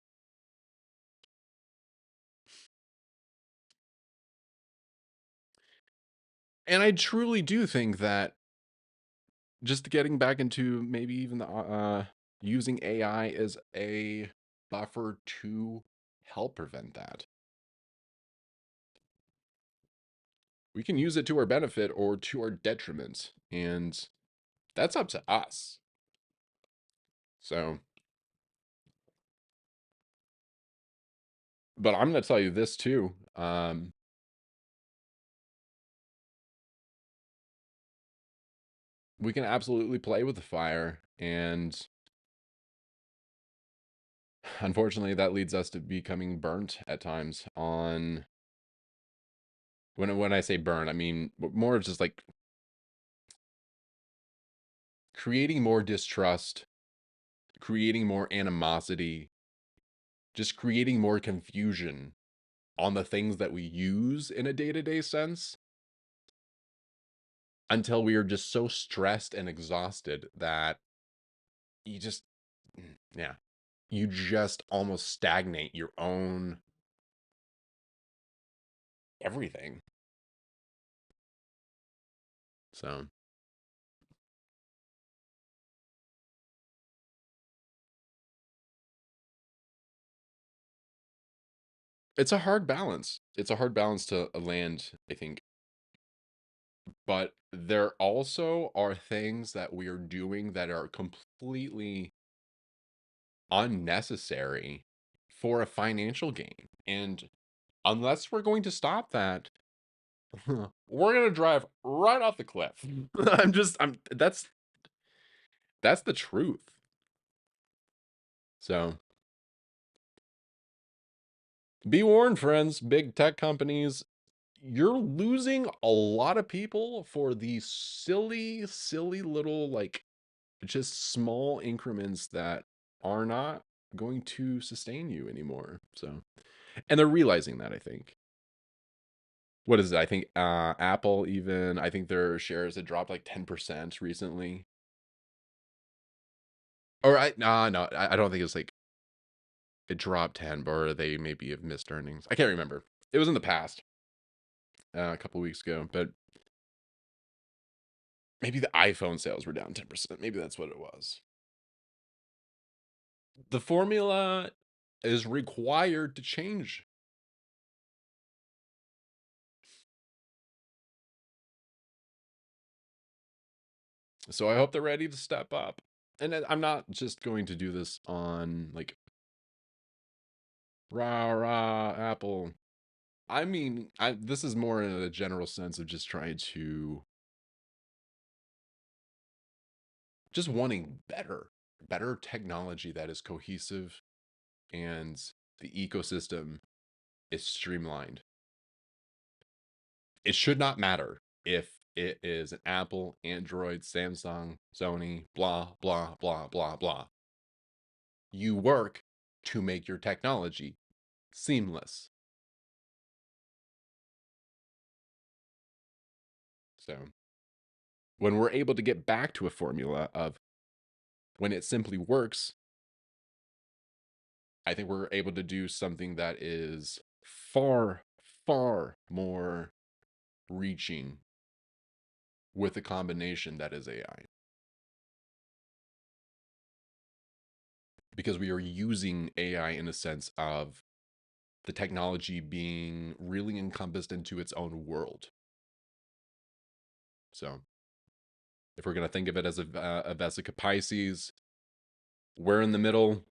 And I truly do think that just getting back into maybe even the using AI as a buffer to help prevent that. We can use it to our benefit or to our detriment, and that's up to us. So, but I'm going to tell you this too. We can absolutely play with the fire, and unfortunately that leads us to becoming burnt at times on, when I say burn, I mean more of just like creating more distrust, creating more animosity, just creating more confusion on the things that we use in a day-to-day sense, until we are just so stressed and exhausted that you just, yeah, you just almost stagnate your own everything. So it's a hard balance. It's a hard balance to land, I think. But there also are things that we are doing that are completely unnecessary for a financial gain. And Unless we're going to stop that, we're gonna drive right off the cliff. I'm that's the truth. So be warned, friends, big tech companies, you're losing a lot of people for these silly, silly little, like, just small increments that are not going to sustain you anymore. So, and they're realizing that, I think. What is it? I think Apple even, I think their shares had dropped like 10% recently. Or no, I don't think it was like it dropped 10, or they maybe have missed earnings. I can't remember. It was in the past, a couple weeks ago, but maybe the iPhone sales were down 10%. Maybe that's what it was. The formula is required to change. So I hope they're ready to step up. And I'm not just going to do this on like rah rah Apple. I mean, this is more in a general sense of just trying to just wanting better technology that is cohesive and the ecosystem is streamlined. It should not matter if it is an Apple, Android, Samsung, Sony, blah, blah, blah, blah, blah. You work to make your technology seamless. So when we're able to get back to a formula of when it simply works, I think we're able to do something that is far, far more reaching with a combination that is AI. Because we are using AI in a sense of the technology being really encompassed into its own world. So if we're going to think of it as a Vesica Pisces, we're in the middle,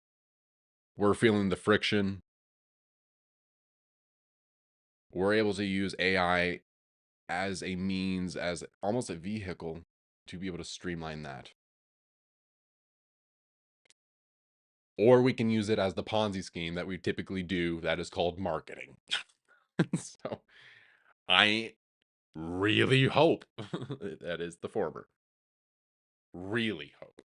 we're feeling the friction, we're able to use AI as a means, as almost a vehicle to be able to streamline that. Or we can use it as the Ponzi scheme that we typically do, that is called marketing. So I really hope that is the former. Really hope.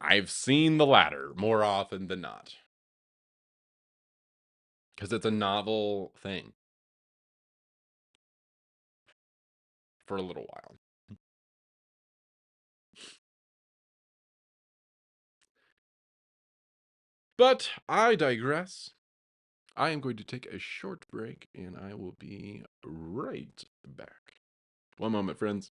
I've seen the latter more often than not. Because it's a novel thing for a little while. But I digress. I am going to take a short break and I will be right back. One moment, friends.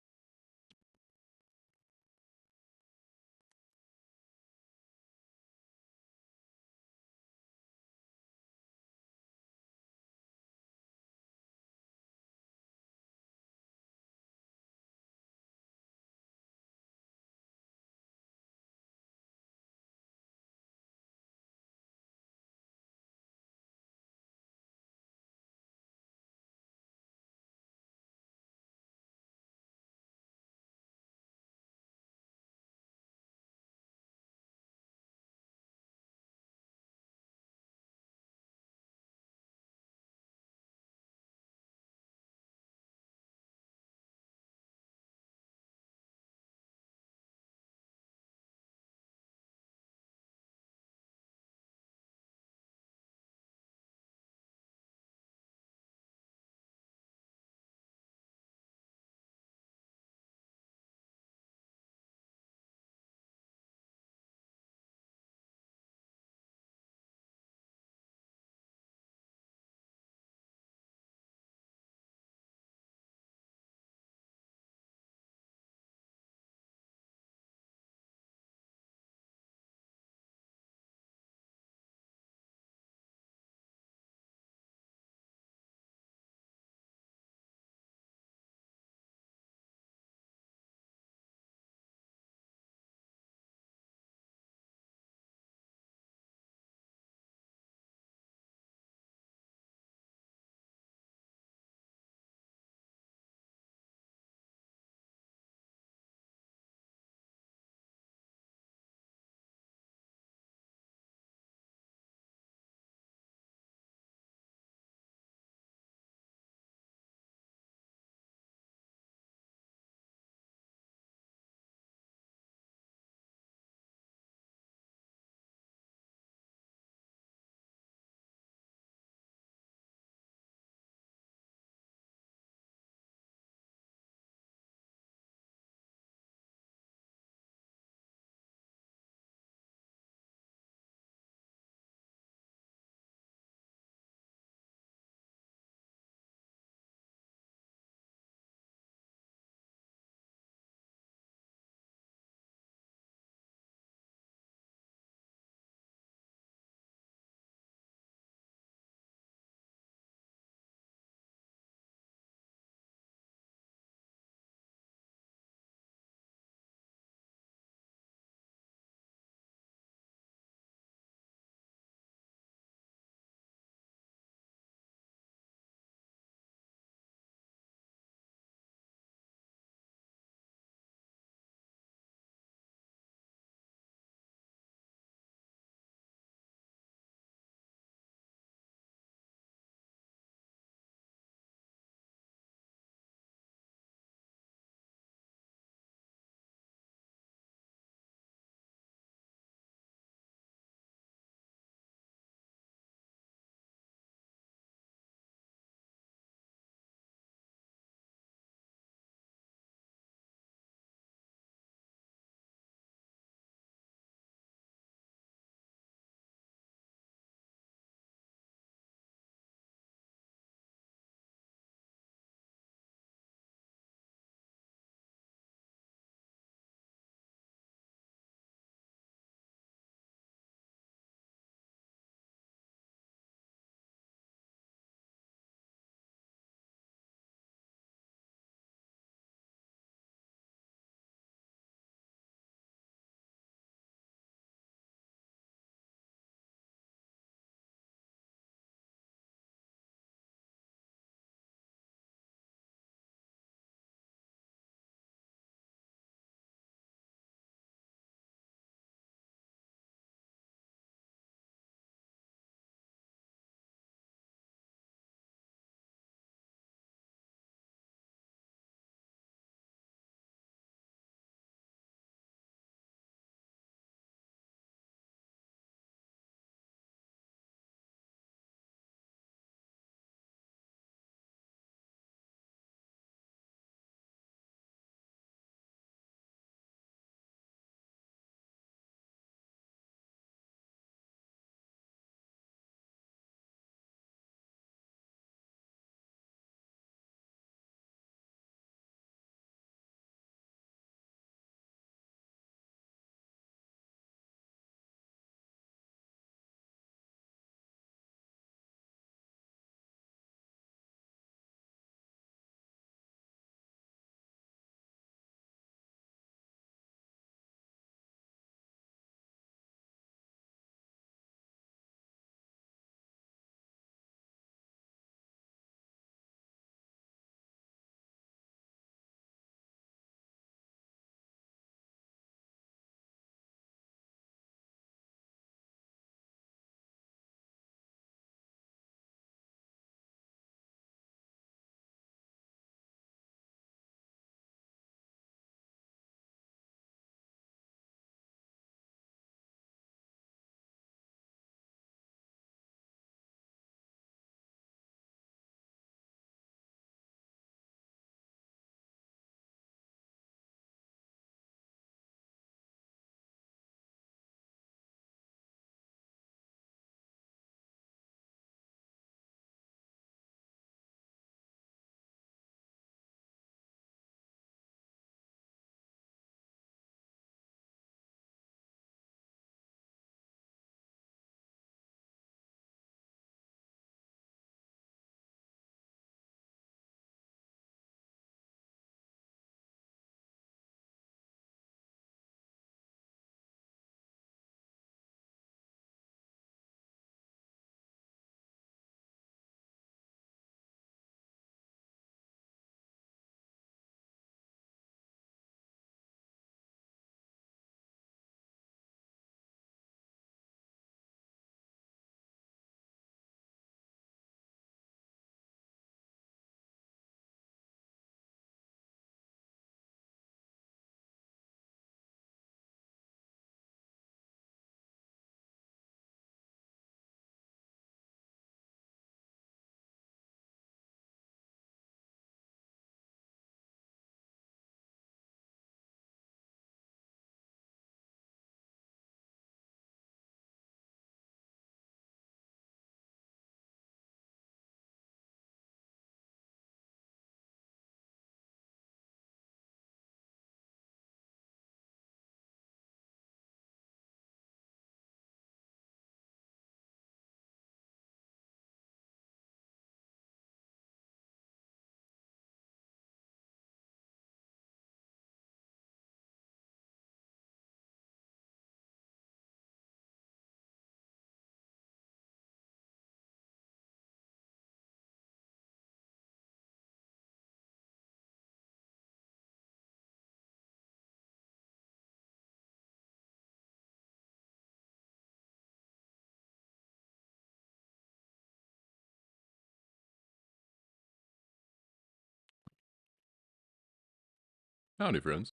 Howdy, friends.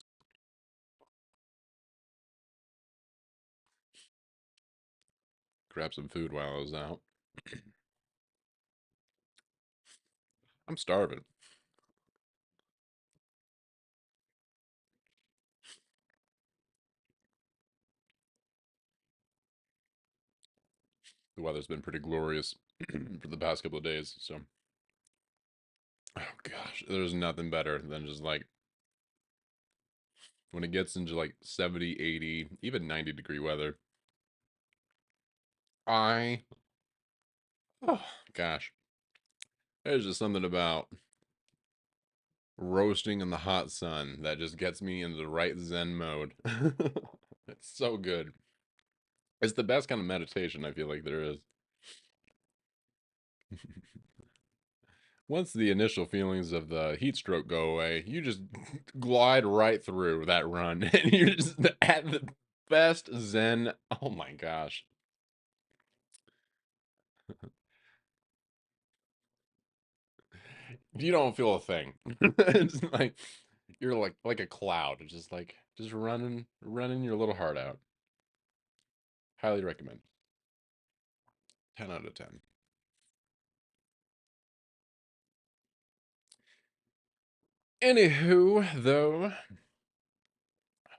Grab some food while I was out. I'm starving. The weather's been pretty glorious for the past couple of days, so. Oh gosh, there's nothing better than just like when it gets into like 70, 80, even 90-degree weather. I, oh gosh, there's just something about roasting in the hot sun that just gets me into the right Zen mode. It's so good. It's the best kind of meditation I feel like there is. Once the initial feelings of the heat stroke go away, you just glide right through that run and you're just at the best zen. Oh my gosh. You don't feel a thing. It's like you're like a cloud. It's just like just running your little heart out. Highly recommend. 10 out of 10. Anywho, though, I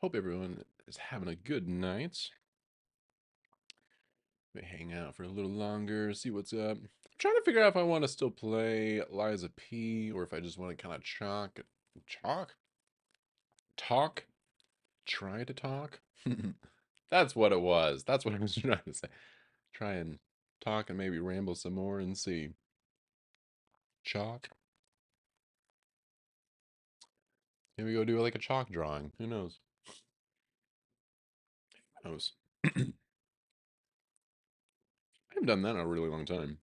hope everyone is having a good night. May hang out for a little longer, see what's up. I'm trying to figure out if I want to still play Liza P or if I just want to kind of chalk, talk, try to talk. That's what it was. That's what I was trying to say. Try and talk and maybe ramble some more and see. Chalk. Maybe go do like a chalk drawing. Who knows? Who knows? I haven't done that in a really long time.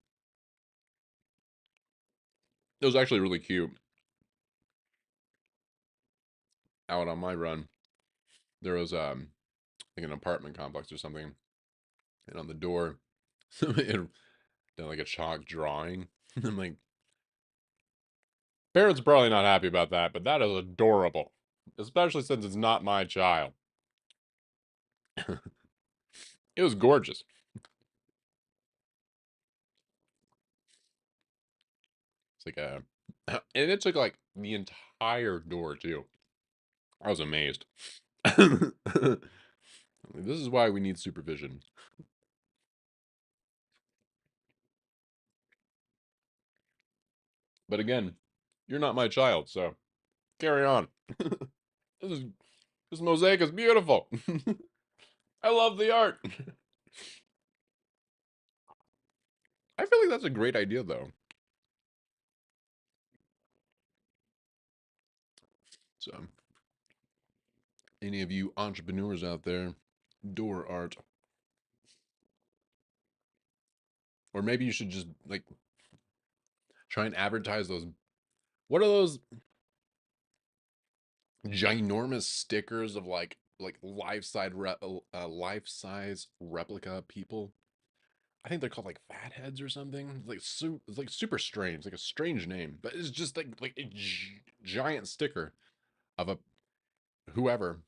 It was actually really cute. Out on my run, there was like an apartment complex or something, and on the door, somebody had done like a chalk drawing. I'm like, parents are probably not happy about that, but that is adorable, especially since it's not my child. It was gorgeous. It's like a, and it took like the entire door too. I was amazed. This is why we need supervision. But again, you're not my child, so carry on. This is this mosaic is beautiful. I love the art. I feel like that's a great idea though. So, any of you entrepreneurs out there, door art, or maybe you should just like try and advertise those. What are those ginormous stickers of like life size replica people? I think they're called like fatheads or something. It's like super strange, like a strange name, but it's just like a giant sticker of a whoever.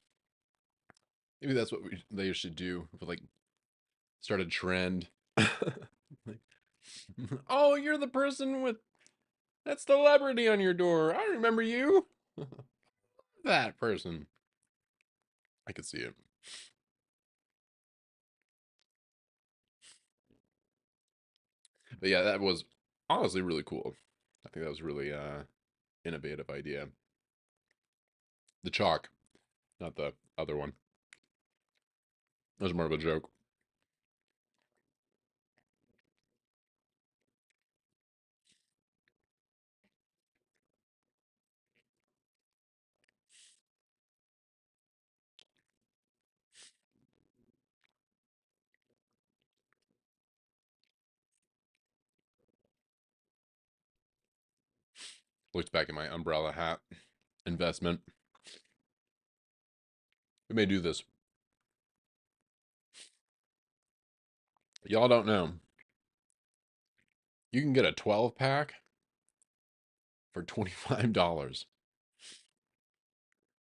Maybe that's what they should do. If, like start a trend. Like, oh, you're the person with that celebrity on your door. I remember you. That person. I could see it. But yeah, that was honestly really cool. I think that was really innovative idea. The chalk, not the other one. That was more of a joke. Looked back at my umbrella hat investment. We may do this. Y'all don't know. You can get a 12 pack for $25.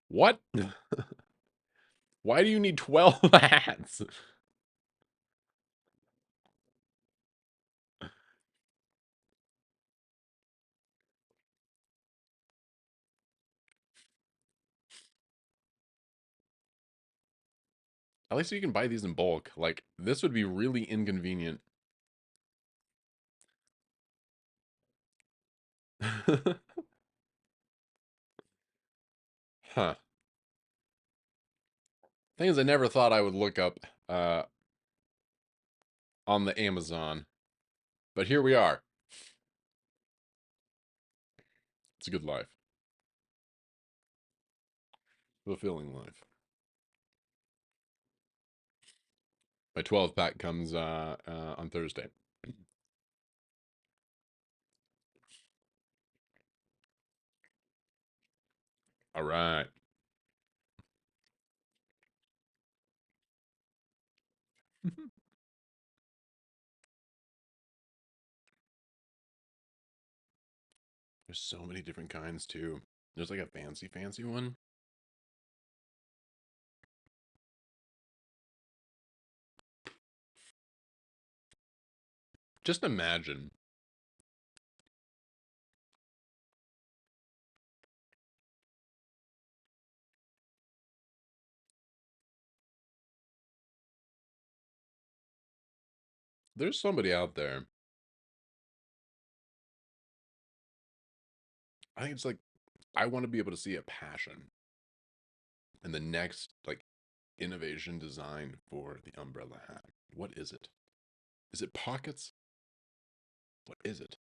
What? Why do you need 12 hats? At least you can buy these in bulk. Like, this would be really inconvenient. Huh. Thing is, I never thought I would look up uh, on the Amazon, but here we are. It's a good life. Fulfilling life. My 12 pack comes on Thursday. All right. There's so many different kinds too. There's like a fancy one. Just imagine. There's somebody out there. I think it's like I want to be able to see a passion in the next like innovation design for the umbrella hat. What is it? Is it pockets? What is it?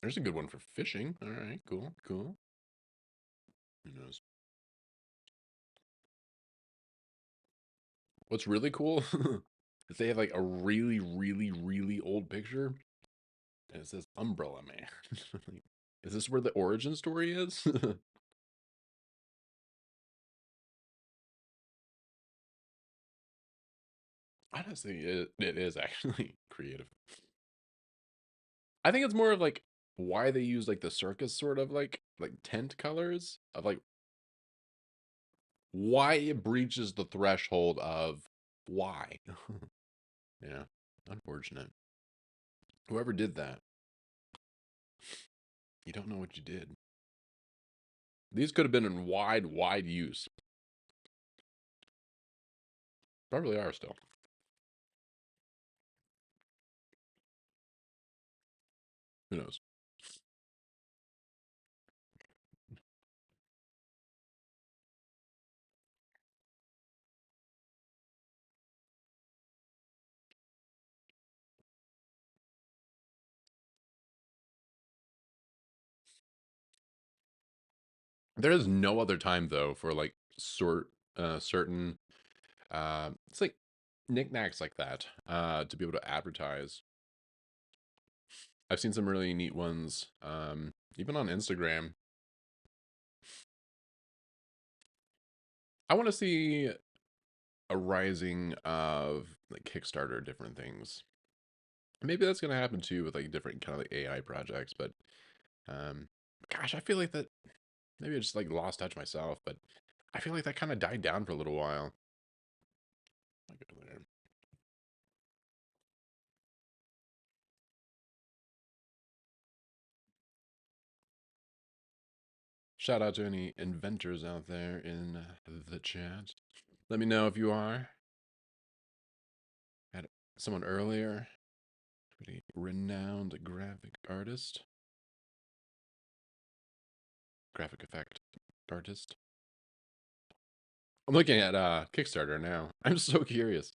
There's a good one for fishing. All right, cool, cool. Who knows? What's really cool is they have like a really old picture and it says Umbrella Man. Is this where the origin story is? Honestly, it is actually creative. I think it's more of like why they use like the circus sort of like tent colors of like why it breaches the threshold of why. Yeah, unfortunate. Whoever did that, you don't know what you did. These could have been in wide use. Probably are still. Who knows? There is no other time though for like certain it's like knickknacks like that to be able to advertise. I've seen some really neat ones even on Instagram. I want to see a rising of like Kickstarter different things. Maybe that's gonna happen too with like different kind of like AI projects, but um gosh, I feel like that maybe I just like lost touch myself, but I feel like that kind of died down for a little while. Like, shout out to any inventors out there in the chat. Let me know if you are. Had someone earlier, pretty renowned graphic artist, graphic effect artist. I'm looking at Kickstarter now. I'm so curious.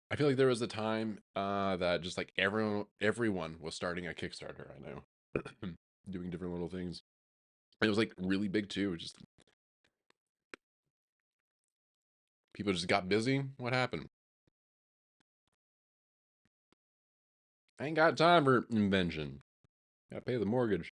I feel like there was a time that just like everyone was starting a Kickstarter. I know, doing different little things. It was like really big too. Just people just got busy. What happened? I ain't got time for invention. Gotta pay the mortgage.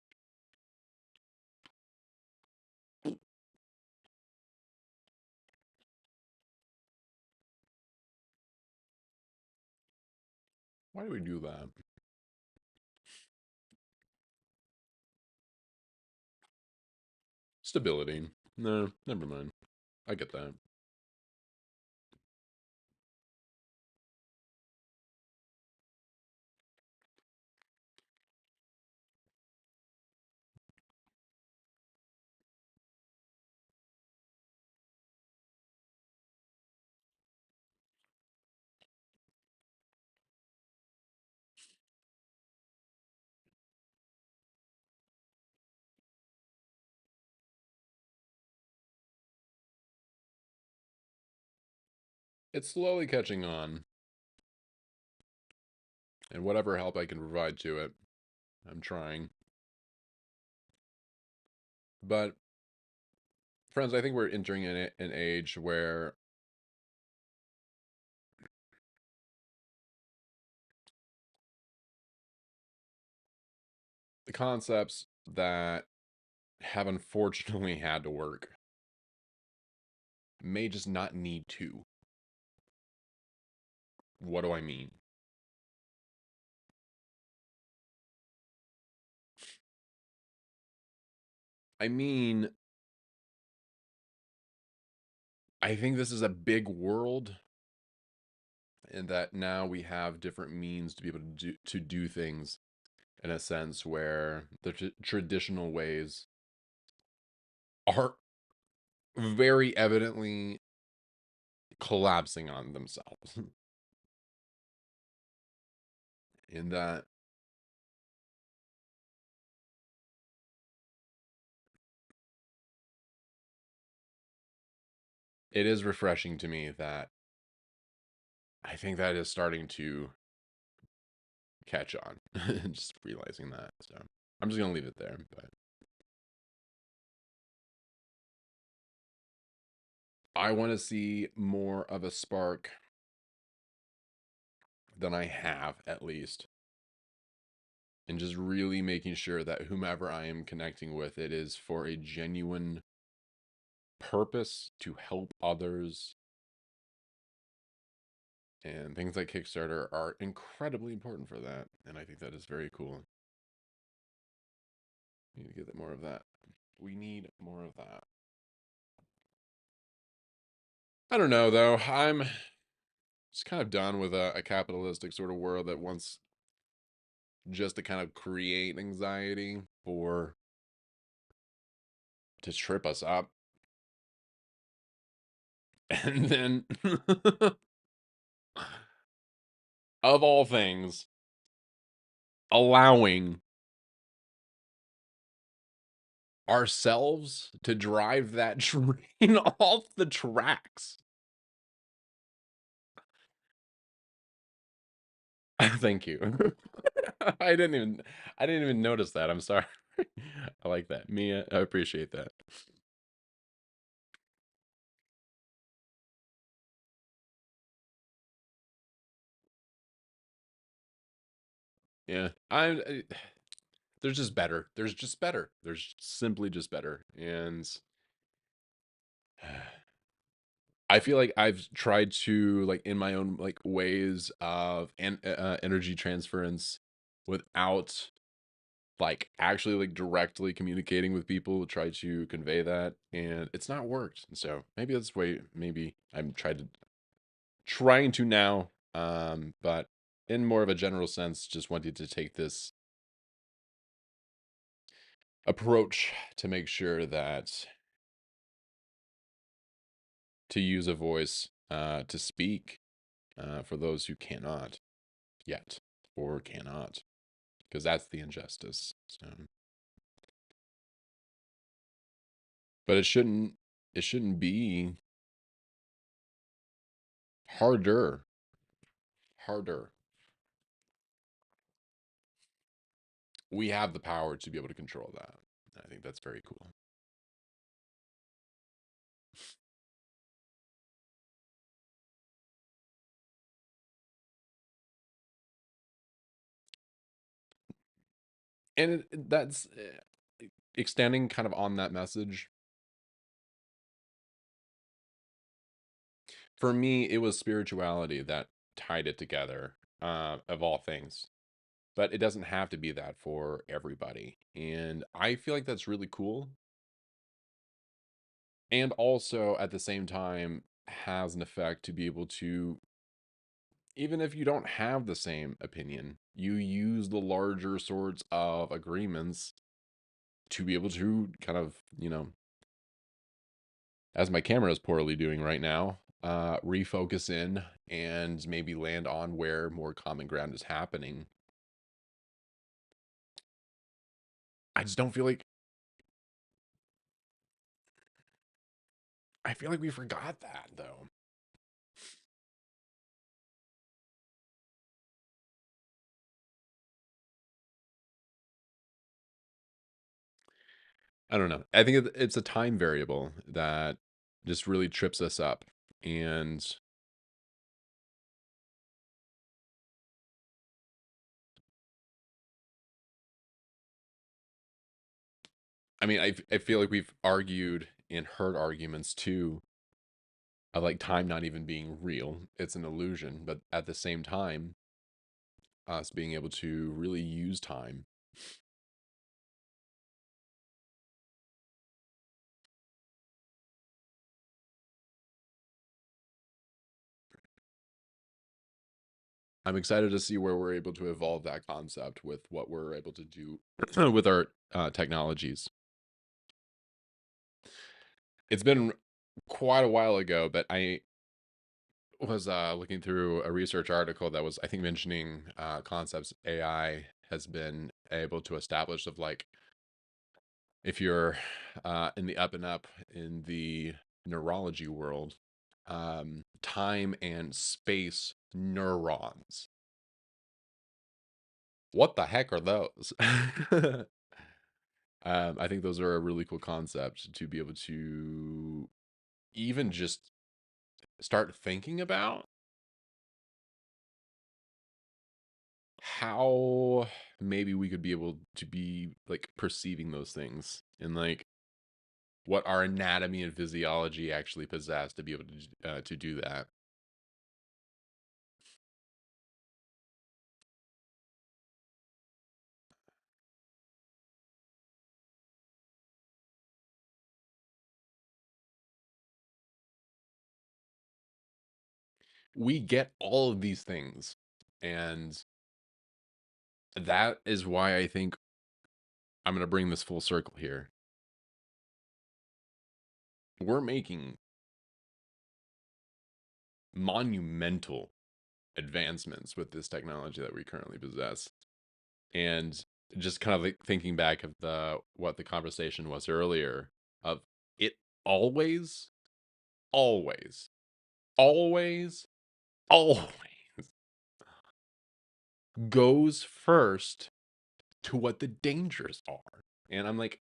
Why do we do that? Stability. No, never mind. I get that. It's slowly catching on, and whatever help I can provide to it, I'm trying. But, friends, I think we're entering an age where the concepts that have unfortunately had to work may just not need to. What do I mean? I mean, I think this is a big world, and that now we have different means to be able to do things in a sense where the traditional ways are very evidently collapsing on themselves. In that it is refreshing to me that I think that is starting to catch on. Just realizing that. So I'm just gonna leave it there. But I want to see more of a spark than I have, at least. And just really making sure that whomever I am connecting with, it is for a genuine purpose to help others. And things like Kickstarter are incredibly important for that. And I think that is very cool. We need to get more of that. We need more of that. I don't know, though. I'm just kind of done with a capitalistic sort of world that wants just to kind of create anxiety for to trip us up. And then, of all things, allowing ourselves to drive that train off the tracks. Thank you. I didn't even notice that. I'm sorry. I like that. Mia, I appreciate that. Yeah. There's just better. There's just better. There's simply just better. And I feel like I've tried to like in my own like ways of energy transference without like actually like directly communicating with people to try to convey that, and it's not worked. So maybe that's way maybe I'm trying to now, but in more of a general sense, just wanted to take this approach to make sure that to use a voice to speak for those who cannot yet or cannot, because that's the injustice. So, but it shouldn't be harder, harder. We have the power to be able to control that. I think that's very cool. And that's extending kind of on that message. For me, it was spirituality that tied it together. of all things. But it doesn't have to be that for everybody. And I feel like that's really cool. And also at the same time has an effect to be able to, even if you don't have the same opinion, you use the larger sorts of agreements to be able to kind of, as my camera is poorly doing right now, refocus in and maybe land on where more common ground is happening. I just don't feel like I feel like we forgot that though. I don't know. I think it's a time variable that just really trips us up. And I mean, I feel like we've argued and heard arguments too of like time not even being real. It's an illusion. But at the same time, us being able to really use time. I'm excited to see where we're able to evolve that concept with what we're able to do with our technologies. It's been quite a while ago, but I was looking through a research article that was, I think, mentioning concepts AI has been able to establish of like if you're in the up and up in the neurology world, time and space neurons. What the heck are those? I think those are a really cool concept to be able to even just start thinking about how maybe we could be able to be like perceiving those things and like what our anatomy and physiology actually possess to be able to do that. We get all of these things, and that is why I think I'm going to bring this full circle here. We're making monumental advancements with this technology that we currently possess. And just kind of like thinking back of the what the conversation was earlier of it always, always, always, always goes first to what the dangers are. And I'm like,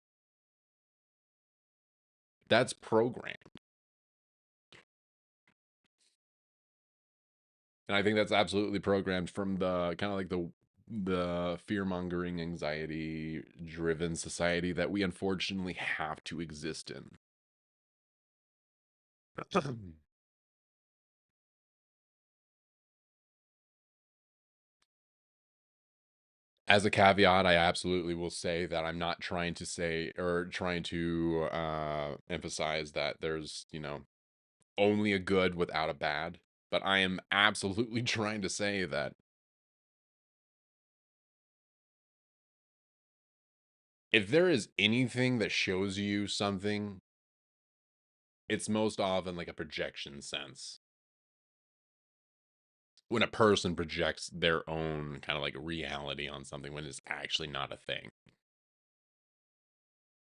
that's programmed. And I think that's absolutely programmed from the kind of like the fear mongering, anxiety driven society that we unfortunately have to exist in. As a caveat, I absolutely will say that I'm not trying to say or trying to emphasize that there's, only a good without a bad. But I am absolutely trying to say that if there is anything that shows you something, it's most often like a projection sense. When a person projects their own kind of like reality on something when it's actually not a thing.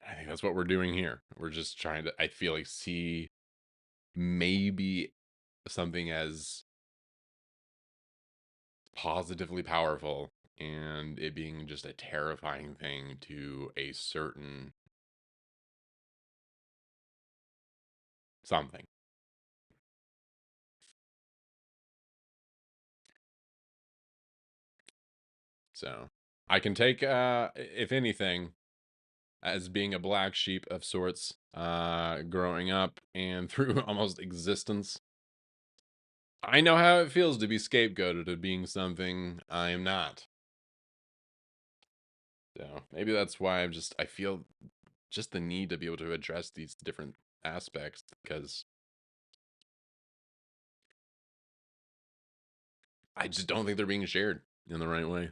I think that's what we're doing here. We're just trying to, I feel like, see maybe something as positively powerful and it being just a terrifying thing to a certain something. So I can take, if anything, as being a black sheep of sorts, growing up and through almost existence. I know how it feels to be scapegoated of being something I am not. So maybe that's why I feel just the need to be able to address these different aspects because I just don't think they're being shared in the right way.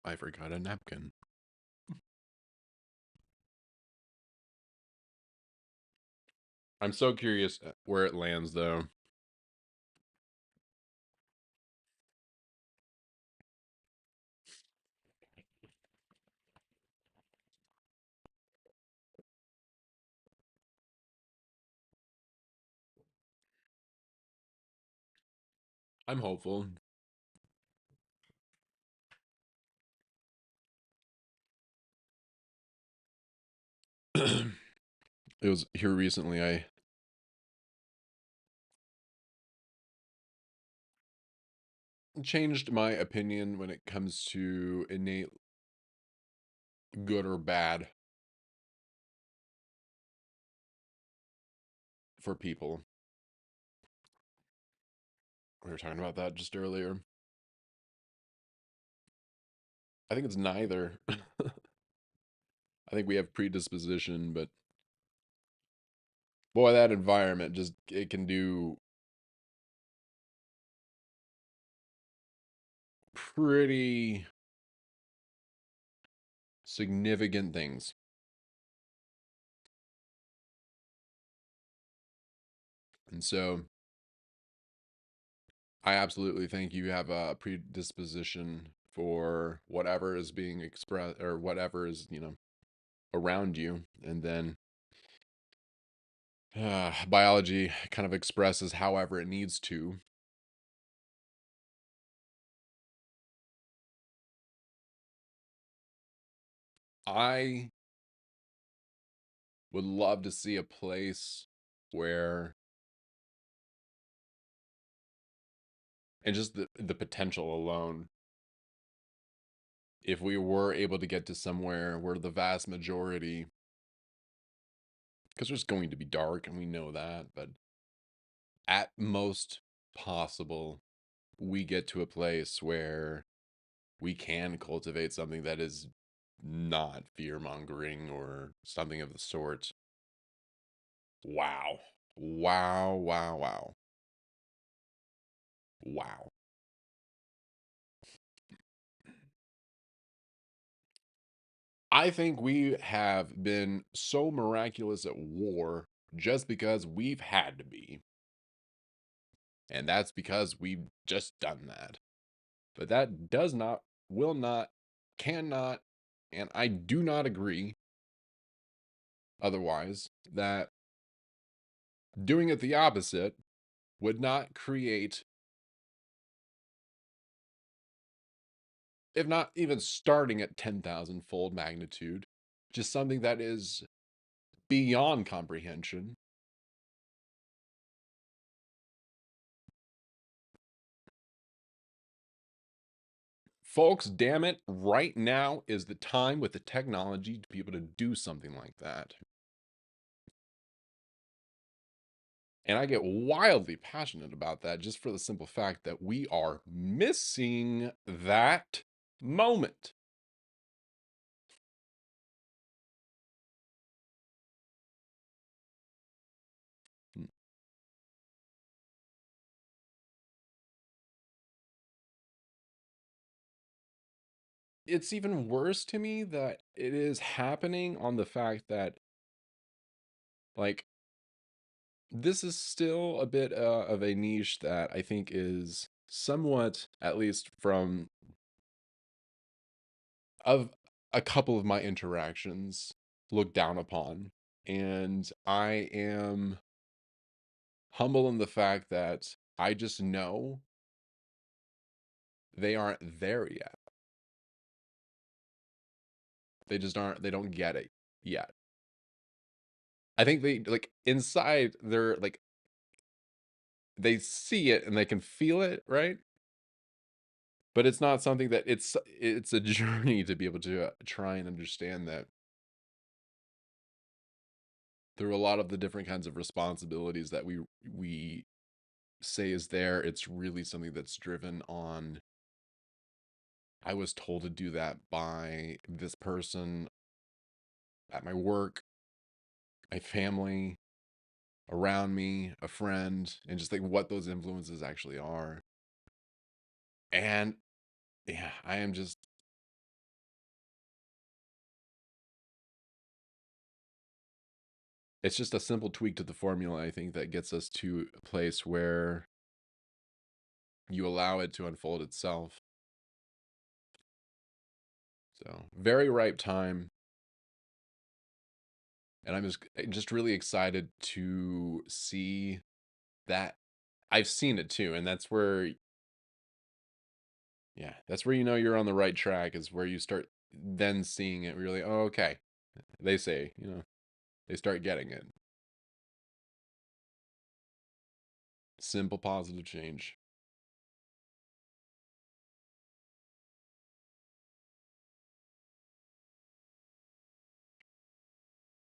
I forgot a napkin. I'm so curious where it lands, though. I'm hopeful. It was here recently. I changed my opinion when it comes to innate good or bad for people. We were talking about that just earlier. I think it's neither. I think we have predisposition, but boy, that environment just it can do pretty significant things. And so I absolutely think you have a predisposition for whatever is being expressed or whatever is, around you. And then biology kind of expresses however it needs to. I would love to see a place where, and just the potential alone, if we were able to get to somewhere where the vast majority, because there's going to be dark and we know that, but at most possible, we get to a place where we can cultivate something that is not fear mongering or something of the sort. Wow. Wow, wow, wow. Wow. I think we have been so miraculous at war just because we've had to be. And that's because we've just done that. But that does not, will not, cannot, and I do not agree otherwise that doing it the opposite would not create, if not even starting at 10,000 fold magnitude, just something that is beyond comprehension. Folks, damn it, right now is the time with the technology to be able to do something like that. And I get wildly passionate about that just for the simple fact that we are missing that moment. It's even worse to me that it is happening on the fact that, like, this is still a bit of a niche that I think is somewhat, at least from of a couple of my interactions looked down upon. And I am humble in the fact that I just know they aren't there yet. They just aren't, they don't get it yet. I think they like inside they're like they see it and they can feel it, right? But it's not something that it's a journey to be able to try and understand that through a lot of the different kinds of responsibilities that we say is there, it's really something that's driven on I was told to do that by this person at my work, my family, around me, a friend, and just like what those influences actually are. And yeah, I am just it's just a simple tweak to the formula, I think, that gets us to a place where you allow it to unfold itself. So, very ripe time. And I'm just really excited to see that I've seen it too. And that's where, yeah, that's where you know you're on the right track, is where you start then seeing it really, oh, okay. They say, they start getting it. Simple positive change.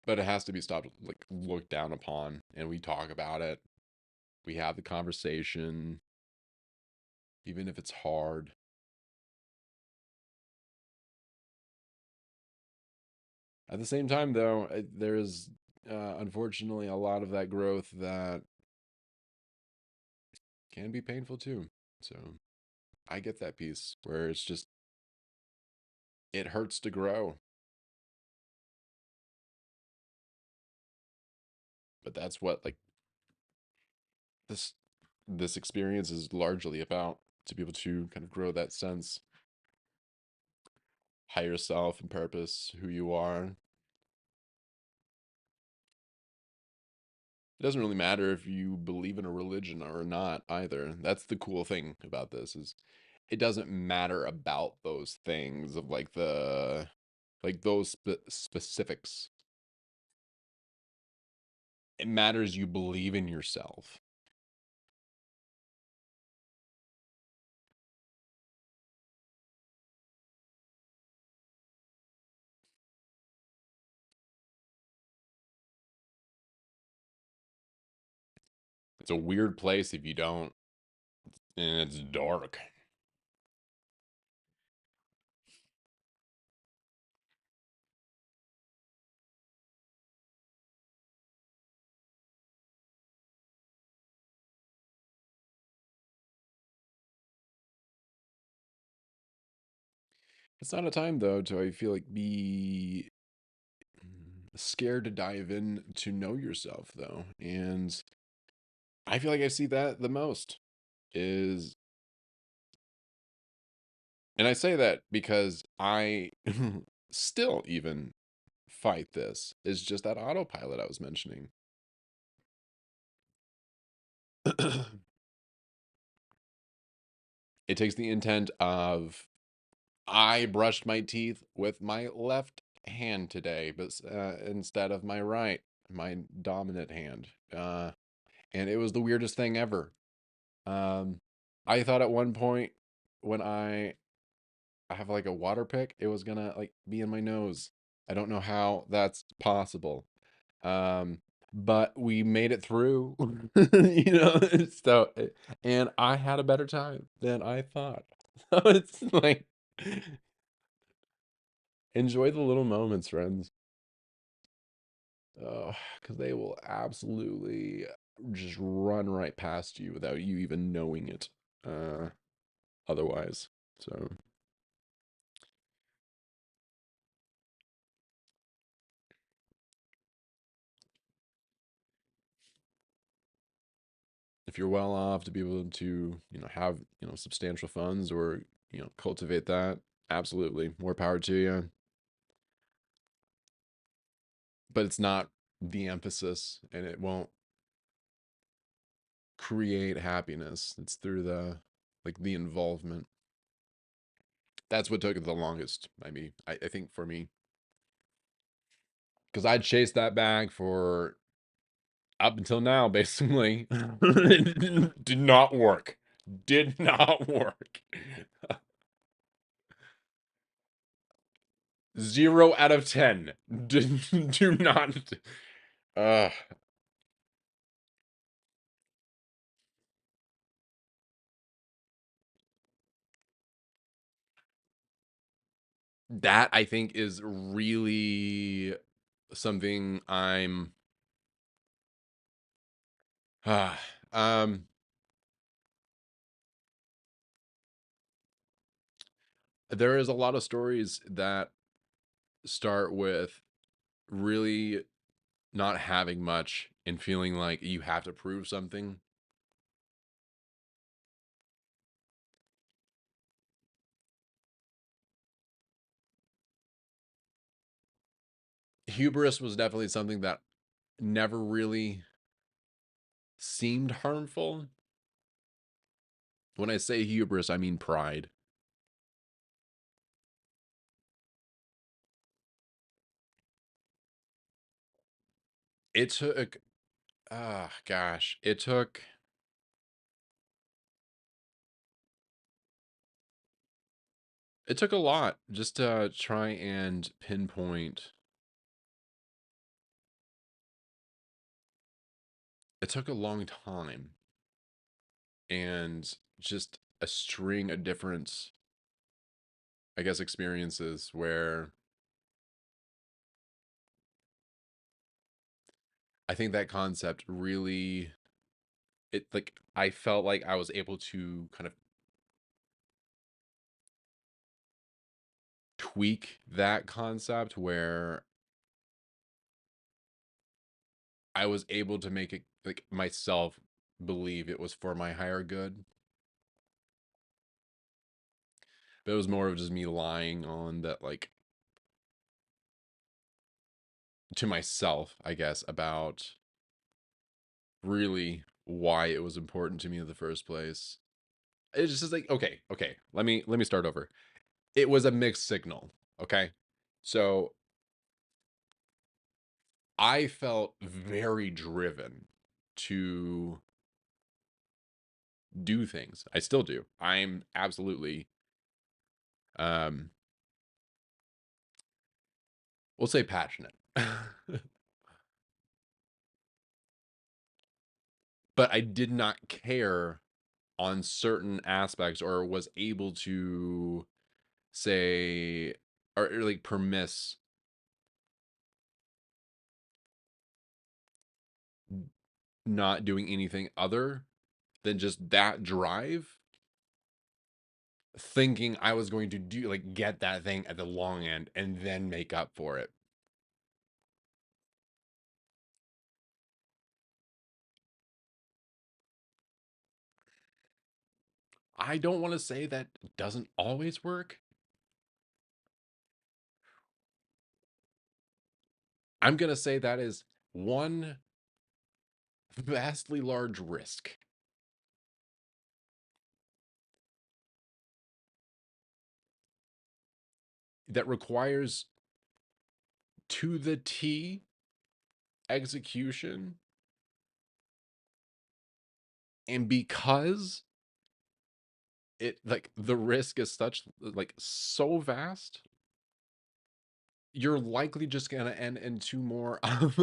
But it has to be stopped, like looked down upon, and we talk about it. We have the conversation, even if it's hard. At the same time, though, there's unfortunately a lot of that growth that can be painful too. So I get that piece where it's just, it hurts to grow. But that's what, like, this this experience is largely about, to be able to kind of grow that sense, higher self and purpose, who you are. It doesn't really matter if you believe in a religion or not either. That's the cool thing about this, is it doesn't matter about those things of like the like those specifics. It matters you believe in yourself. It's a weird place if you don't, and it's dark. It's not a time though to, I feel like, be scared to dive in to know yourself though. And I feel like I see that the most is, and I say that because I still even fight this, is just that autopilot I was mentioning. It takes the intent of, I brushed my teeth with my left hand today, but instead of my right, my dominant hand. And it was the weirdest thing ever. Um, I thought at one point when I have like a water pick, it was gonna like be in my nose. I don't know how that's possible. Um, but we made it through, you know. So, and I had a better time than I thought. So it's like, enjoy the little moments, friends. Oh, because they will absolutely just run right past you without you even knowing it. Uh, otherwise. So if you're well off to be able to, have, substantial funds, or, cultivate that, absolutely, more power to you. but it's not the emphasis, and it won't create happiness. It's through the like the involvement. That's what took it the longest. I think for me, because I'd chased that bag for up until now, basically. It did not work. Did not work. 0 out of 10. Do not. Uh, that I think is really something I'm. Uh, um, there is a lot of stories that start with really not having much and feeling like you have to prove something. Hubris was definitely something that never really seemed harmful. When I say hubris, I mean pride. It took, gosh, it took a lot just to try and pinpoint. It took a long time and just a string of different, I guess, experiences where I think that concept really, it like, I felt like I was able to kind of tweak that concept where I was able to make it like myself believe it was for my higher good. But it was more of just me lying on that, like, to myself, I guess, about really why it was important to me in the first place. It's just like, okay, let me start over. It was a mixed signal, okay? So I felt very driven to do things. I still do. I'm absolutely um we'll say passionate. But I did not care on certain aspects or was able to say or like permiss not doing anything other than just that drive, thinking I was going to do like get that thing at the long end and then make up for it. I don't want to say that doesn't always work. I'm going to say that is one vastly large risk that requires to the T execution. And because it like the risk is such like so vast, you're likely just gonna end into more of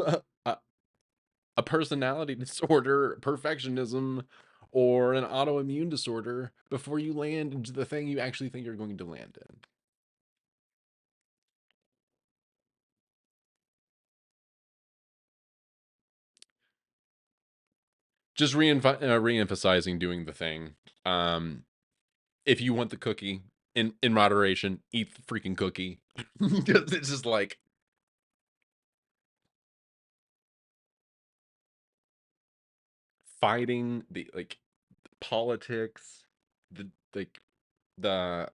a personality disorder, perfectionism, or an autoimmune disorder before you land into the thing you actually think you're going to land in. Just re-emphasizing doing the thing. Um, if you want the cookie in moderation, eat the freaking cookie. Because it's just like fighting the like politics, the like the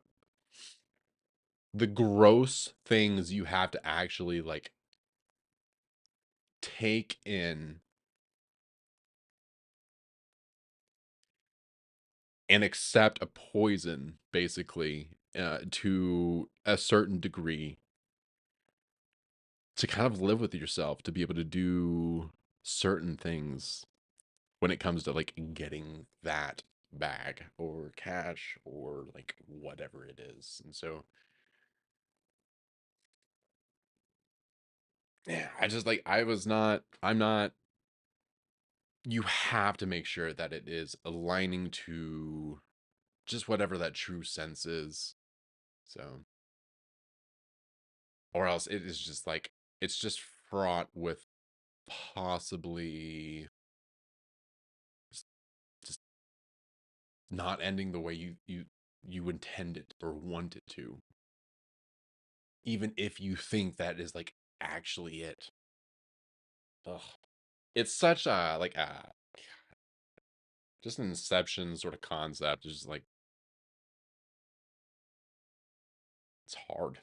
the gross things you have to actually like take in and accept a poison, basically, to a certain degree, to kind of live with yourself, to be able to do certain things when it comes to like getting that bag or cash or like whatever it is. And so, yeah, I just like, I'm not, you have to make sure that it is aligning to just whatever that true sense is. So, or else it is just like, it's just fraught with possibly just not ending the way you intend it or want it to, even if you think that is like actually it. Ugh. It's such a like a just an inception sort of concept. It's just like it's hard.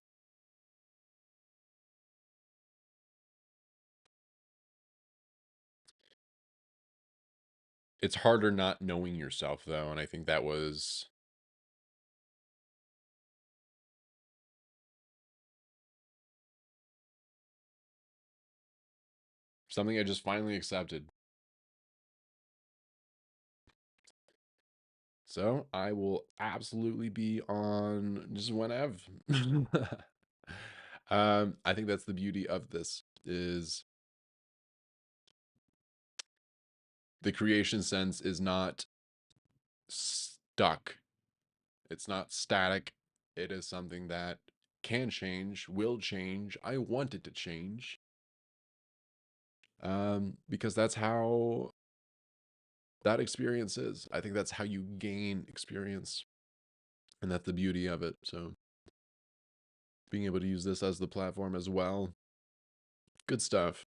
It's harder not knowing yourself though, and I think that was something I just finally accepted. So I will absolutely be on just whenever. I think that's the beauty of this is the creation sense is not stuck. It's not static. It is something that can change, will change. I want it to change. Because that's how that experience is. I think that's how you gain experience. And that's the beauty of it. So being able to use this as the platform as well. Good stuff.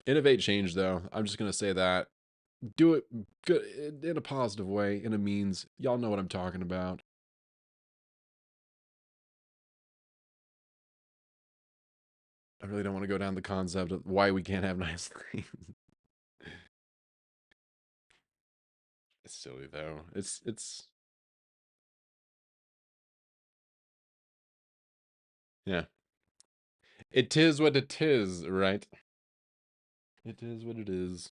Innovate change though. I'm just gonna say that. Do it good in a positive way, in a means. Y'all know what I'm talking about. I really don't want to go down the concept of why we can't have nice things. It's silly though. It's yeah. It is what it is, right? It is what it is.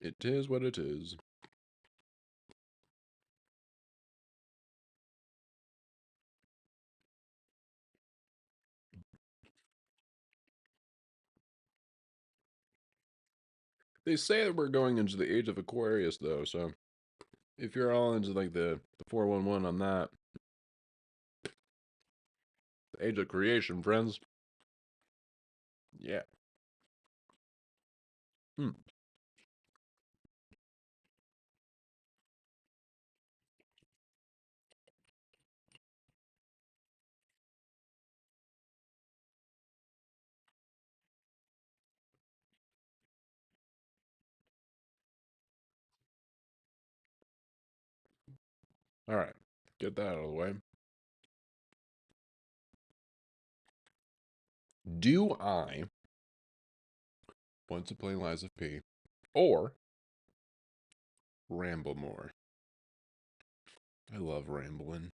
It is what it is. They say that we're going into the age of Aquarius though, so if you're all into like the 411 on that, the age of creation, friends. Yeah. Hmm. All right. Get that out of the way. Do I want to play Liza P or ramble more? I love rambling.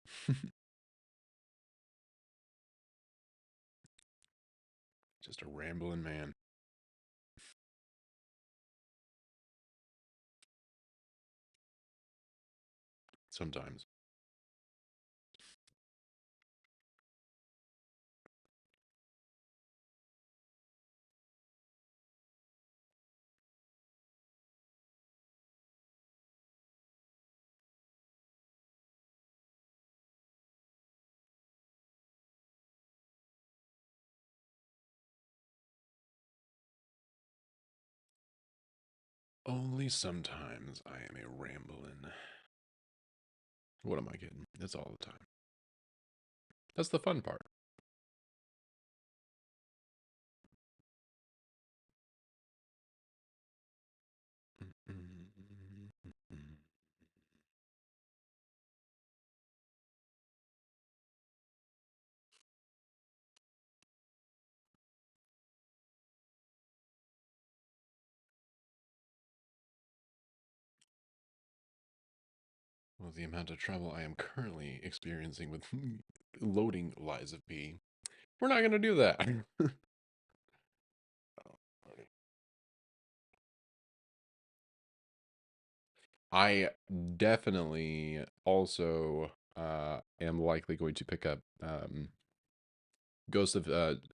Just a rambling man. Sometimes. Only sometimes I am a rambling. What am I kidding? It's all the time. That's the fun part. the amount of trouble I am currently experiencing with loading Lies of P. We're not going to do that. I definitely also am likely going to pick up Ghost of gosh,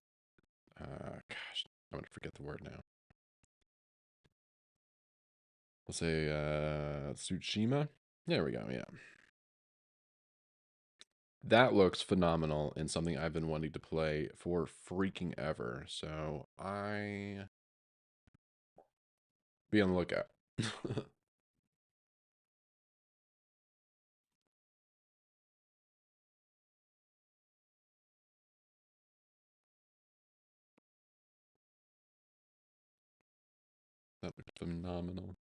I'm gonna forget the word now. Let's say Tsushima. There we go. Yeah, that looks phenomenal and something I've been wanting to play for freaking ever. So I be on the lookout. That looks phenomenal.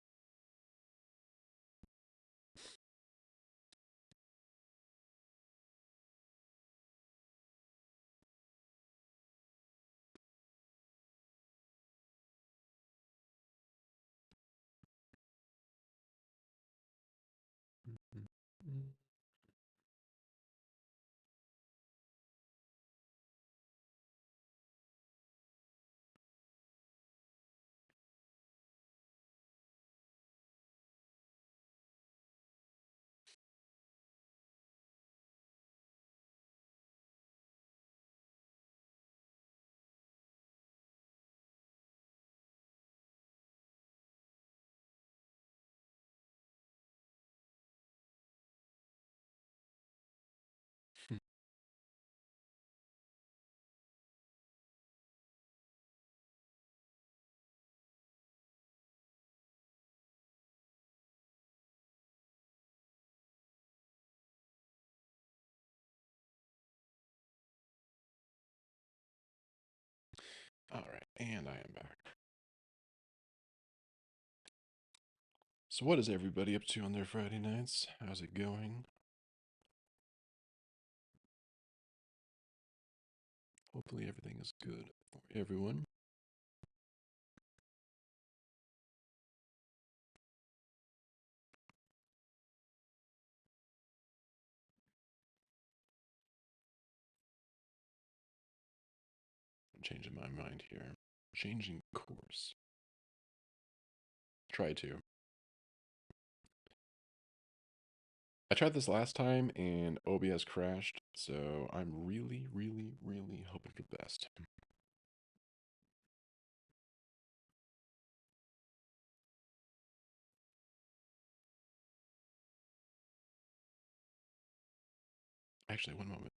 All right, and I am back. So, what is everybody up to on their Friday nights? How's it going? Hopefully, everything is good for everyone. I'm changing my mind here. Changing course. Try to. I tried this last time and OBS crashed, so I'm really, really, really hoping for the best. Actually, one moment.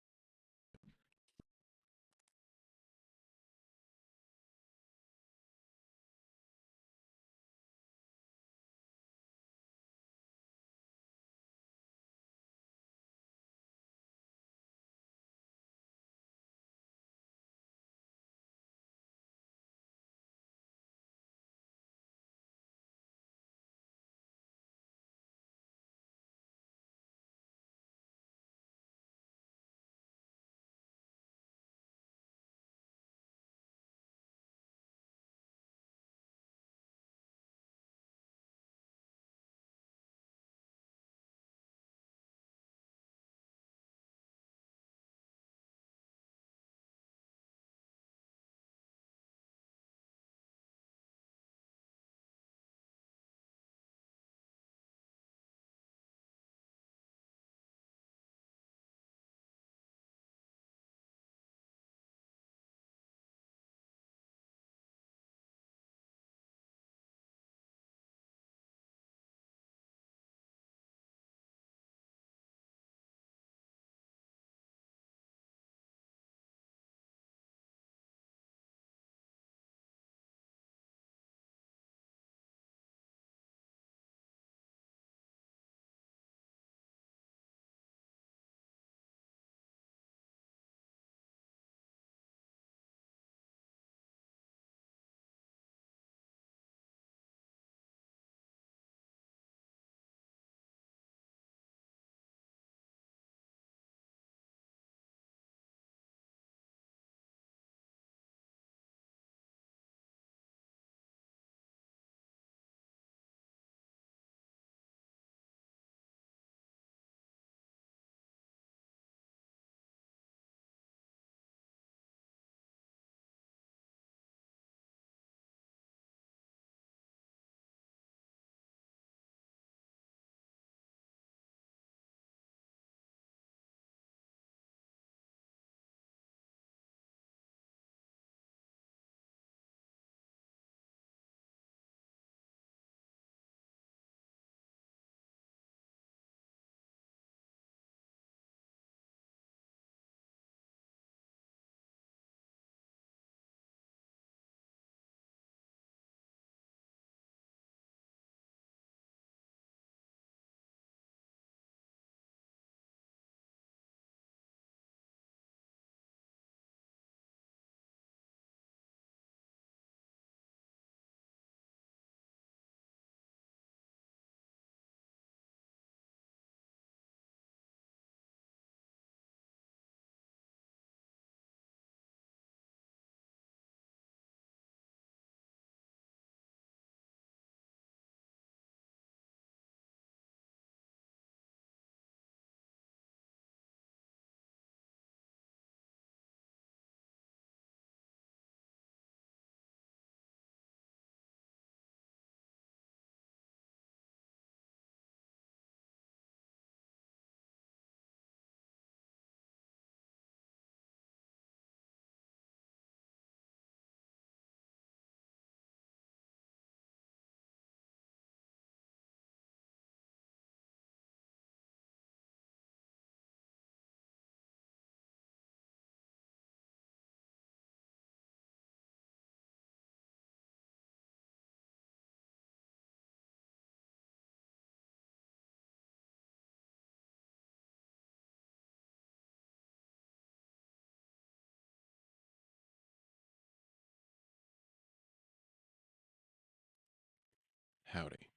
Howdy.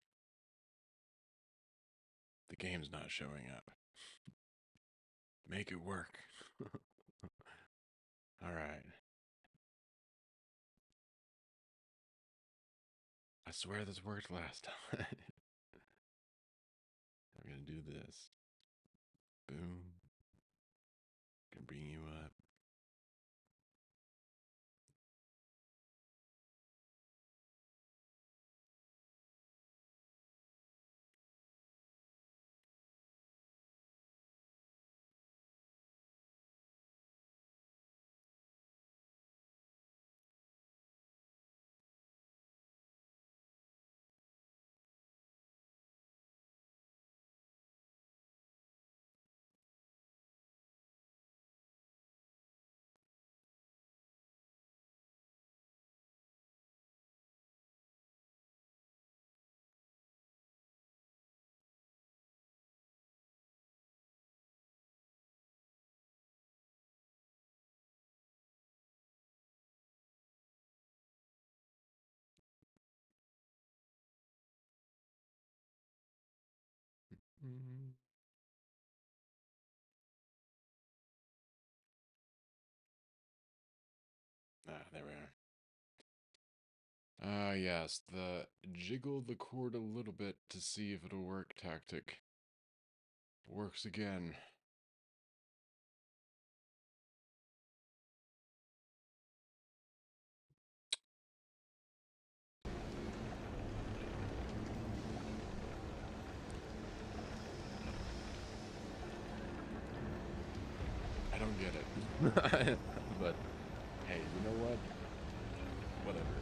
The game's not showing up. Make it work. Alright. I swear this worked last time. I'm gonna do this. Boom. Gonna bring you up. Mm. There we are. Ah, yes, the jiggle the cord a little bit to see if it'll work tactic. Works again. I don't get it. But, hey, you know what? Whatever.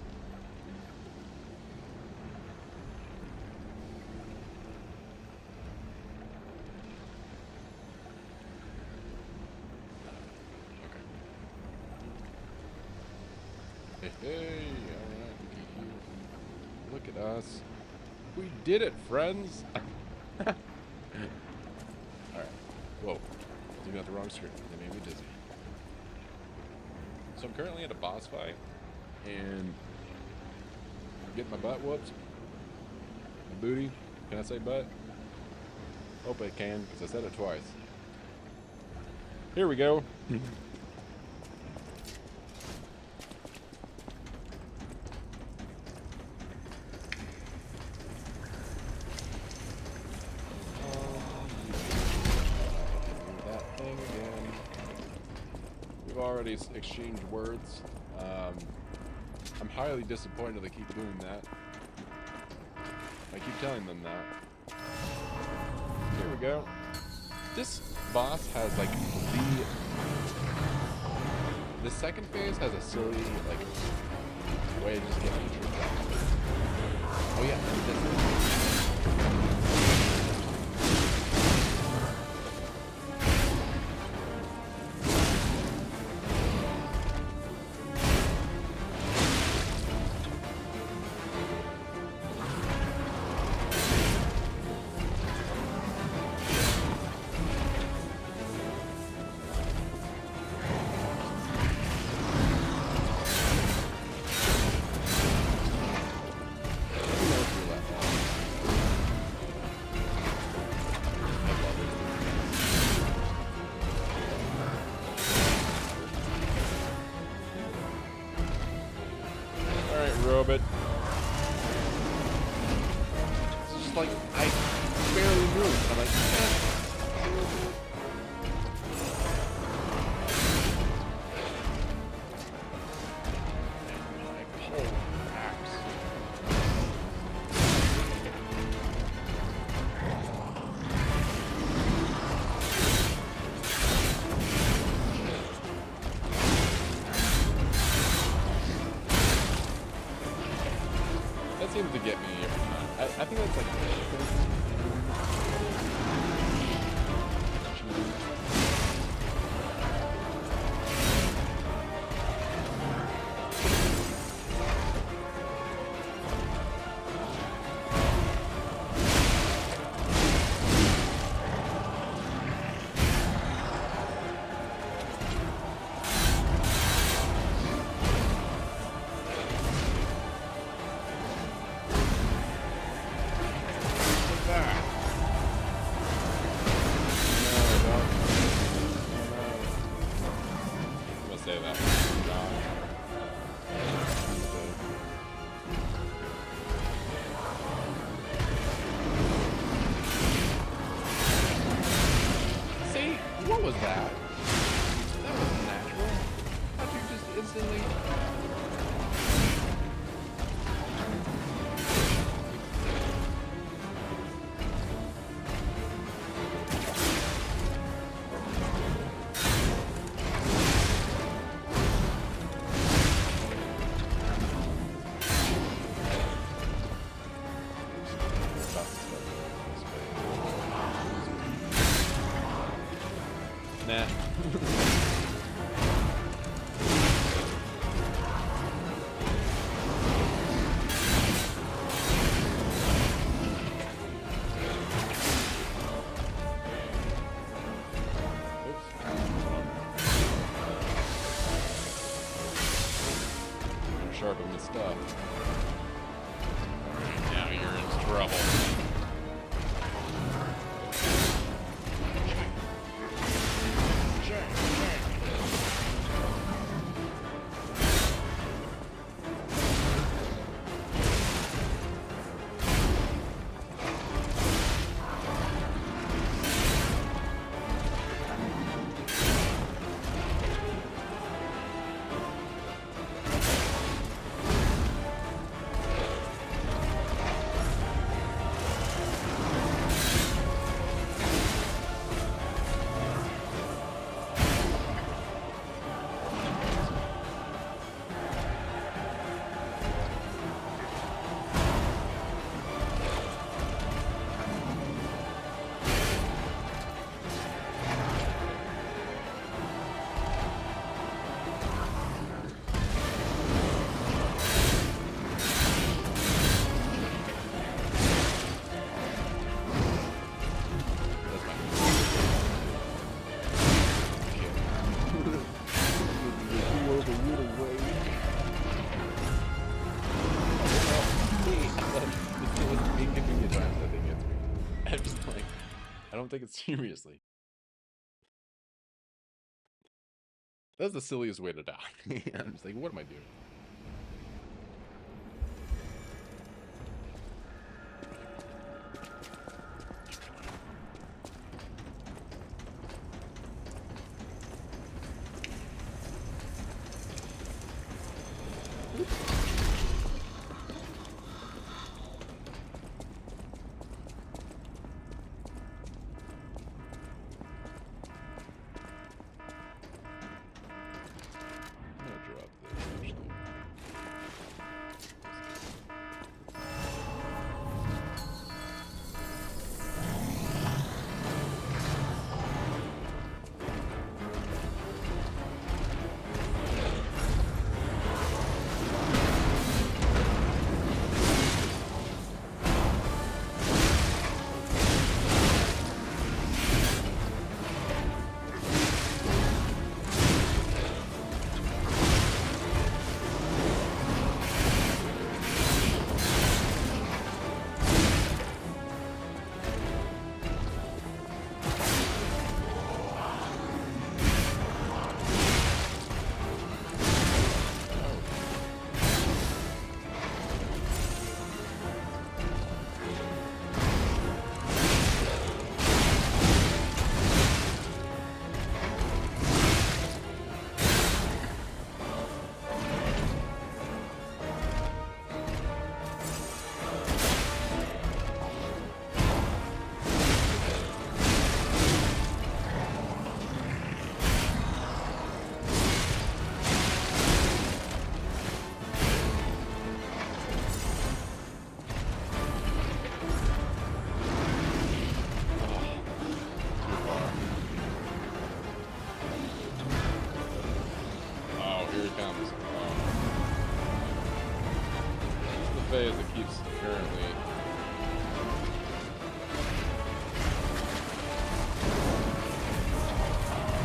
Okay. Hey, alright, look at us. We did it, friends! Alright. Whoa. You got the wrong screen. They made me dizzy. So I'm currently at a boss fight, and I'm getting my butt whooped. My booty. Can I say butt? Hope I can, because I said it twice. Here we go. That thing again. We've already exchanged words. I'm highly disappointed they keep doing that. I keep telling them that. Here we go. This boss has like the second phase has a silly like way to just get featured. Oh yeah, Robot. It's just like, I barely moved. I'm like, that seems to get me every time. I think that's like That wasn't natural. How'd you just instantly... Nah. Sharpen the stuff. Alright, now you're in trouble. I don't take it seriously. That's the silliest way to die. I'm just like, what am I doing? phase that keeps apparently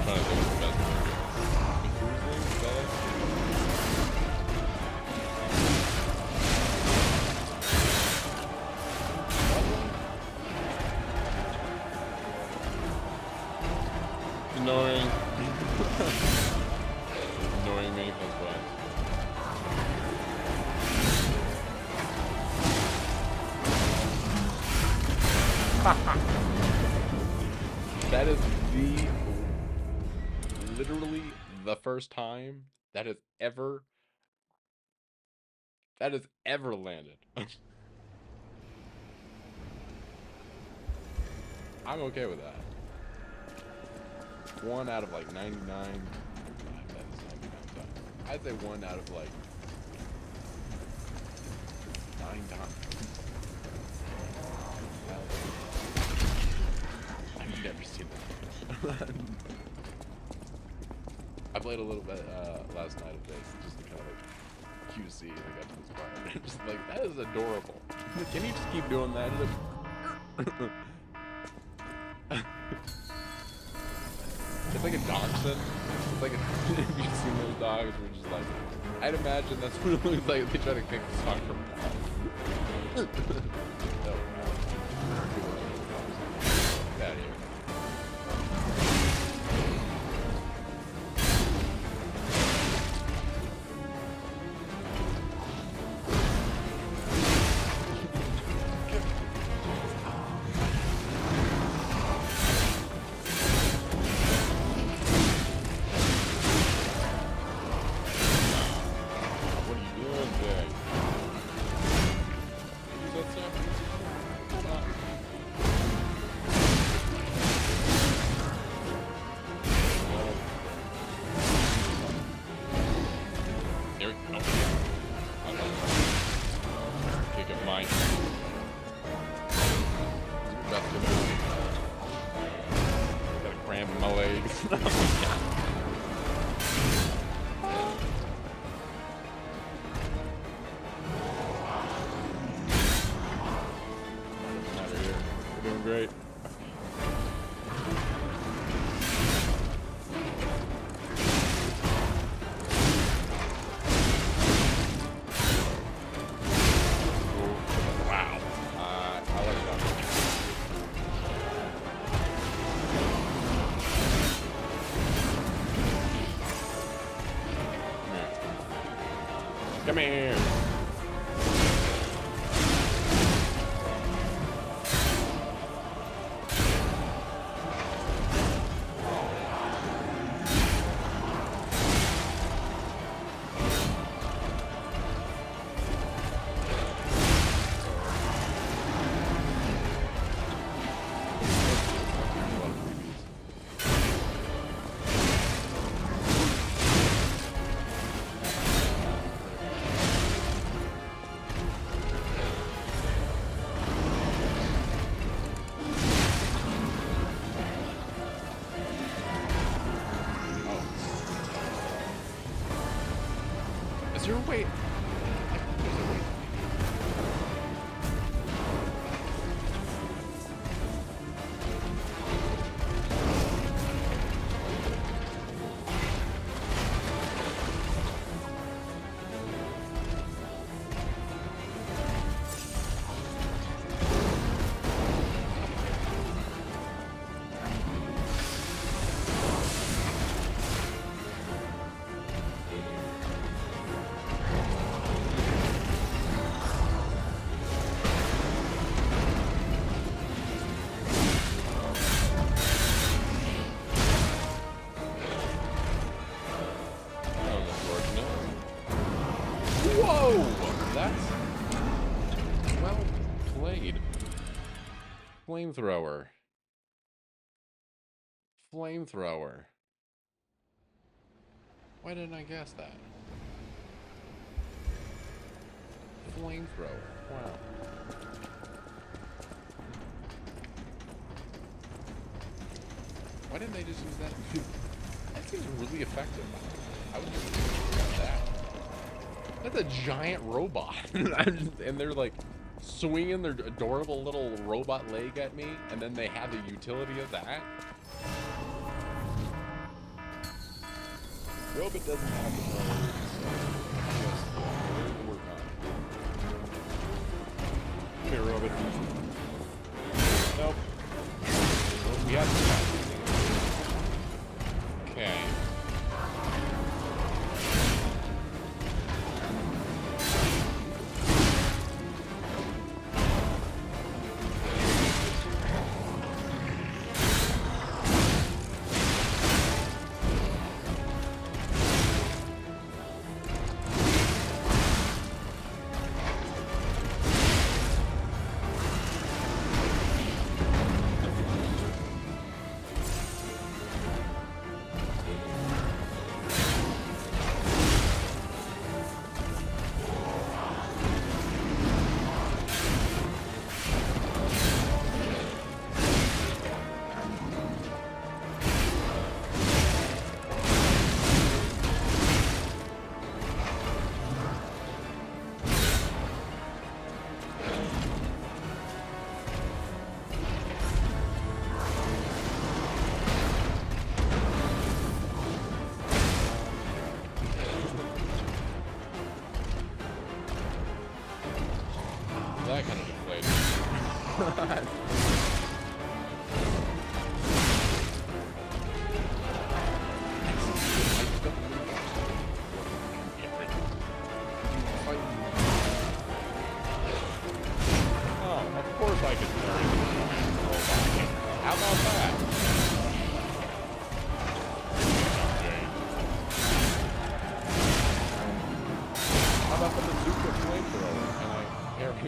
trying to think of the best way to do this. Cruising, is that it? Annoying. Annoying me, that's why. That is literally the first time that has ever landed. I'm okay with that. 1 out of like 99. That is 99 times. I'd say 1 out of like 9 times. I've never seen that. I played a little bit last night of this, just to kind of like QC, and I got to this part. Just like, that is adorable. Can you just keep doing that? It's like a dachshund. It's like if you've seen those dogs, we're just like, I'd imagine that's what it looks like. They try to kick the soccer ball. Get out of here. Great. Wow. I like that. Come here. Is there a way? Whoa! That's well played. Flamethrower. Flamethrower. Why didn't I guess that? Flamethrower. Wow. Why didn't they just use that? That seems really effective. I would just use that. That's a giant robot. And they're like swinging their adorable little robot leg at me, and then they have the utility of that. Robot doesn't have the motor, so just work on it. Come here, Robot. Nope. Well, we have to. Okay.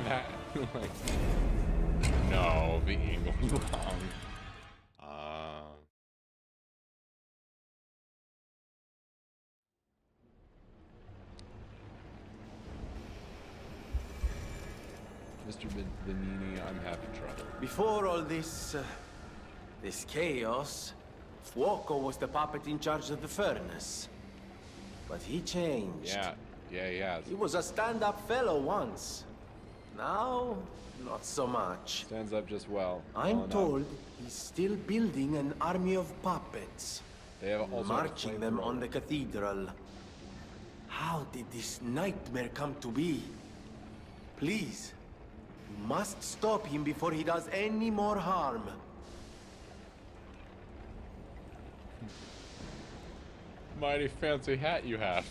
that, like, no, the angle's wrong. Mr. Benini, I'm having trouble. Before all this chaos, Fuoco was the puppet in charge of the furnace. But he changed. Yeah. He was a stand-up fellow once. Now, not so much. Stands up just well. I'm told he's still building an army of puppets. They have also marching them on the cathedral. How did this nightmare come to be? Please, you must stop him before he does any more harm. Mighty fancy hat you have.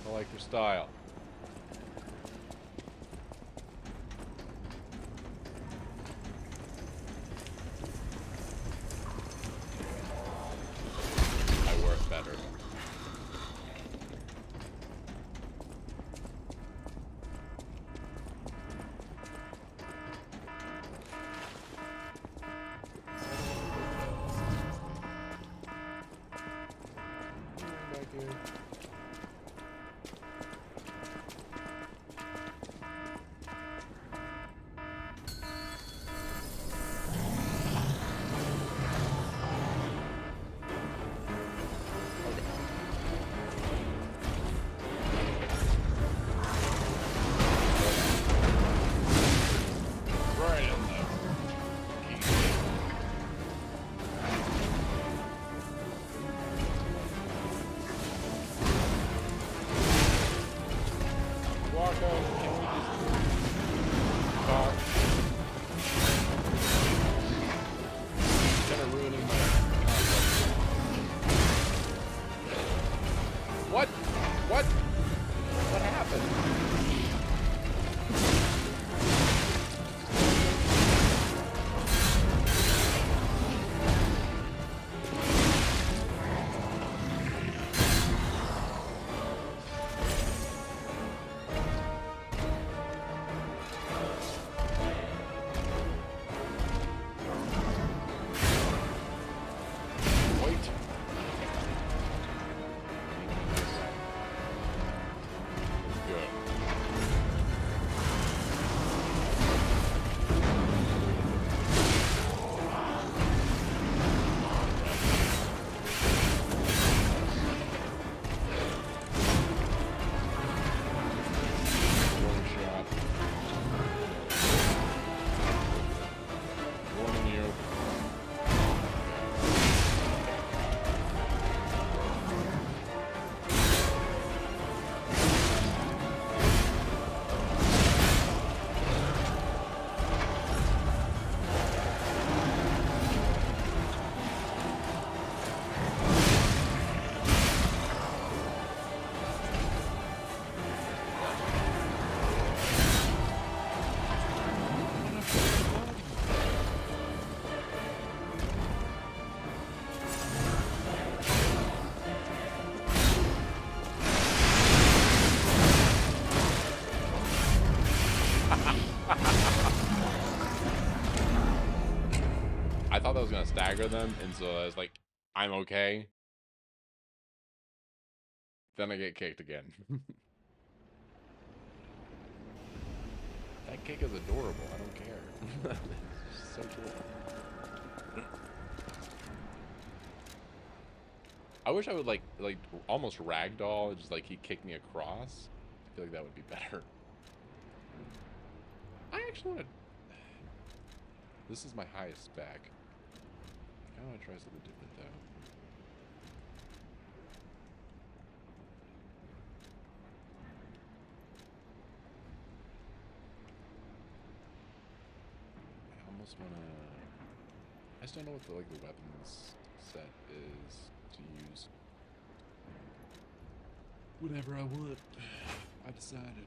I like your style. I work better. What happened? I thought that was gonna stagger them, and so I was like, I'm okay. Then I get kicked again. That kick is adorable, I don't care. It's so cool. I wish I would like almost ragdoll, just like he kicked me across. I feel like that would be better. I actually want to... This is my highest spec. I want to try something different though. I almost want to... I just don't know what the weapons set is to use. Whatever I want. I decided.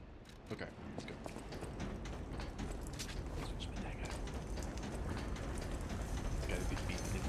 Okay, let's go. Gotta be beaten.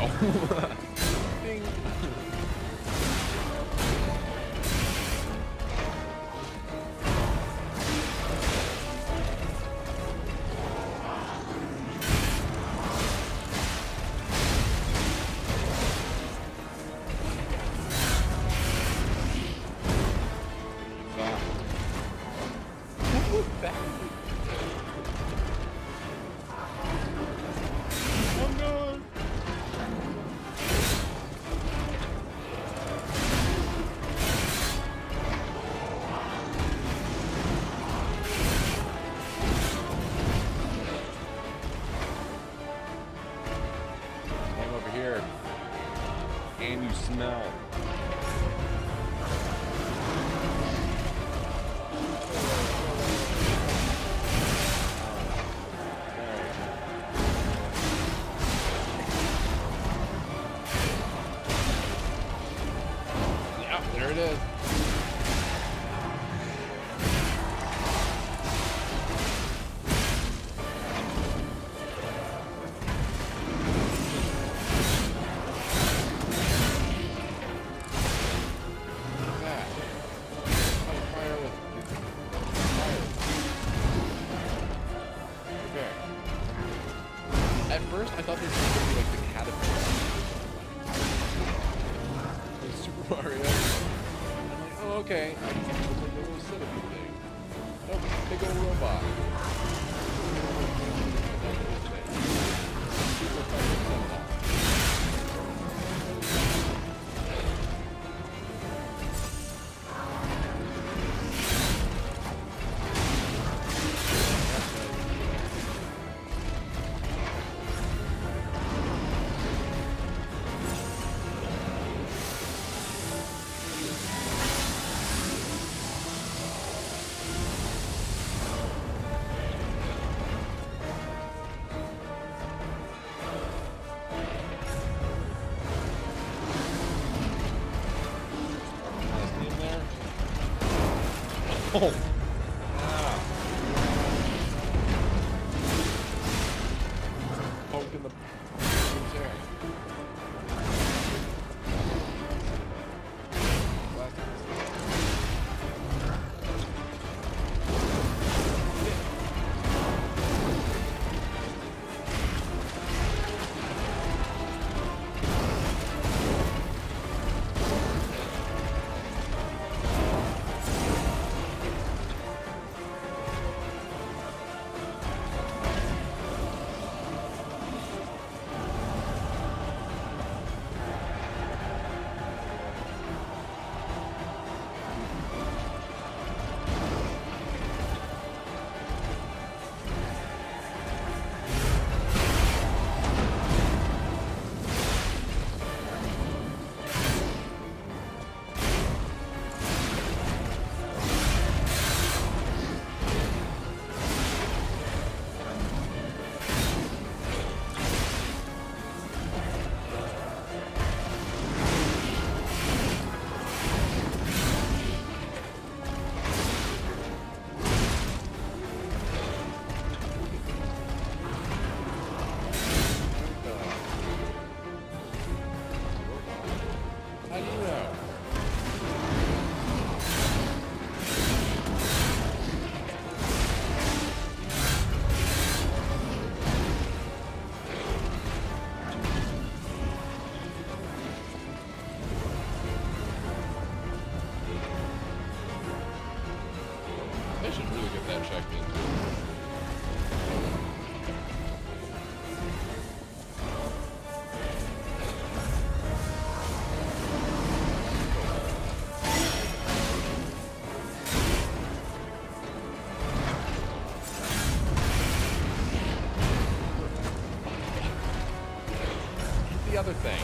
go. Ding. What was that? Oh no! Come over here. And you smell. Yeah, there it is. Look at that. On fire with fire. Okay. At first, I thought this was going to be like the caterpillar. Like Super Mario. I'm like, oh, okay. I can get like a little centipede thing. Oh, big old robot. Super fire sentinel. Last name there. Oh. Ah. Poke in the chair. How do you know? They should really get that checked into. The other thing.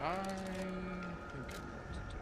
I think I know what to do.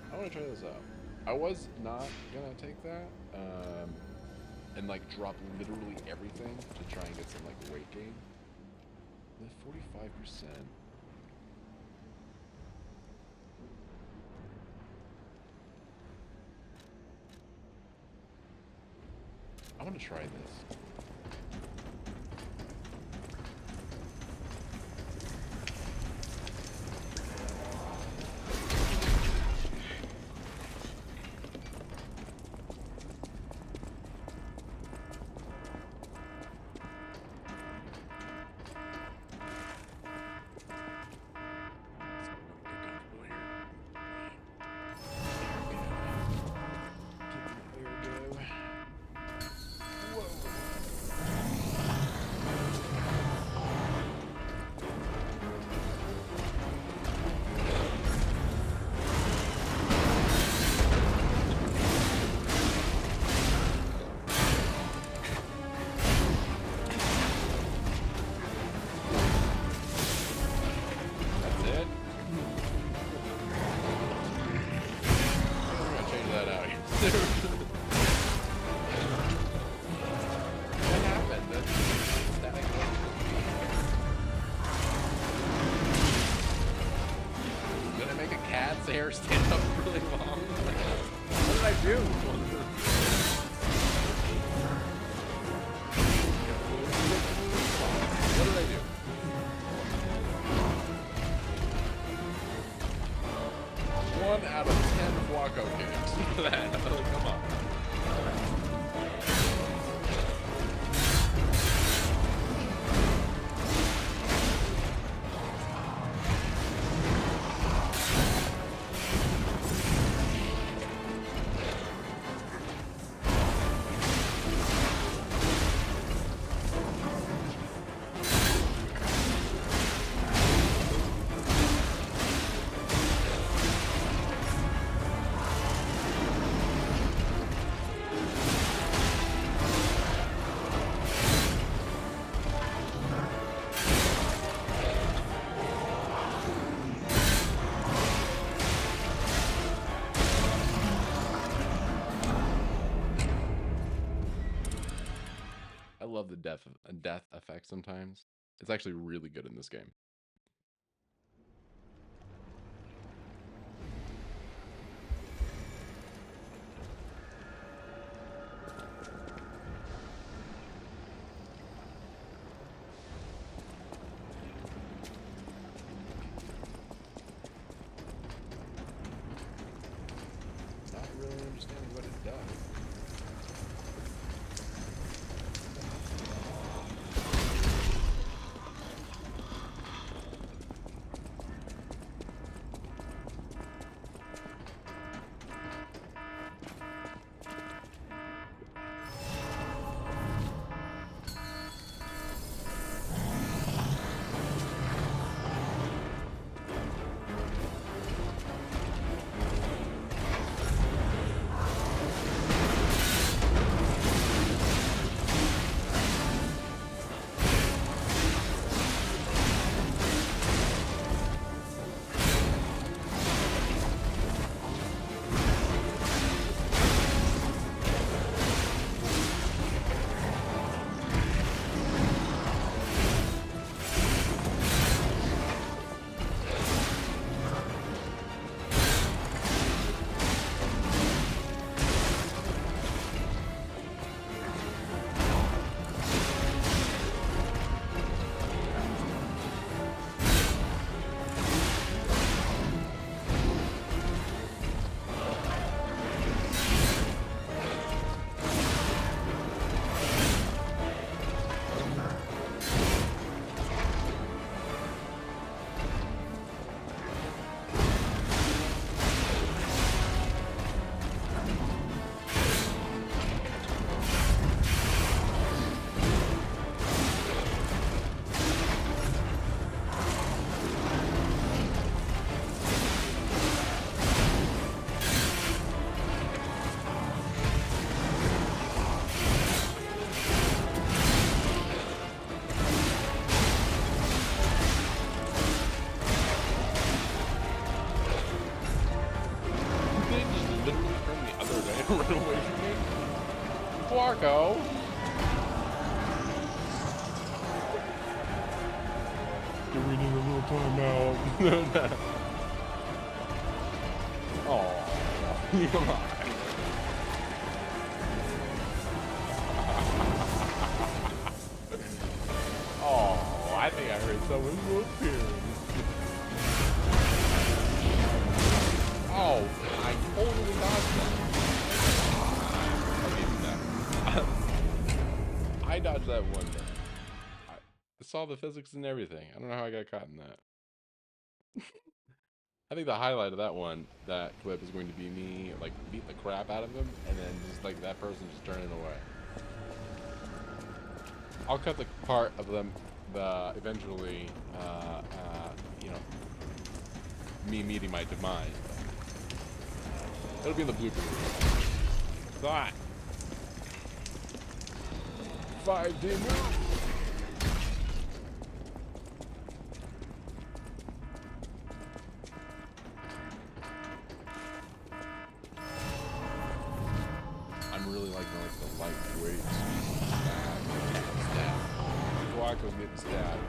I want to try this out. I was not gonna take that, and like drop literally everything to try and get some like weight gain. The 45%. I want to try this. Hair stand up really long. What did I do? What did I do? 1 out of 10 Waco games. Look at that. Come on. I love the death effect sometimes. It's actually really good in this game. Not really understanding what it does. Run away from me? Quarko! Do we need a little timeout? Oh, come on. Oh, I think I heard someone whooping. Oh, I totally dodged that. I'll give you that. I dodged that one day. I saw the physics and everything. I don't know how I got caught in that. I think the highlight of that clip is going to be me, like, beating the crap out of him, and then just, like, that person just turning away. I'll cut the part of them, eventually, you know, me meeting my demise. It'll be in the blooper reel. That 5D move. I'm really liking the lightweight stab. Guaco's getting stabbed.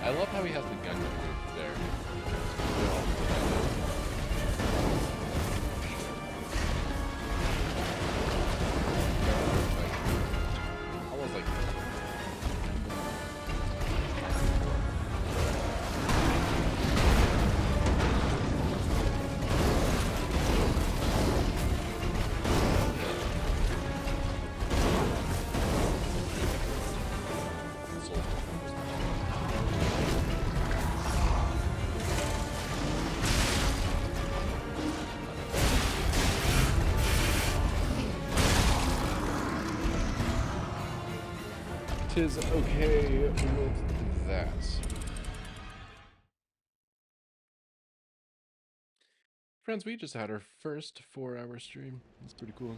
I love how he has the gun move there. Almost like tis okay with that. Friends, we just had our first 4-hour stream. That's pretty cool.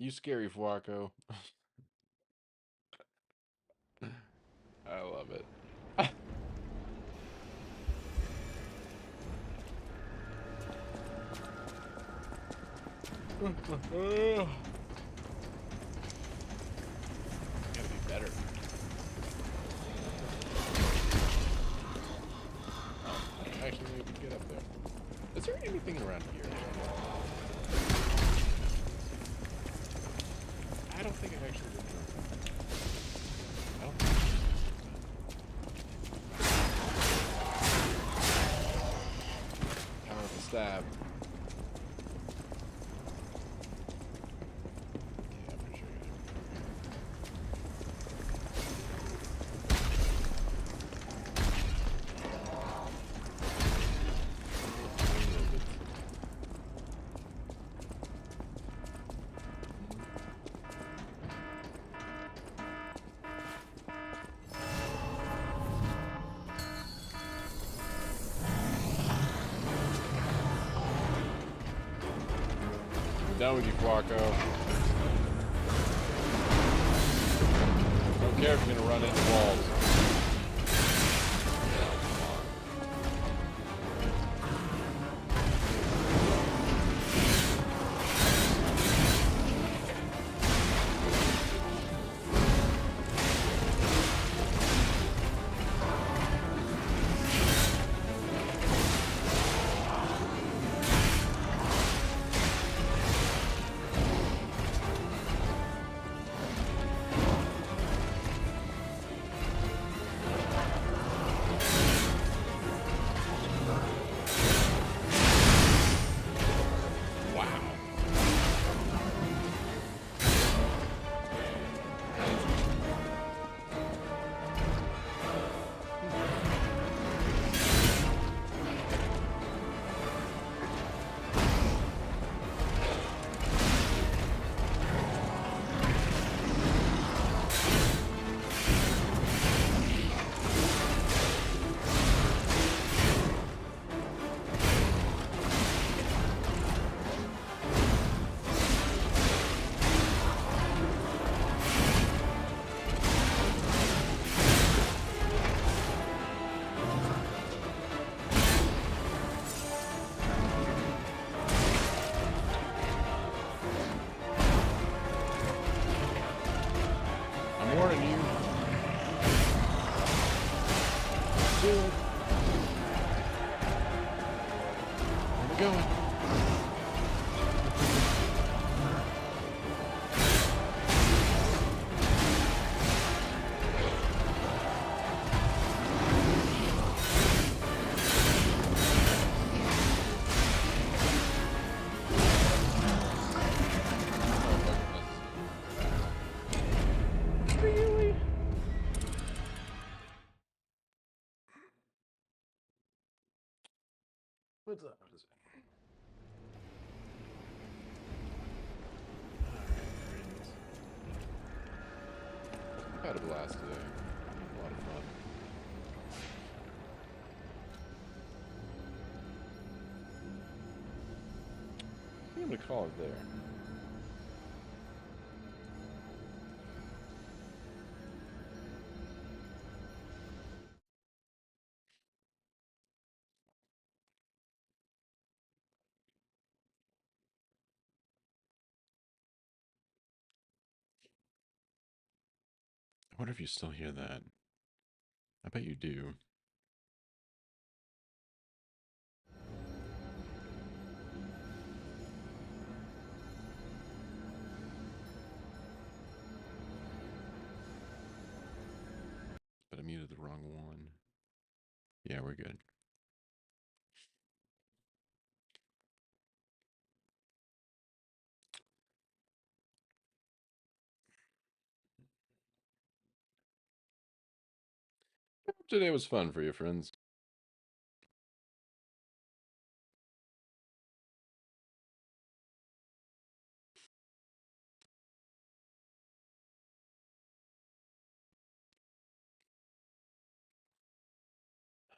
You scary Flaco. I love it. Gotta be better. Actually, maybe we can get up there. Is there anything around here? I don't think I've actually been there. I don't think powerful stab. Yeah, I'm pretty sure I got it. I'm done with you, Flaco. Don't care if you're gonna run into walls. Wow. I'm warning you. Do it. Where we going? Really? What's up? What is it? I've had a blast today. A lot of fun. I think I'm gonna call it there. I wonder if you still hear that. I bet you do. But I muted the wrong one. Yeah, we're good. Today was fun for you, friends.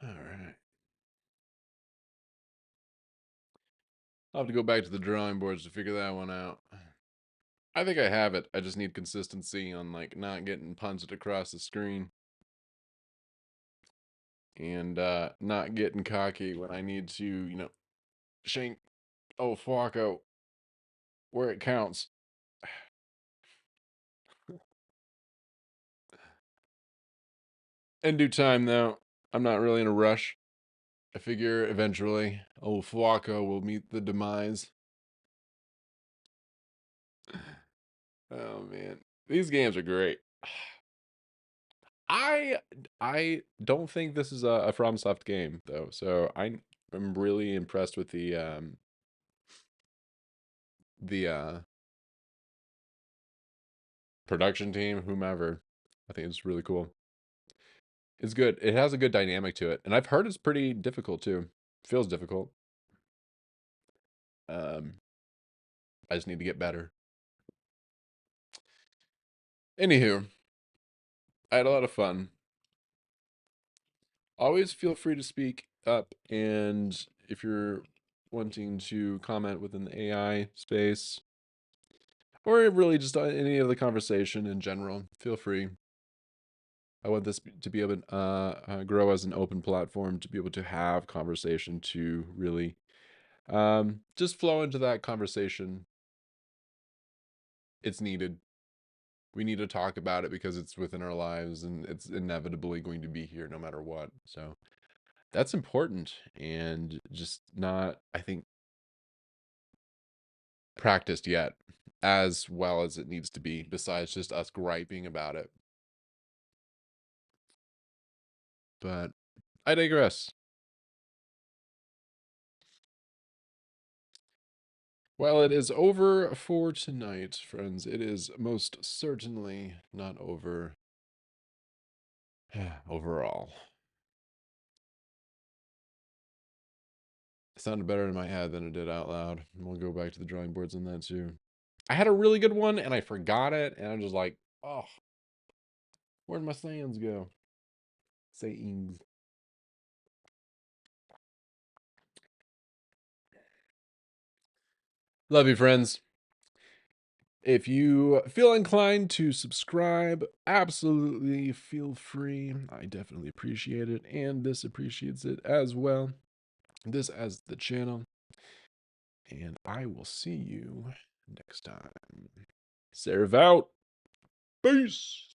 All right. I'll have to go back to the drawing boards to figure that one out. I think I have it. I just need consistency on like not getting punted across the screen and not getting cocky when I need to, shank oh Flacco where it counts. In due time though. I'm not really in a rush. I figure eventually old Flacco will meet the demise. Oh man. These games are great. I I don't think this is a FromSoft game though, so I'm really impressed with the production team, whomever. I think it's really cool. It's good. It has a good dynamic to it, and I've heard it's pretty difficult too. Feels difficult. Um, I just need to get better. Anywho, I had a lot of fun. Always feel free to speak up, and if you're wanting to comment within the AI space, or really just any of the conversation in general, feel free. I want this to be able to grow as an open platform to be able to have conversation to really just flow into that conversation. It's needed. We need to talk about it because it's within our lives and it's inevitably going to be here no matter what. So that's important and just not, I think, practiced yet as well as it needs to be, besides just us griping about it. But I digress. Well, it is over for tonight, friends. It is most certainly not over overall. It sounded better in my head than it did out loud. We'll go back to the drawing boards on that too. I had a really good one and I forgot it, and I'm just like, oh, where'd my sayings go? Sayings. Love you, friends. If you feel inclined to subscribe, absolutely feel free. I definitely appreciate it, and this appreciates it as well. This as the channel. And I will see you next time. Serve out. Peace.